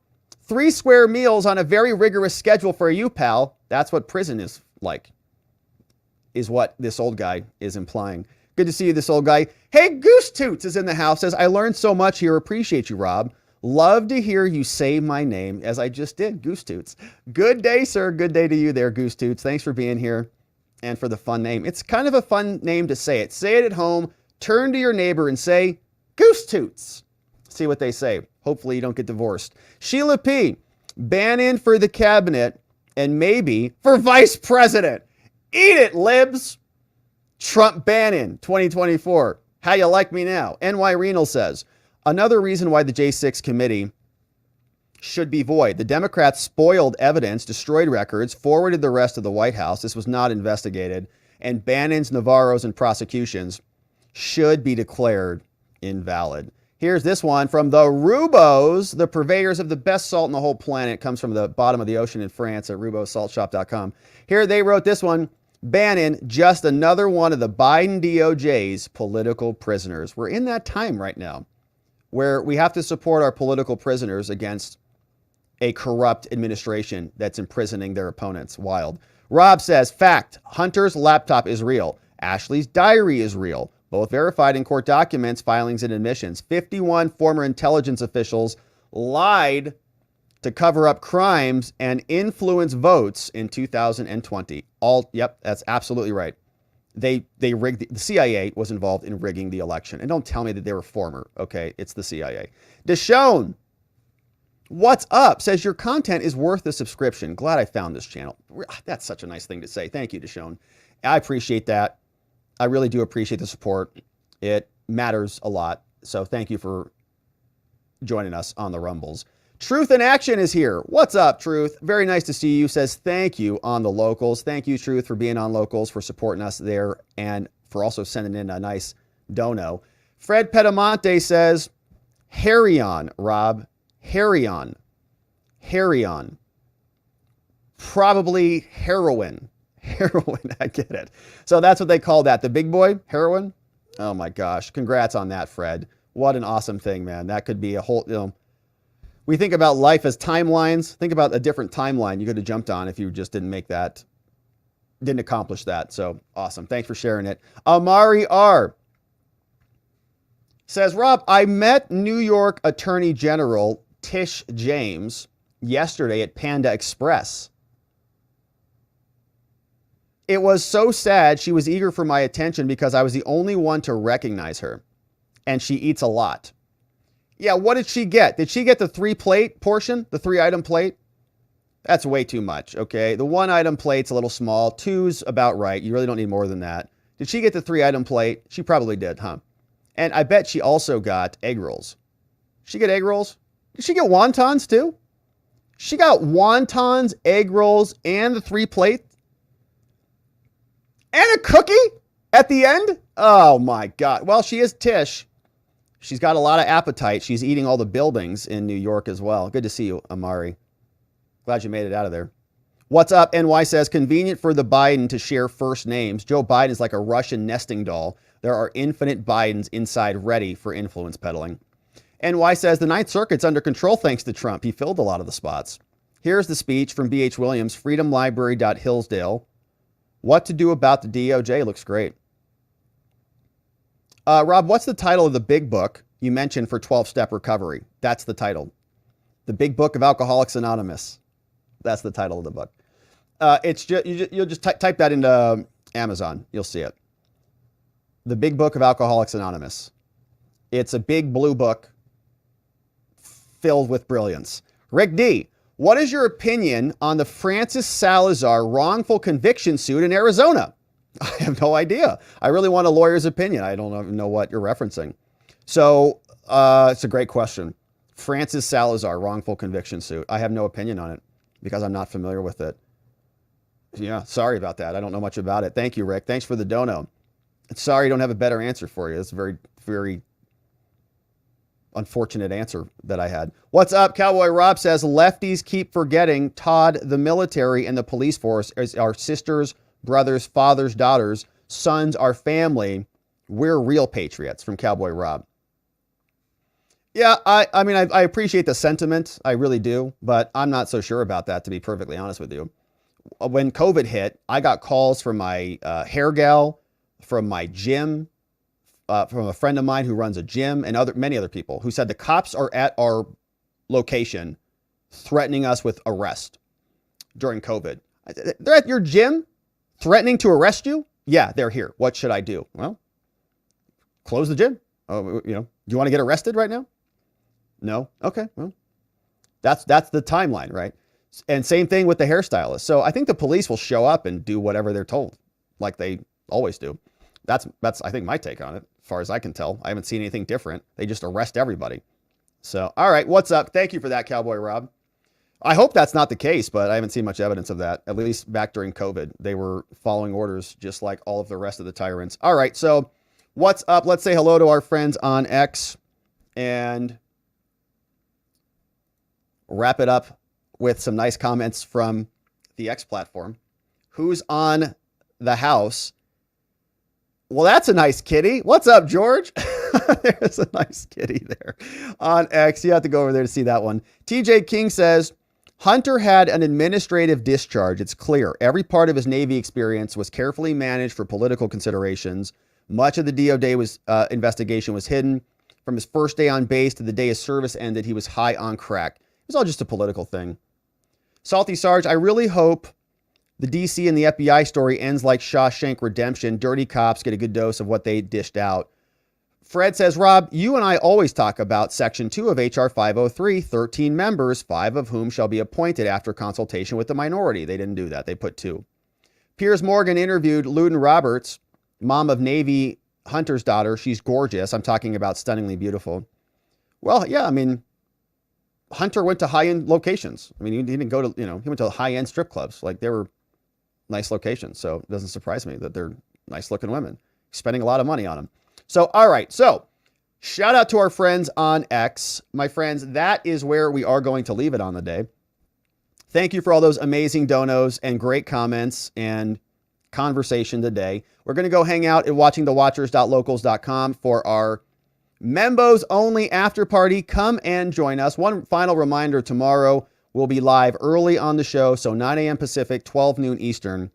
3 square meals on a very rigorous schedule for you, pal. That's what prison is like, is what this old guy is implying. Good to see you, this old guy. Hey, Goose Toots is in the house. Says, I learned so much here. Appreciate you, Rob. Love to hear you say my name, as I just did, Goose Toots. Good day, sir. Good day to you there, Goose Toots. Thanks for being here and for the fun name. It's kind of a fun name to say it. Say it at home. Turn to your neighbor and say, Goose Toots. See what they say. Hopefully you don't get divorced. Sheila P. Bannon for the cabinet and maybe for vice president. Eat it, libs. Trump Bannon 2024. How you like me now? NY Renal says, another reason why the J6 committee should be void. The Democrats spoiled evidence, destroyed records, forwarded the rest of the White House. This was not investigated. And Bannon's, Navarro's, and prosecutions should be declared invalid. Here's this one from the Rubos, the purveyors of the best salt in the whole planet. It comes from the bottom of the ocean in France at rubosaltshop.com. Here they wrote this one. Bannon, just another one of the Biden DOJ's political prisoners. We're in that time right now where we have to support our political prisoners against a corrupt administration that's imprisoning their opponents. Wild. Rob says, fact, Hunter's laptop is real. Ashley's diary is real. Both verified in court documents, filings, and admissions. 51 former intelligence officials lied to cover up crimes and influence votes in 2020. Yep, that's absolutely right. They rigged, the CIA was involved in rigging the election. And don't tell me that they were former, okay? It's the CIA. Deshaun, what's up? Says your content is worth the subscription. Glad I found this channel. That's such a nice thing to say. Thank you, Deshaun. I appreciate that. I really do appreciate the support. It matters a lot. So thank you for joining us on the Rumbles. Truth in Action is here. What's up, Truth? Very nice to see you. Says thank you on the Locals. Thank you, Truth, for being on Locals, for supporting us there, and for also sending in a nice dono. Fred Petamonte says, Harry on, Rob. Harry on. Harry on. Probably heroin. Heroin, I get it. So that's what they call that. The big boy, heroin? Oh my gosh. Congrats on that, Fred. What an awesome thing, man. That could be a whole, we think about life as timelines. Think about a different timeline you could have jumped on if you just didn't accomplish that. So awesome. Thanks for sharing it. Amari R says, Rob, I met New York Attorney General Tish James yesterday at Panda Express. It was so sad. She was eager for my attention because I was the only one to recognize her. And she eats a lot. Yeah, what did she get? Did she get the 3-plate portion? The 3-item plate? That's way too much, okay? The 1-item plate's a little small. 2's about right. You really don't need more than that. Did she get the 3-item plate? She probably did, huh? And I bet she also got egg rolls. Did she get egg rolls? Did she get wontons too? She got wontons, egg rolls, and the 3-plate? And a cookie at the end? Oh my God. Well, she is Tish. She's got a lot of appetite. She's eating all the buildings in New York as well. Good to see you, Amari. Glad you made it out of there. What's up? NY says, convenient for the Biden to share first names. Joe Biden is like a Russian nesting doll. There are infinite Bidens inside ready for influence peddling. NY says, the Ninth Circuit's under control thanks to Trump. He filled a lot of the spots. Here's the speech from B.H. Williams, freedomlibrary.hillsdale. What to do about the DOJ looks great. Rob, what's the title of the big book you mentioned for 12-Step Recovery? That's the title. The Big Book of Alcoholics Anonymous. That's the title of the book. It's just you'll just type that into Amazon. You'll see it. The Big Book of Alcoholics Anonymous. It's a big blue book filled with brilliance. Rick D, what is your opinion on the Francis Salazar wrongful conviction suit in Arizona? I have no idea. I really want a lawyer's opinion. I don't even know what you're referencing. So it's a great question. Francis Salazar wrongful conviction suit. I have no opinion on it because I'm not familiar with it. Yeah, sorry about that. I don't know much about it. Thank you, Rick. Thanks for the dono. Sorry I don't have a better answer for you. It's a very, very unfortunate answer that I had. What's up? Cowboy Rob says, lefties keep forgetting Todd, the military, and the police force is our sisters, brothers, fathers, daughters, sons, our family. We're real patriots, from Cowboy Rob. Yeah, I mean, I appreciate the sentiment. I really do. But I'm not so sure about that, to be perfectly honest with you. When COVID hit, I got calls from my hair gal, from my gym, from a friend of mine who runs a gym, and many other people who said the cops are at our location threatening us with arrest during COVID. They're at your gym threatening to arrest you? Yeah, they're here. What should I do? Well, close the gym. Do you want to get arrested right now? No? Okay, well, that's the timeline, right? And same thing with the hairstylist. So I think the police will show up and do whatever they're told, like they always do. That's I think my take on it. As far as I can tell, I haven't seen anything different. They just arrest everybody. So, all right, what's up? Thank you for that, Cowboy Rob. I hope that's not the case, but I haven't seen much evidence of that, at least back during COVID. They were following orders just like all of the rest of the tyrants. All right, so what's up? Let's say hello to our friends on X and wrap it up with some nice comments from the X platform. Who's on the house? Well, that's a nice kitty. What's up, George? There's a nice kitty there on X. You have to go over there to see that one. TJ King says, Hunter had an administrative discharge. It's clear. Every part of his Navy experience was carefully managed for political considerations. Much of the DOJ investigation was hidden. From his first day on base to the day his service ended, he was high on crack. It was all just a political thing. Salty Sarge, I really hope the DC and the FBI story ends like Shawshank Redemption. Dirty cops get a good dose of what they dished out. Fred says, Rob, you and I always talk about Section 2 of H.R. 503, 13 members, 5 of whom shall be appointed after consultation with the minority. They didn't do that. They put 2. Piers Morgan interviewed Luden Roberts, mom of Navy Hunter's daughter. She's gorgeous. I'm talking about stunningly beautiful. Well, yeah, I mean, Hunter went to high-end locations. I mean, he didn't go to, he went to high-end strip clubs. Like, they were nice locations. So it doesn't surprise me that they're nice-looking women, spending a lot of money on them. So, all right. So, shout out to our friends on X. My friends, that is where we are going to leave it on the day. Thank you for all those amazing donos and great comments and conversation today. We're going to go hang out at watchingthewatchers.locals.com for our members only after party. Come and join us. One final reminder, tomorrow we'll be live early on the show. So 9 a.m. Pacific, 12 noon Eastern.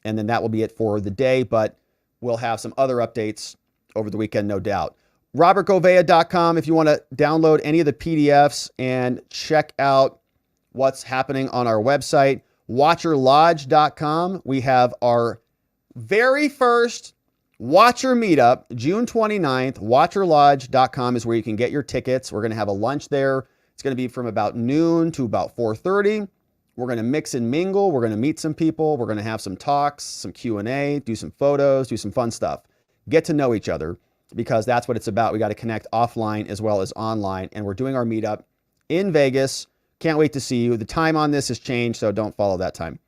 And then that will be it for the day. But we'll have some other updates over the weekend, no doubt. RobertGovea.com if you want to download any of the PDFs and check out what's happening on our website. WatcherLodge.com. We have our very first Watcher meetup, June 29th. WatcherLodge.com is where you can get your tickets. We're going to have a lunch there. It's going to be from about noon to about 4:30. We're going to mix and mingle. We're going to meet some people. We're going to have some talks, some Q&A, do some photos, do some fun stuff. Get to know each other because that's what it's about. We got to connect offline as well as online. And we're doing our meetup in Vegas. Can't wait to see you. The time on this has changed, so don't follow that time.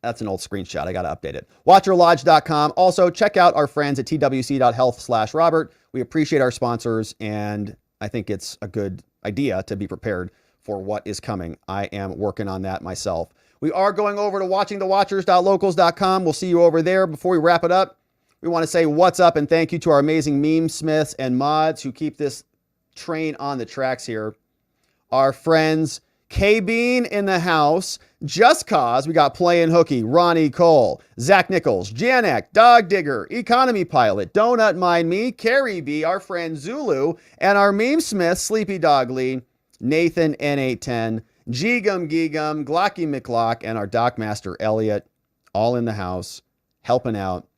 That's an old screenshot. I got to update it. WatcherLodge.com. Also, check out our friends at twc.health/Robert. We appreciate our sponsors, and I think it's a good idea to be prepared for what is coming. I am working on that myself. We are going over to watchingthewatchers.locals.com. We'll see you over there. Before we wrap it up, we want to say what's up and thank you to our amazing meme smiths and mods who keep this train on the tracks here. Our friends K-Bean in the house, Just Cause, we got Playing Hooky, Ronnie Cole, Zach Nichols, Janek, Dog Digger, Economy Pilot, Donut Mind Me, Carrie B, our friend Zulu, and our meme smith, Sleepy Dog Lee, Nathan N810, Geegum Geegum, Glocky McLock, and our Dockmaster Elliot, all in the house, helping out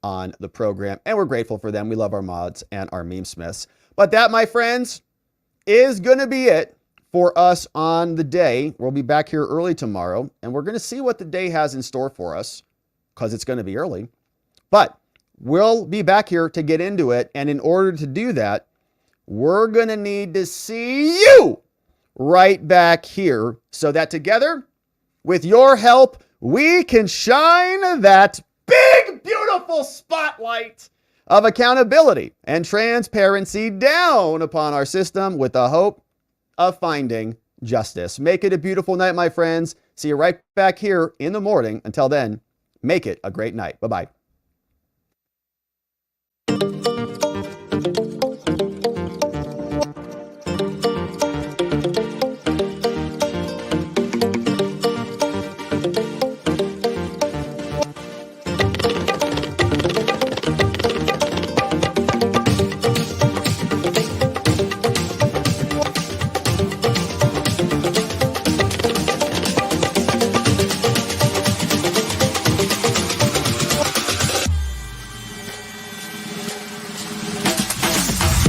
on the program. And we're grateful for them. We love our mods and our meme smiths. But that, my friends, is going to be it for us on the day. We'll be back here early tomorrow, and we're going to see what the day has in store for us because it's going to be early. But we'll be back here to get into it. And in order to do that, we're going to need to see you right back here so that together, with your help, we can shine that big, beautiful spotlight of accountability and transparency down upon our system with the hope of finding justice. Make it a beautiful night, my friends. See you right back here in the morning. Until then, make it a great night. Bye-bye.